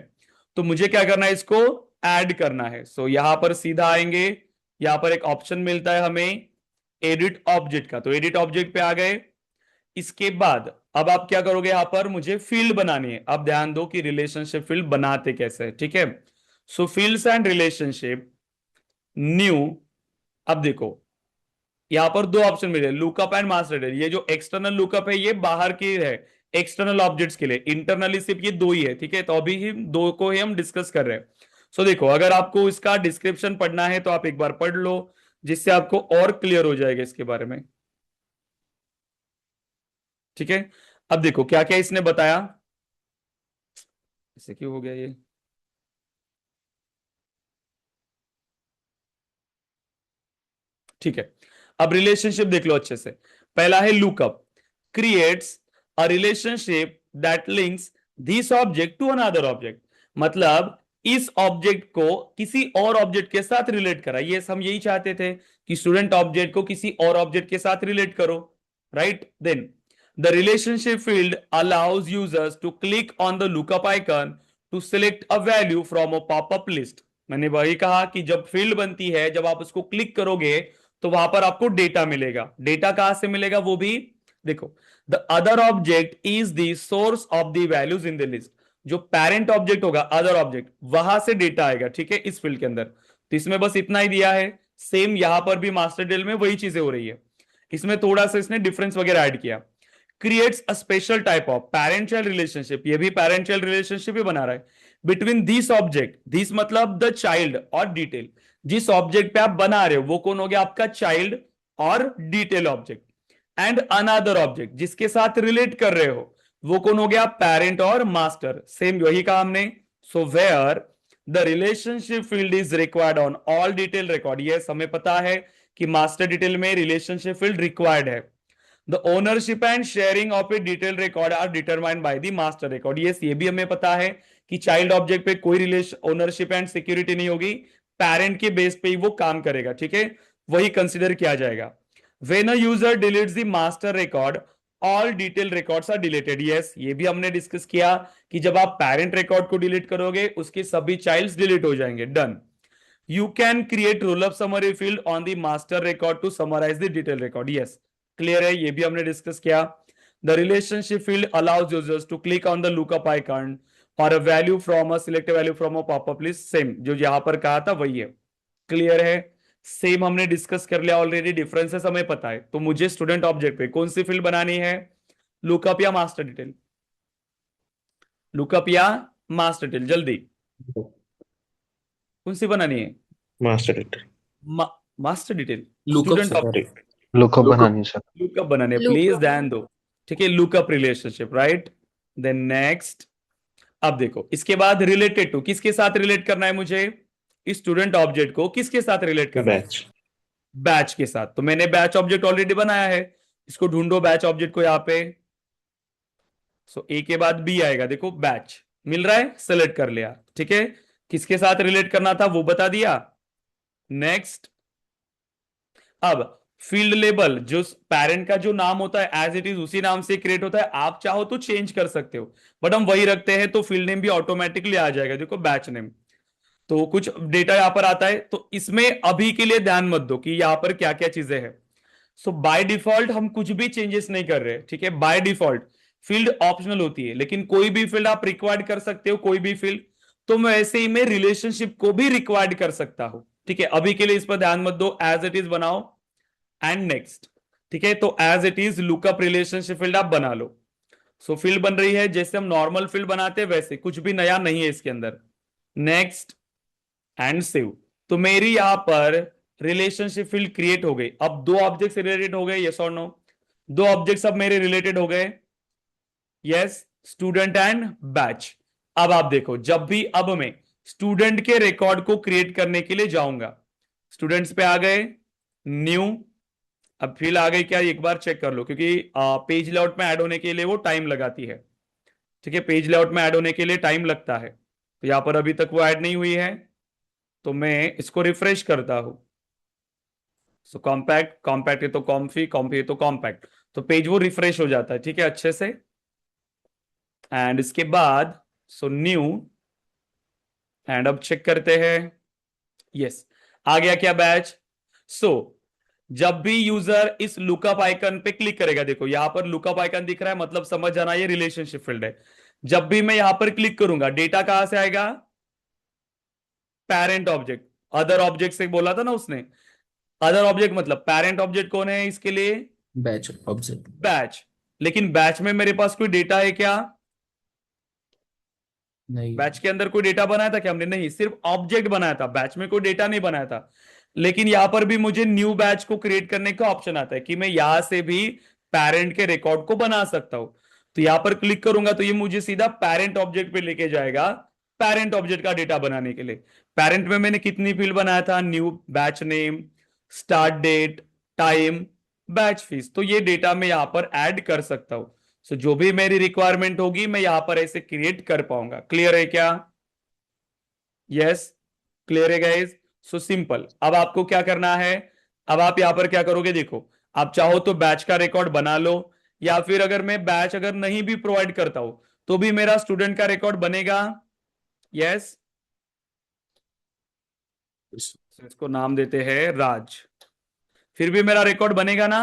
तो मुझे क्या करना है, इसको ऐड करना है। सो यहां पर सीधा आएंगे, यहां पर एक ऑप्शन मिलता है हमें एडिट ऑब्जेक्ट का, तो एडिट ऑब्जेक्ट पे आ गए। इसके बाद अब आप क्या करोगे, यहां पर मुझे फील्ड बनानी है, अब ध्यान दो कि रिलेशनशिप फील्ड बनाते कैसे, ठीक है। सो फील्ड्स एंड रिलेशनशिप, न्यू, अब देखो यहां पर दो ऑप्शन मिले, लुकअप एंड मास रेडर। ये जो एक्सटर्नल लुकअप है ये बाहर की है, एक्सटर्नल ऑब्जेक्ट्स के लिए, इंटरनली सिर्फ ये दो ही है, ठीक है, तो अभी ही दो को ही हम डिस्कस कर रहे हैं। सो देखो अगर आपको इसका डिस्क्रिप्शन पढ़ना है तो आप एक बार पढ़ लो, जिससे आपको और क्लियर हो जाएगा इसके बारे में, ठीक है। अब देखो क्या क्या इसने बताया, इसे क्यों हो गया ये, ठीक है। अब रिलेशनशिप देख लो अच्छे से, पहला है lookup, creates a relationship that links this object to another object, मतलब इस ऑब्जेक्ट को किसी और ऑब्जेक्ट के साथ रिलेट करा। ये हम यही चाहते थे कि स्टूडेंट ऑब्जेक्ट को किसी और ऑब्जेक्ट के साथ रिलेट करो, right. Then the relationship field allows users to click on the lookup icon to select a value from a popup list. मैंने वही कहा कि जब फील्ड बनती है, जब आप उसको क्लिक करोगे तो वहां पर आपको डेटा मिलेगा। डेटा कहां से मिलेगा वो भी देखो, the other object is the source of the values in the list. जो पेरेंट ऑब्जेक्ट होगा, अदर ऑब्जेक्ट, वहां से डेटा आएगा, ठीक है, इस फील्ड के अंदर। तो इसमें बस इतना ही दिया है। सेम यहां पर भी मास्टर डिटेल में वही चीजें हो रही है, इसमें थोड़ा सा इसने डिफरेंस वगैरह ऐड किया। Creates a special type of parent child relationship, ये भी पेरेंट चाइल्ड रिलेशनशिप ही बना रहा है बिटवीन दिस ऑब्जेक्ट, दिस मतलब द चाइल्ड और डिटेल। जिस ऑब्जेक्ट पे आप बना रहे हो वो कौन हो गया, आपका चाइल्ड और detail object. And another object, जिसके साथ रिलेट कर रहे हो वो कौन हो गया, पेरेंट और मास्टर। सेम वही कहा हमने। So where the relationship field is required on all detail record, yes हमें पता है कि मास्टर डिटेल में रिलेशनशिप फील्ड रिक्वायर्ड है। The ownership and sharing of a detail record are determined by the master record, yes ये भी हमें पता है कि चाइल्ड ऑब्जेक्ट पे कोई रिलेशन ओनरशिप एंड सिक्योरिटी नहीं होगी, पेरेंट के बेस पे ही वो काम करेगा, ठीक है, वही कंसिडर किया जाएगा। When a user deletes the master record, all detail records are deleted. Yes, ये भी हमने डिस्कस किया कि जब आप पेरेंट रिकॉर्ड को डिलीट करोगे उसके सभी चाइल्ड्स डिलीट हो जाएंगे। Done. You can create roll-up summary field on the master record to summarize the detail record. Yes, clear है, ये भी हमने डिस्कस किया। The relationship field allows users to click on the lookup icon or a value from a select value from a pop-up list. Same जो यहां पर कहा था वही है। क्लियर है, सेम हमने डिस्कस कर लिया ऑलरेडी, डिफरेंसेस हमें पता है। तो मुझे स्टूडेंट ऑब्जेक्ट पे कौन सी फील्ड बनानी है, लुकअप या मास्टर डिटेल, लुकअप या मास्टर डिटेल, जल्दी कौन सी बनानी है, Master detail. Master detail, lookup student sir. Sorry. Lookup Lookup. बनानी सर। लुकअप बनाने, प्लीज लुकअप ध्यान दो, ठीक है, lookup relationship, right. Then next, अब देखो इसके बाद रिलेटेड टू, किसके साथ रिलेट करना है मुझे, स्टूडेंट ऑब्जेक्ट को किसके साथ रिलेट करना है, Batch. बैच के साथ। तो मैंने बैच ऑब्जेक्ट ऑलरेडी बनाया है, इसको ढूंढो बैच ऑब्जेक्ट को यहां पे। सो ए के बाद बी आएगा, देखो बैच मिल रहा है, सेलेक्ट कर लिया, ठीक है। किसके साथ रिलेट करना था वो बता दिया। नेक्स्ट, अब फील्ड लेबल, जो पेरेंट का जो नाम होता है एज इट इज उसी नाम से क्रिएट होता है, आप चाहो तो चेंज कर सकते हो, बट हम वही रखते हैं तो फील्ड नेम भी ऑटोमेटिकली आ जाएगा, देखो बैच नेम। तो कुछ डेटा यहां पर आता है, तो इसमें अभी के लिए ध्यान मत दो कि यहां पर क्या क्या चीजें हैं। सो बाय डिफॉल्ट हम कुछ भी चेंजेस नहीं कर रहे, ठीक है। बाय डिफॉल्ट फील्ड ऑप्शनल होती है, लेकिन कोई भी फील्ड आप रिक्वायर्ड कर सकते हो, कोई भी फील्ड। तो मैं ऐसे ही मैं रिलेशनशिप को भी रिक्वायर्ड कर सकता हूं, ठीक है। अभी के लिए इस पर ध्यान मत दो, एज इट इज बनाओ। एंड नेक्स्ट, ठीक है, तो as it is lookup relationship field आप बना लो। सो फील्ड बन रही है जैसे हम नॉर्मल फील्ड बनाते हैं वैसे, कुछ भी नया नहीं है इसके अंदर। Next and save. तो मेरी यहां पर रिलेशनशिप फील्ड क्रिएट हो गई। अब दो ऑब्जेक्ट रिलेटेड हो गए, यस और नो, दो ऑब्जेक्ट्स अब मेरे रिलेटेड हो गए, यस, स्टूडेंट एंड बैच। अब आप देखो, जब भी अब मैं स्टूडेंट के रिकॉर्ड को क्रिएट करने के लिए जाऊंगा, स्टूडेंट्स पे आ गए, न्यू, अब फील्ड आ गई क्या, एक बार चेक कर लो, क्योंकि पेज लेआउट में ऐड होने के लिए वो टाइम लगाती है, ठीक है, पेज लेआउट में ऐड होने के लिए टाइम लगता है। तो यहां पर अभी तक वो ऐड नहीं हुई है, तो मैं इसको रिफ्रेश करता हूं। सो कॉम्पैक्ट, कॉम्पैक्ट है तो कॉम्फी, कॉम्फी है तो कॉम्पैक्ट, तो पेज वो रिफ्रेश हो जाता है, ठीक है, अच्छे से। एंड इसके बाद सो न्यू, एंड अब चेक करते हैं, यस आ गया क्या बैच। सो जब भी यूजर इस लुकअप आइकन पे क्लिक करेगा, देखो यहां पर लुकअप आइकन दिख रहा है, मतलब समझ जाना ये रिलेशनशिप फील्ड है। जब भी मैं यहां पर क्लिक करूंगा, डेटा कहां से आएगा, पेरेंट ऑब्जेक्ट। अदर ऑब्जेक्ट से बोला था ना उसने, अदर ऑब्जेक्ट मतलब पेरेंट ऑब्जेक्ट कौन है इसके लिए, बैच ऑब्जेक्ट। बैच। लेकिन बैच में मेरे पास कोई डेटा है क्या, नहीं। बैच के अंदर कोई डेटा बनाया था क्या हमने, नहीं, सिर्फ ऑब्जेक्ट बनाया था, बैच में कोई डेटा नहीं बनाया था। लेकिन यहां पर भी मुझे न्यू बैच को क्रिएट करने का ऑप्शन आता है कि मैं यहां से भी पेरेंट के रिकॉर्ड को बना सकता हूं। तो यहां पर क्लिक करूंगा तो ये मुझे सीधा पेरेंट ऑब्जेक्ट पे लेके जाएगा, पेरेंट ऑब्जेक्ट का डेटा बनाने के लिए। पेरेंट में मैंने कितनी फील्ड बनाया था, new, batch name, start date, time, batch fees, तो ये डेटा मैं यहां पर ऐड कर सकता हूं। सो जो भी मेरी रिक्वायरमेंट होगी मैं यहां पर ऐसे क्रिएट कर पाऊंगा। क्लियर है क्या, यस, क्लियर है गाइस? So simple. अब आपको क्या करना है, अब आप यहां पर क्या करोगे, देखो आप चाहो तो बैच का रिकॉर्ड बना लो, या फिर अगर मैं बैच अगर नहीं भी प्रोवाइड करता हूं तो भी मेरा स्टूडेंट का रिकॉर्ड बनेगा। यस, इसको नाम देते हैं राज। फिर भी मेरा रिकॉर्ड बनेगा ना,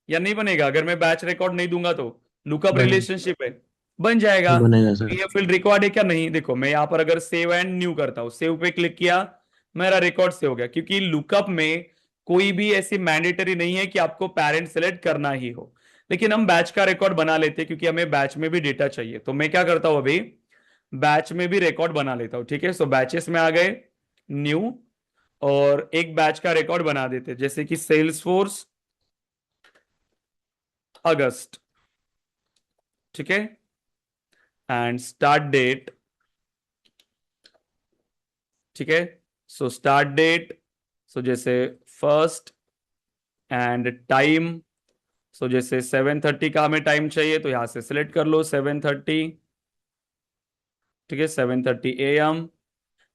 या नहीं बनेगा? अगर मैं बैच रिकॉर्ड नहीं दूंगा तो लुकअप बने रिलेशनशिप है, बन जाएगा। बनेगा सर। ये फील्ड रिकॉर्ड है क्या? नहीं, देखो मैं यहां पर अगर सेव एंड न्यू करता हूं, सेव पे क्लिक किया, मेरा रिकॉर्ड सेव हो गया। क्योंकि लुकअप में कोई भी ऐसी मैंडेटरी नहीं है कि आपको पेरेंट सेलेक्ट करना ही हो, लेकिन हम बैच का रिकॉर्ड बना लेते हैं क्योंकि हमें बैच में भी डेटा चाहिए। तो मैं क्या करता हूं, अभी बैच में भी रिकॉर्ड बना लेता हूं। ठीक है, सो बैचेस में आ गए, न्यू, और एक बैच का रिकॉर्ड बना देते हैं, जैसे कि सेल्स फोर्स अगस्त। ठीक है, एंड स्टार्ट डेट। ठीक है, सो स्टार्ट डेट, सो जैसे फर्स्ट, एंड टाइम, सो जैसे 7:30 का हमें टाइम चाहिए तो यहां से सिलेक्ट कर लो 7:30। ठीक है, 7:30 AM।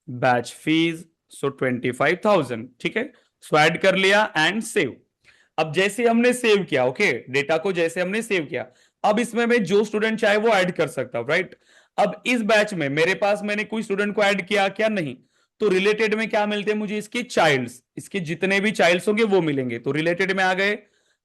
बैच फीस, सो 25,000। ठीक है, सो ऐड कर लिया एंड सेव। अब जैसे हमने सेव किया, ओके, डेटा को जैसे हमने सेव किया, अब इसमें मैं जो स्टूडेंट चाहे वो ऐड कर सकता हूं, राइट? अब इस बैच में मेरे पास मैंने कोई स्टूडेंट को ऐड किया क्या? नहीं। तो रिलेटेड में क्या मिलते हैं मुझे? इसके चाइल्ड्स, इसके जितने भी चाइल्ड्स होंगे वो मिलेंगे। तो रिलेटेड में आ गए।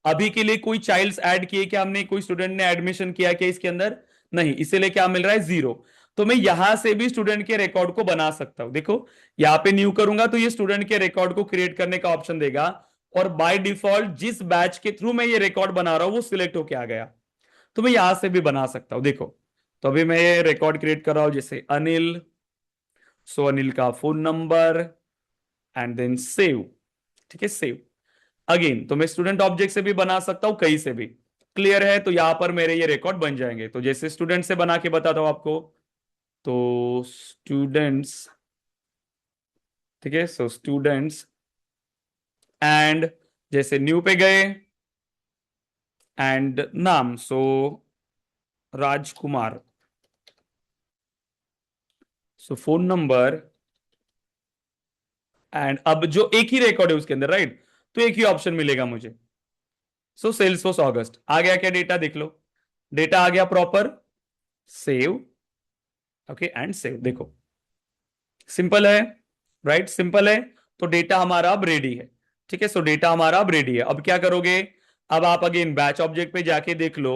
अभी के लिए कोई चाइल्ड्स ऐड किए क्या हमने? कोई स्टूडेंट ने एडमिशन किया क्या इसके अंदर? नहीं, इसीलिए क्या मिल रहा है? 0। तो मैं यहां से भी स्टूडेंट के रिकॉर्ड को बना सकता हूं। देखो यहां पे न्यू करूंगा तो ये स्टूडेंट के रिकॉर्ड को क्रिएट करने का ऑप्शन देगा, और बाय डिफॉल्ट जिस बैच के थ्रू मैं ये रिकॉर्ड बना रहा हूं वो सिलेक्ट होके आ गया। तो मैं यहां से भी बना सकता हूं। देखो, तो अभी मैं ये रिकॉर्ड क्रिएट कर रहा हूं, जैसे अनिल, सो अनिल का phone number, and then save. ठीक है, सेव अगेन। तो मैं स्टूडेंट ऑब्जेक्ट से भी बना सकता हूं, कहीं से भी। क्लियर है? तो यहां पर मेरे ये रिकॉर्ड बन जाएंगे। तो जैसे स्टूडेंट से बना के बताता हूं आपको, तो स्टूडेंट्स, ठीक है, सो स्टूडेंट्स, एंड जैसे न्यू पे गए, एंड नाम, सो राजकुमार, सो फोन नंबर, एंड अब जो एक ही रिकॉर्ड है उसके अंदर, राइट, तो एक ही ऑप्शन मिलेगा मुझे। सो सेल्स फोर्स अगस्त आ गया क्या? डेटा देख लो, डेटा आ गया proper. Save, okay, and save. देखो सिंपल है, राइट? सिंपल है। तो डेटा हमारा अब रेडी है। ठीक है, सो डेटा हमारा अब रेडी है। अब क्या करोगे? अब आप अगेन बैच ऑब्जेक्ट पे जाके देख लो।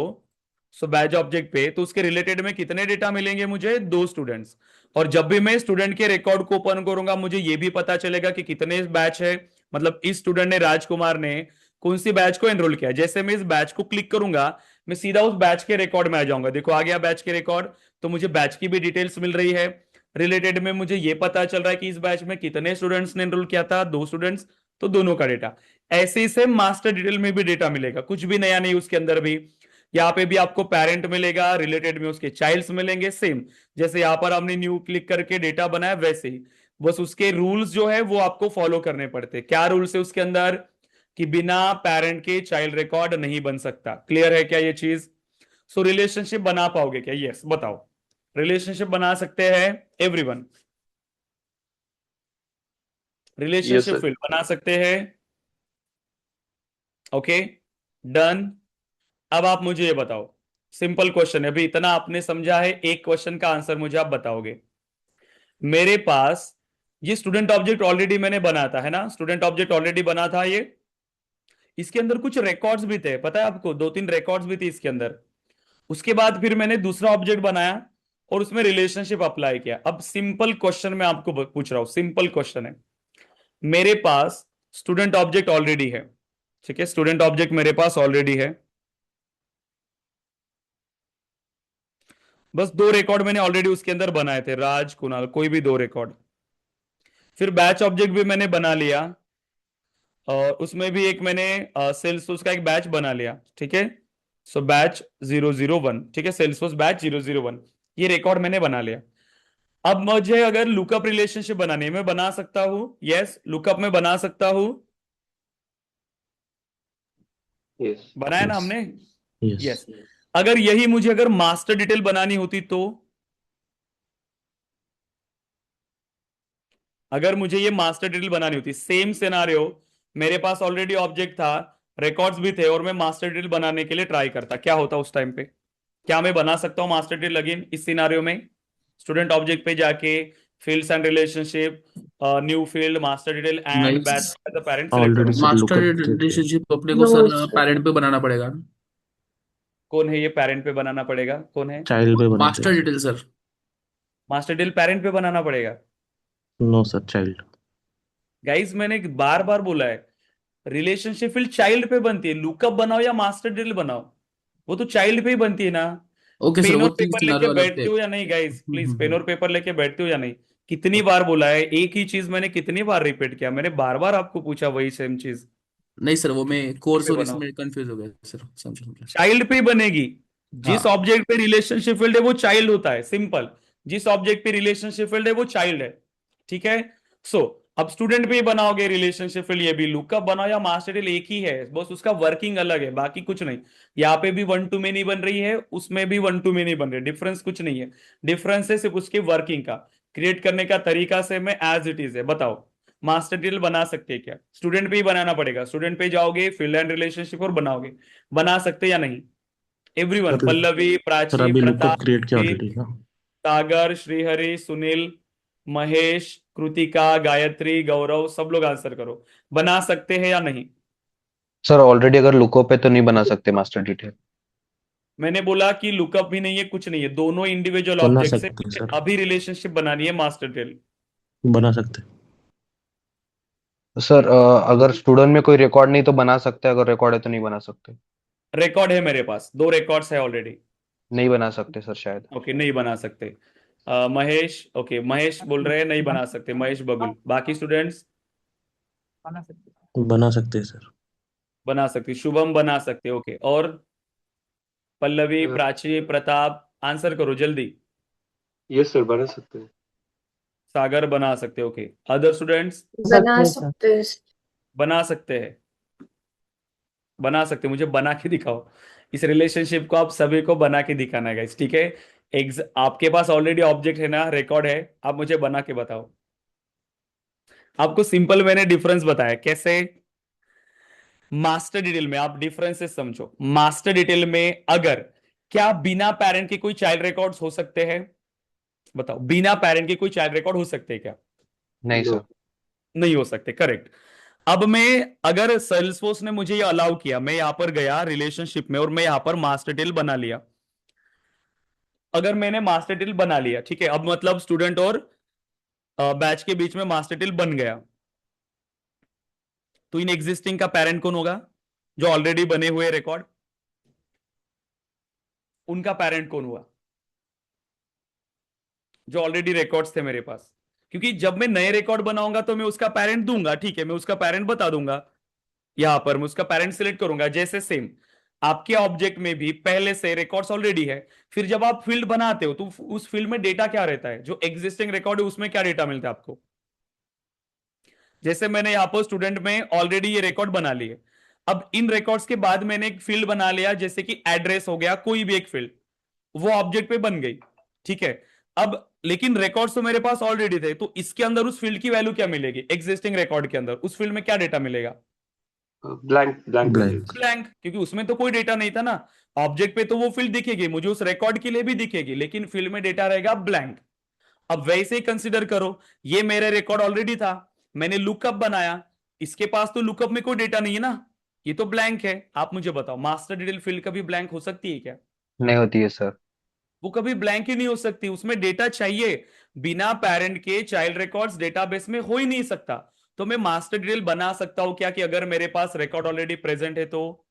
सो बैच ऑब्जेक्ट पे तो उसके रिलेटेड में कितने डेटा मिलेंगे मुझे? 2 स्टूडेंट्स। और जब भी मैं स्टूडेंट के रिकॉर्ड को ओपन करूंगा मुझे ये भी पता चलेगा कि कितने बैच है, मतलब इस स्टूडेंट ने, राजकुमार ने कौन सी बैच को एनरोल किया। जैसे मैं इस बैच को क्लिक करूंगा मैं सीधा उस बैच के रिकॉर्ड में आ जाऊंगा। देखो आ गया बैच के रिकॉर्ड। तो मुझे बैच की भी डिटेल्स मिल रही है। रिलेटेड में मुझे ये पता चल रहा है कि इस बैच में कितने स्टूडेंट्स ने एनरोल किया था, 2 स्टूडेंट्स, तो दोनों का डेटा। ऐसे ही से मास्टर डिटेल में भी डेटा मिलेगा, कुछ भी नया नहीं उसके अंदर भी। यहाँ पे भी आपको पेरेंट मिलेगा, रिलेटेड में उसके चाइल्ड्स मिलेंगे, सेम जैसे यहाँ पर हमने न्यू क्लिक करके डेटा बनाया वैसे ही। बस उसके रूल्स जो है वो आपको फॉलो करने पड़ते हैं। क्या रूल्स है उसके अंदर? कि बिना पेरेंट के चाइल्ड रिकॉर्ड नहीं बन सकता। क्लियर है क्या ये चीज? सो रिलेशनशिप बना पाओगे क्या? यस, बताओ। रिलेशनशिप बना सकते हैं everyone? Yes, relationship sir. Field बना सकते हैं। Okay, done. अब आप मुझे ये बताओ, सिंपल क्वेश्चन है, अभी इतना आपने समझा है, एक क्वेश्चन का आंसर मुझे आप बताओगे। मेरे पास ये स्टूडेंट ऑब्जेक्ट ऑलरेडी मैंने बनाया था, है ना? स्टूडेंट ऑब्जेक्ट ऑलरेडी बना था ये। इसके अंदर कुछ रिकॉर्ड्स भी थे, पता है आपको? 2-3 रिकॉर्ड्स भी थी इसके अंदर। उसके बाद फिर मैंने दूसरा ऑब्जेक्ट बनाया और उसमें रिलेशनशिप अप्लाई किया। अब सिंपल क्वेश्चन मैं आपको पूछ रहा हूं, सिंपल क्वेश्चन है। मेरे पास स्टूडेंट ऑब्जेक्ट ऑलरेडी है, ठीक है, स्टूडेंट ऑब्जेक्ट मेरे पास ऑलरेडी है। बस 2 रिकॉर्ड मैंने ऑलरेडी उसके अंदर बनाए थे, राज, कुणाल, कोई भी 2 रिकॉर्ड। फिर बैच ऑब्जेक्ट भी मैंने बना लिया, और उसमें भी एक मैंने सेल्सफोर्स का एक बैच बना लिया। ठीक है, सो बैच 001, ठीक है, सेल्सफोर्स बैच 001, ये रिकॉर्ड मैंने बना लिया। अब मुझे अगर लुकअप रिलेशनशिप बनानी है, मैं बना सकता हूं। यस, लुकअप में बना सकता हूं। Yes. बनाया ना Yes. हमने? Yes. यस। अगर यही मुझे अगर मास्टर डिटेल बनानी होती तो अगर मुझे ये मास्टर डिटेल बनानी होती, सेम सिनारियो, मेरे पास ऑलरेडी ऑब्जेक्ट था, रिकॉर्ड्स भी थे, और मैं मास्टर डिटेल बनाने के लिए ट्राई करता, क्या होता उस टाइम पे? क्या मैं बना सकता हूँ मास्टर डिटेल अगेन इस सिनारियो में? स्टूडेंट ऑब्जेक्ट पे जाके fields and relationship, new field, master detail and नहीं, batch as a parent select already करूंगा। सर मास्टर लुकअप क्रिएट किया। रिलेशनशिप अपने को नो सर सर। पेरेंट पे बनाना पड़ेगा। कौन है ये पेरेंट पे बनाना पड़ेगा? कौन है? चाइल्ड पे बनाते मास्टर हैं। Detail sir. Master detail parent पे बनाना पड़ेगा? No sir, child. गाइज मैंने बार बार बोला है, रिलेशनशिप फील्ड चाइल्ड पे बनती है, लुकअप बनाओ या मास्टर डिटेल बनाओ, वो तो चाइल्ड पे ही बनती है ना। ओके सर, पेन वो और तीन पेपर लेके सिनारियो अलग बैठते थे। हो या नहीं गाइस? प्लीज, पेन हम्म। और पेपर लेके बैठते हो या नहीं? कितनी बार बोला है, एक ही चीज मैंने कितनी बार रिपीट किया? मैंने बार बार आपको पूछा वही सेम चीज। नहीं सर, वो मैं कोर्स पे और बनाओ, इसमें कंफ्यूज हो गया सर, समझ समझ। चाइल्ड पे बनेगी। जिस हाँ। ऑब्जेक्ट पे रिलेशनशिप फील्ड है वो चाइल्ड होता है, सिंपल। जिस ऑब्जेक्ट पे रिलेशनशिप फील्ड है वो चाइल्ड है, ठीक है। सो अब स्टूडेंट पे ही बनाओगे रिलेशनशिप फील्ड, ये भी लुकअप बनाओ या मास्टर डिटेल एक ही है, बस उसका वर्किंग अलग है, बाकी कुछ नहीं। यहाँ पे भी वन टू मेनी बन रही है, उसमें भी वन टू मेनी बन रही है, डिफरेंस कुछ नहीं है। डिफरेंस है सिर्फ उसके वर्किंग का, क्रिएट करने का तरीका से मैं एज इट इज है। बताओ मास्टर डिटेल बना सकते हैं क्या? स्टूडेंट पे ही बनाना पड़ेगा, स्टूडेंट पे जाओगे, फील्ड एंड रिलेशनशिप और बनाओगे। बना सकते या नहीं? Everyone, sir Pallavi, sir Prachi, अभी लुकअप प्रताप, क्रिएट किया श्री, ऑलरेडी ना। सागर, श्रीहरि, सुनील, महेश, कृतिका, गायत्री, गौरव, सब लोग आंसर करो, बना सकते हैं या नहीं? सर ऑलरेडी अगर लुकअप है तो नहीं बना सकते मास्टर डिटेल। मैंने बोला कि लुकअप भी नहीं है, कुछ नहीं है, दोनों इंडिविजुअल बना ऑब्जेक्ट से सकते हैं मुझे सर, अभी रिलेशनशिप बनानी है मास्टर डिटेल। बना सकते हैं। सर अगर स्टूडेंट में कोई रिकॉर्ड नहीं तो बना सकते, अगर रिकॉर्ड है तो नहीं बना सकते। रिकॉर्ड है मेरे पास, 2 रिकॉर्ड्स है ऑलरेडी। नहीं बना सकते सर शायद। ओके, नहीं बना सकते। महेश, ओके महेश बोल रहे हैं नहीं बना सकते, महेश बबुल, बाकी स्टूडेंट्स बना सकते हैं सर। बना सकते, शुभम बना सकते, ओके। और पल्लवी, प्राची, प्रताप, आंसर करो जल्दी। यस सर, बना सकते हैं। सागर बना सकते, ओके। अदर स्टूडेंट्स बना सकते हैं। बना सकते हैं, बना सकते, मुझे बना के दिखाओ। इस रिलेशनशिप को आप सभी को बना के दिखाना है गाइस, ठीक है। आपके पास ऑलरेडी ऑब्जेक्ट है ना, रिकॉर्ड है, आप मुझे बना के बताओ। आपको सिंपल मैंने डिफरेंस बताया कैसे। मास्टर डिटेल में आप डिफरेंसेस समझो। मास्टर डिटेल में अगर, क्या बिना पेरेंट के कोई चाइल्ड रिकॉर्ड्स हो सकते हैं? बताओ, बिना पेरेंट के कोई चाइल्ड रिकॉर्ड हो सकते हैं क्या? नहीं नो। सर। नहीं हो सकते, करेक्ट। अब मैं, अगर सेल्सफोर्स ने मुझे ये अलाउ किया, मैं यहां पर गया रिलेशनशिप में और मैं यहां पर मास्टर डिटेल बना लिया। अगर मैंने मास्टर डिटेल बना लिया, ठीक है, अब मतलब स्टूडेंट और बैच के बीच में मास्टर डिटेल बन गया, तो इन एग्जिस्टिंग का पेरेंट कौन होगा? जो ऑलरेडी बने हुए रिकॉर्ड, उनका पेरेंट कौन हुआ? जो ऑलरेडी रिकॉर्ड्स थे मेरे पास, क्योंकि जब मैं नए रिकॉर्ड बनाऊंगा तो मैं उसका पेरेंट दूंगा, ठीक है, मैं उसका पेरेंट बता दूंगा। यहां पर मैं उसका पेरेंट सिलेक्ट करूंगा, जैसे सेम आपके ऑब्जेक्ट में भी पहले से रिकॉर्ड्स ऑलरेडी है। फिर जब आप फील्ड बनाते हो तो उस फील्ड में डेटा क्या रहता है? जो एग्जिस्टिंग रिकॉर्ड है उसमें क्या डेटा मिलता है आपको? जैसे मैंने यहां पर स्टूडेंट में ऑलरेडी ये रिकॉर्ड बना लिए, अब इन रिकॉर्ड्स के बाद मैंने एक फील्ड बना लिया, जैसे कि एड्रेस हो गया, कोई भी एक फील्ड, वो ऑब्जेक्ट पे बन गई, ठीक है। अब लेकिन रिकॉर्ड्स तो मेरे पास ऑलरेडी थे, तो इसके अंदर उस फील्ड की वैल्यू क्या मिलेगी? एग्जिस्टिंग रिकॉर्ड के अंदर उस फील्ड में क्या डेटा मिलेगा? Blank blank blank. ब्लैंक, क्योंकि उसमें तो कोई डेटा नहीं था ना। ऑब्जेक्ट पे तो वो फील्ड दिखेगी, मुझे उस रिकॉर्ड के लिए भी दिखेगी, लेकिन फील्ड में डेटा रहेगा ब्लैंक। अब वैसे ही कंसीडर करो, ये मेरा रिकॉर्ड ऑलरेडी था, मैंने लुकअप बनाया, इसके पास तो लुकअप में कोई डेटा नहीं है ना, ये तो ब्लैंक है। आप मुझे बताओ, मास्टर डिटेल फील्ड कभी ब्लैंक हो सकती है क्या? नहीं होती है सर। वो कभी ब्लैंक ही नहीं हो सकती, उसमें डेटा चाहिए। बिना पेरेंट के चाइल्ड रिकॉर्ड्स डेटाबेस में हो ही नहीं सकता। तो मैं मास्टर डिटेल बना सकता हूं क्या, कि अगर मेरे पास रिकॉर्ड ऑलरेडी प्रेजेंट है तो?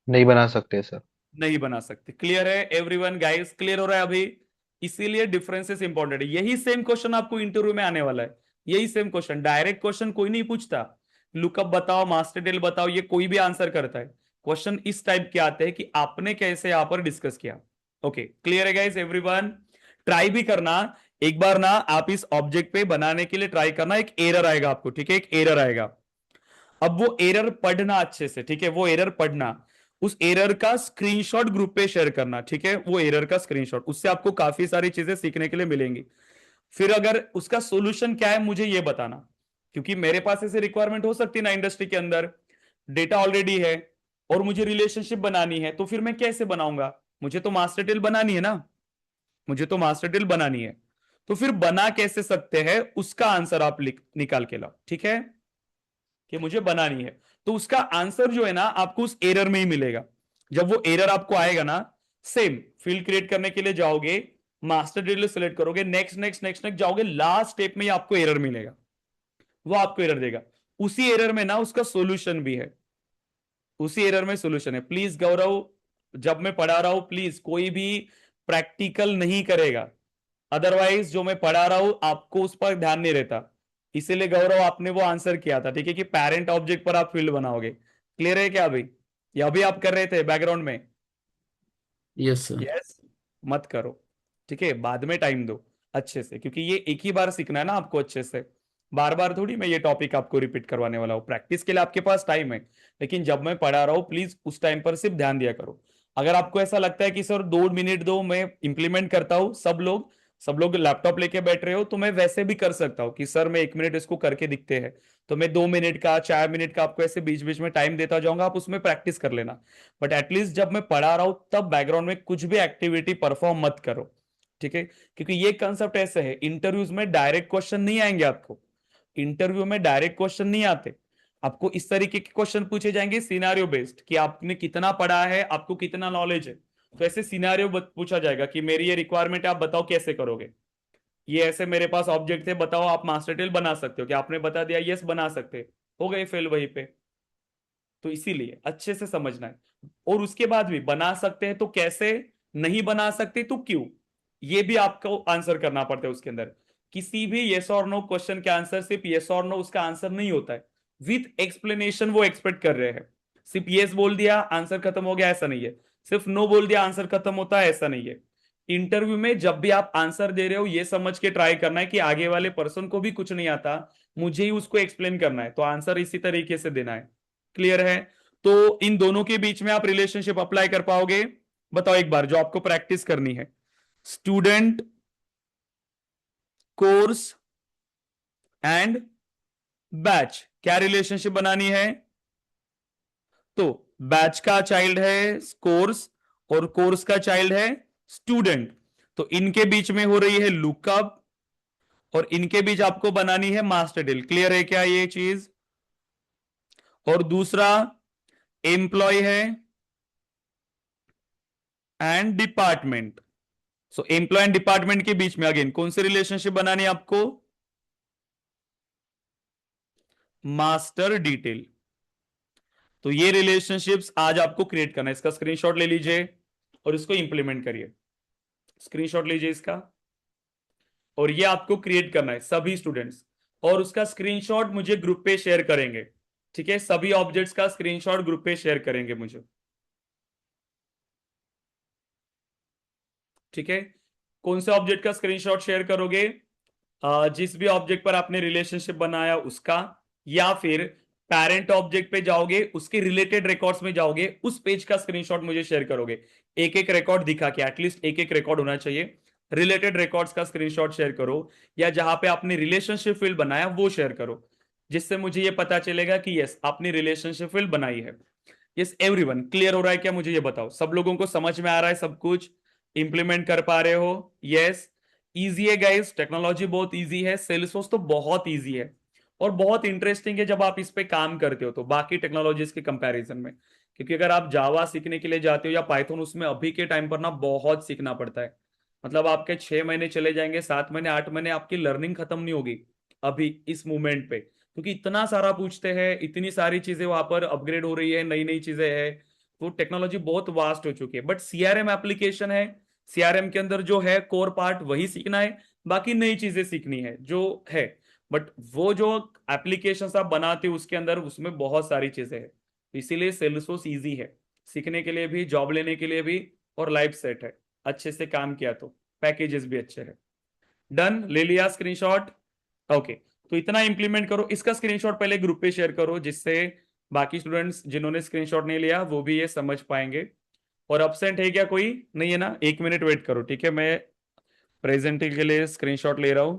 नहीं बना सकते सर। नहीं बना सकते। क्लियर है एवरीवन गाइस? क्लियर हो रहा है अभी? इसीलिए डिफरेंसेस इंपॉर्टेंट है। यही सेम क्वेश्चन आपको इंटरव्यू में आने वाला है, यही सेम क्वेश्चन, डायरेक्ट क्वेश्चन कोई नहीं पूछता। लुकअप बताओ, मास्टर डिटेल बताओ, ये कोई भी आंसर करता है। क्वेश्चन इस टाइप के आते हैं कि आपने कैसे यहां पर डिस्कस किया। ओके, क्लियर है गाइस एवरीवन? ट्राई भी करना एक बार ना, आप इस ऑब्जेक्ट पे बनाने के लिए ट्राई करना, एक एरर आएगा आपको, ठीक है, एक एरर आएगा। अब वो एरर पढ़ना अच्छे से, ठीक है, वो एरर पढ़ना, उस एरर का स्क्रीनशॉट ग्रुप पे शेयर करना, ठीक है, वो एरर का स्क्रीनशॉट, उससे आपको काफी सारी चीजें सीखने के लिए मिलेंगी। फिर अगर उसका सोल्यूशन क्या है मुझे ये बताना, क्योंकि मेरे पास ऐसे रिक्वायरमेंट हो सकती है ना इंडस्ट्री के अंदर, डेटा ऑलरेडी है और मुझे रिलेशनशिप बनानी है, तो फिर मैं कैसे बनाऊंगा? मुझे तो मास्टर डिटेल बनानी है ना, मुझे तो मास्टर डिटेल बनानी है। तो फिर बना कैसे सकते हैं उसका आंसर आप लिख निकाल के लाओ, ठीक है, कि मुझे बनानी है। तो उसका आंसर जो है ना आपको उस एरर में ही मिलेगा। जब वो एरर आपको आएगा ना, सेम फील्ड क्रिएट करने के लिए जाओगे, मास्टर डिटेल सेलेक्ट करोगे, नेक्स्ट नेक्स्ट नेक्स्ट नेक्स्ट जाओगे, लास्ट स्टेप में ही आपको एरर मिलेगा, वो आपको एरर देगा। उसी एरर में ना उसका सॉल्यूशन भी है, उसी एरर में सॉल्यूशन है। प्लीज गौरव, जब मैं पढ़ा रहा हूं प्लीज कोई भी प्रैक्टिकल नहीं करेगा, अदरवाइज जो मैं पढ़ा रहा हूं आपको उस पर ध्यान नहीं रहता। इसीलिए गौरव आपने वो आंसर किया था, ठीक है, कि पेरेंट ऑब्जेक्ट पर आप फील्ड बनाओगे। क्लियर है क्या अभी? या अभी आप कर रहे थे बैकग्राउंड में? Yes sir. यस, मत करो, ठीक है, बाद में टाइम दो अच्छे से, क्योंकि ये एक ही बार सीखना है ना आपको अच्छे से, बार बार थोड़ी मैं ये टॉपिक आपको रिपीट करवाने वाला हूँ। प्रैक्टिस के लिए आपके पास टाइम है, लेकिन जब मैं पढ़ा रहा हूँ प्लीज उस टाइम पर सिर्फ ध्यान दिया करो। अगर आपको ऐसा लगता है कि सर 2 मिनट दो मैं इंप्लीमेंट करता हूँ, सब लोग लैपटॉप लेके बैठ रहे हो, तो मैं वैसे भी कर सकता हूँ कि सर मैं 1 मिनट इसको करके दिखते हैं, तो मैं 2 मिनट का 4 मिनट का आपको ऐसे बीच बीच में टाइम देता जाऊंगा, आप उसमें प्रैक्टिस कर लेना। बट एटलीस्ट जब मैं पढ़ा रहा हूं तब बैकग्राउंड में कुछ भी एक्टिविटी परफॉर्म मत करो, ठीक है, क्योंकि ये कंसेप्ट ऐसे है, इंटरव्यूज में डायरेक्ट क्वेश्चन नहीं आएंगे आपको, इंटरव्यू में डायरेक्ट क्वेश्चन नहीं आते आपको। इस तरीके के क्वेश्चन पूछे जाएंगे सिनारियो बेस्ड, कि आपने कितना पढ़ा है, आपको कितना नॉलेज है, तो ऐसे सिनारियो पूछा जाएगा कि मेरी ये रिक्वायरमेंट है, आप बताओ कैसे करोगे। ये ऐसे मेरे पास ऑब्जेक्ट थे, बताओ आप मास्टर डिटेल बना सकते हो कि? आपने बता दिया यस बना सकते, हो गए फेल वहीं पे। तो इसीलिए अच्छे से समझना है। और उसके बाद भी बना सकते हैं तो कैसे, नहीं बना सकते तो क्यों, ये भी आपको आंसर करना पड़ता है उसके अंदर। किसी भी यस और नो क्वेश्चन के आंसर सिर्फ यस और नो उसका आंसर नहीं होता है, विथ एक्सप्लेनेशन वो एक्सपेक्ट कर रहे हैं। सिर्फ यस बोल दिया आंसर खत्म हो गया ऐसा नहीं है, सिर्फ नो बोल दिया आंसर खत्म होता है ऐसा नहीं है। इंटरव्यू में जब भी आप आंसर दे रहे हो ये समझ के ट्राई करना है कि आगे वाले पर्सन को भी कुछ नहीं आता, मुझे ही उसको एक्सप्लेन करना है, तो आंसर इसी तरीके से देना है। क्लियर है? तो इन दोनों के बीच में आप रिलेशनशिप अप्लाई कर पाओगे? बताओ एक बार, जो आपको प्रैक्टिस करनी है, स्टूडेंट, कोर्स एंड बैच, क्या रिलेशनशिप बनानी है? तो बैच का चाइल्ड है कोर्स और कोर्स का चाइल्ड है स्टूडेंट, तो इनके बीच में हो रही है लुकअप और इनके बीच आपको बनानी है मास्टर डिटेल। क्लियर है क्या ये चीज? और दूसरा एम्प्लॉय है and department, so employee and department के बीच में अगेन कौन सी रिलेशनशिप बनानी है आपको? Master detail. तो ये रिलेशनशिप्स आज आपको क्रिएट करना है, इसका स्क्रीनशॉट ले लीजिए और इसको इंप्लीमेंट करिए। स्क्रीनशॉट लीजिए इसका, और ये आपको क्रिएट करना है सभी स्टूडेंट्स, और उसका स्क्रीनशॉट मुझे ग्रुप पे शेयर करेंगे, ठीक है, सभी ऑब्जेक्ट्स का स्क्रीनशॉट ग्रुप पे शेयर करेंगे मुझे, ठीक है। कौन से ऑब्जेक्ट का स्क्रीनशॉट शेयर करोगे? जिस भी ऑब्जेक्ट पर आपने रिलेशनशिप बनाया उसका, या फिर पेरेंट ऑब्जेक्ट पे जाओगे उसके रिलेटेड रिकॉर्ड्स में जाओगे, उस पेज का स्क्रीनशॉट मुझे शेयर करोगे। एक एक रिकॉर्ड दिखा के, एटलीस्ट एक एक रिकॉर्ड होना चाहिए, रिलेटेड रिकॉर्ड्स का स्क्रीनशॉट शेयर करो, या जहां पे आपने रिलेशनशिप फील्ड बनाया वो शेयर करो, जिससे मुझे ये पता चलेगा कि यस आपने रिलेशनशिप फील्ड बनाई है। यस एवरीवन, क्लियर हो रहा है क्या? मुझे ये बताओ, सब लोगों को समझ में आ रहा है सब कुछ? इंप्लीमेंट कर पा रहे हो? यस, इजी है गाइस, टेक्नोलॉजी बहुत इजी है, सेल्सफोर्स तो बहुत इजी है और बहुत इंटरेस्टिंग है जब आप इस पे काम करते हो तो, बाकी टेक्नोलॉजीज के कंपैरिजन में। क्योंकि अगर आप जावा सीखने के लिए जाते हो या पाइथन, उसमें अभी के टाइम पर ना बहुत सीखना पड़ता है। मतलब आपके 6 महीने चले जाएंगे, 7 महीने 8 महीने, आपकी लर्निंग खत्म नहीं होगी अभी इस मूवमेंट पे, क्योंकि इतना सारा पूछते हैं, इतनी सारी चीजें वहां पर अपग्रेड हो रही है, नई नई चीजें है, तो टेक्नोलॉजी बहुत वास्ट हो चुकी है। बट सीआरएम एप्लीकेशन है, सीआरएम के अंदर जो है कोर पार्ट वही सीखना है, बाकी नई चीजें सीखनी है जो है। बट वो जो एप्लीकेशन आप बनाते हो उसके अंदर, उसमें बहुत सारी चीजें हैं, इसीलिए सेल्सफोर्स इजी है सीखने के लिए भी, जॉब लेने के लिए भी, और लाइफ सेट है अच्छे से काम किया तो, पैकेजेस भी अच्छे हैं। डन, ले लिया स्क्रीनशॉट? ओके, तो इतना इंप्लीमेंट करो, इसका स्क्रीनशॉट पहले ग्रुप पे शेयर करो, जिससे बाकी स्टूडेंट्स जिन्होंने स्क्रीनशॉट नहीं लिया वो भी ये समझ पाएंगे। और अब्सेंट है क्या कोई? नहीं है ना? 1 मिनट वेट करो, ठीक है, मैं प्रेजेंटी के लिए स्क्रीनशॉट ले रहा हूं।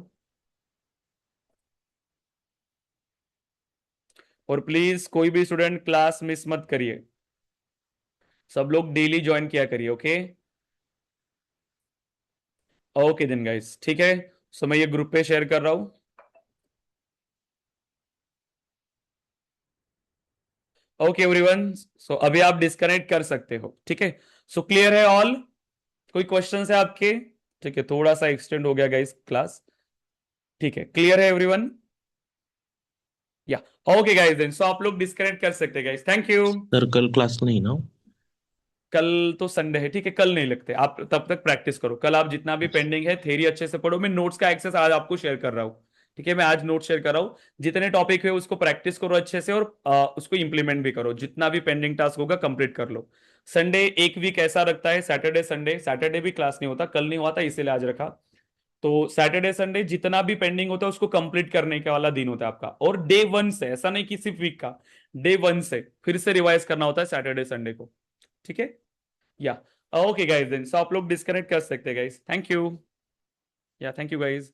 और प्लीज कोई भी स्टूडेंट क्लास मिस मत करिए, सब लोग डेली ज्वाइन किया करिए। ओके ओके देन गाइस, ठीक है। सो मैं ये ग्रुप पे शेयर कर रहा हूं। ओके एवरीवन, सो अभी आप डिस्कनेक्ट कर सकते हो, ठीक है। सो क्लियर है ऑल? कोई क्वेश्चन है आपके? ठीक है, थोड़ा सा एक्सटेंड हो गया गाइस क्लास, ठीक है। क्लियर है एवरीवन? या ओके गाइस देन, सो आप लोग डिस्कनेक्ट कर सकते हैं गाइस, थैंक यू। सर कल क्लास नहीं ना? कल तो संडे है, ठीक है, कल नहीं लगते, आप तब तक प्रैक्टिस करो। कल आप जितना भी पेंडिंग है थ्योरी अच्छे से पढ़ो। मैं नोट्स का एक्सेस आज आपको शेयर कर रहा हूँ, ठीक है। मैं आज नोट शेयर कर रहा हूँ, जितने टॉपिक है उसको प्रैक्टिस करो अच्छे से, और उसको इंप्लीमेंट भी करो। जितना भी पेंडिंग टास्क होगा कंप्लीट कर लो। संडे एक वीक ऐसा रखता है, सैटरडे संडे, सैटरडे भी क्लास नहीं होता, कल नहीं हुआ था इसीलिए आज रखा। तो सैटरडे संडे जितना भी पेंडिंग होता है उसको कंप्लीट करने के वाला दिन होता है आपका। और डे वन से, ऐसा नहीं कि सिर्फ वीक का, डे वन से फिर से रिवाइज करना होता है सैटरडे संडे को, ठीक है। या ओके गाइस देन, सो आप लोग डिस्कनेक्ट कर सकते हैं गाइस, थैंक यू। या थैंक यू गाइस।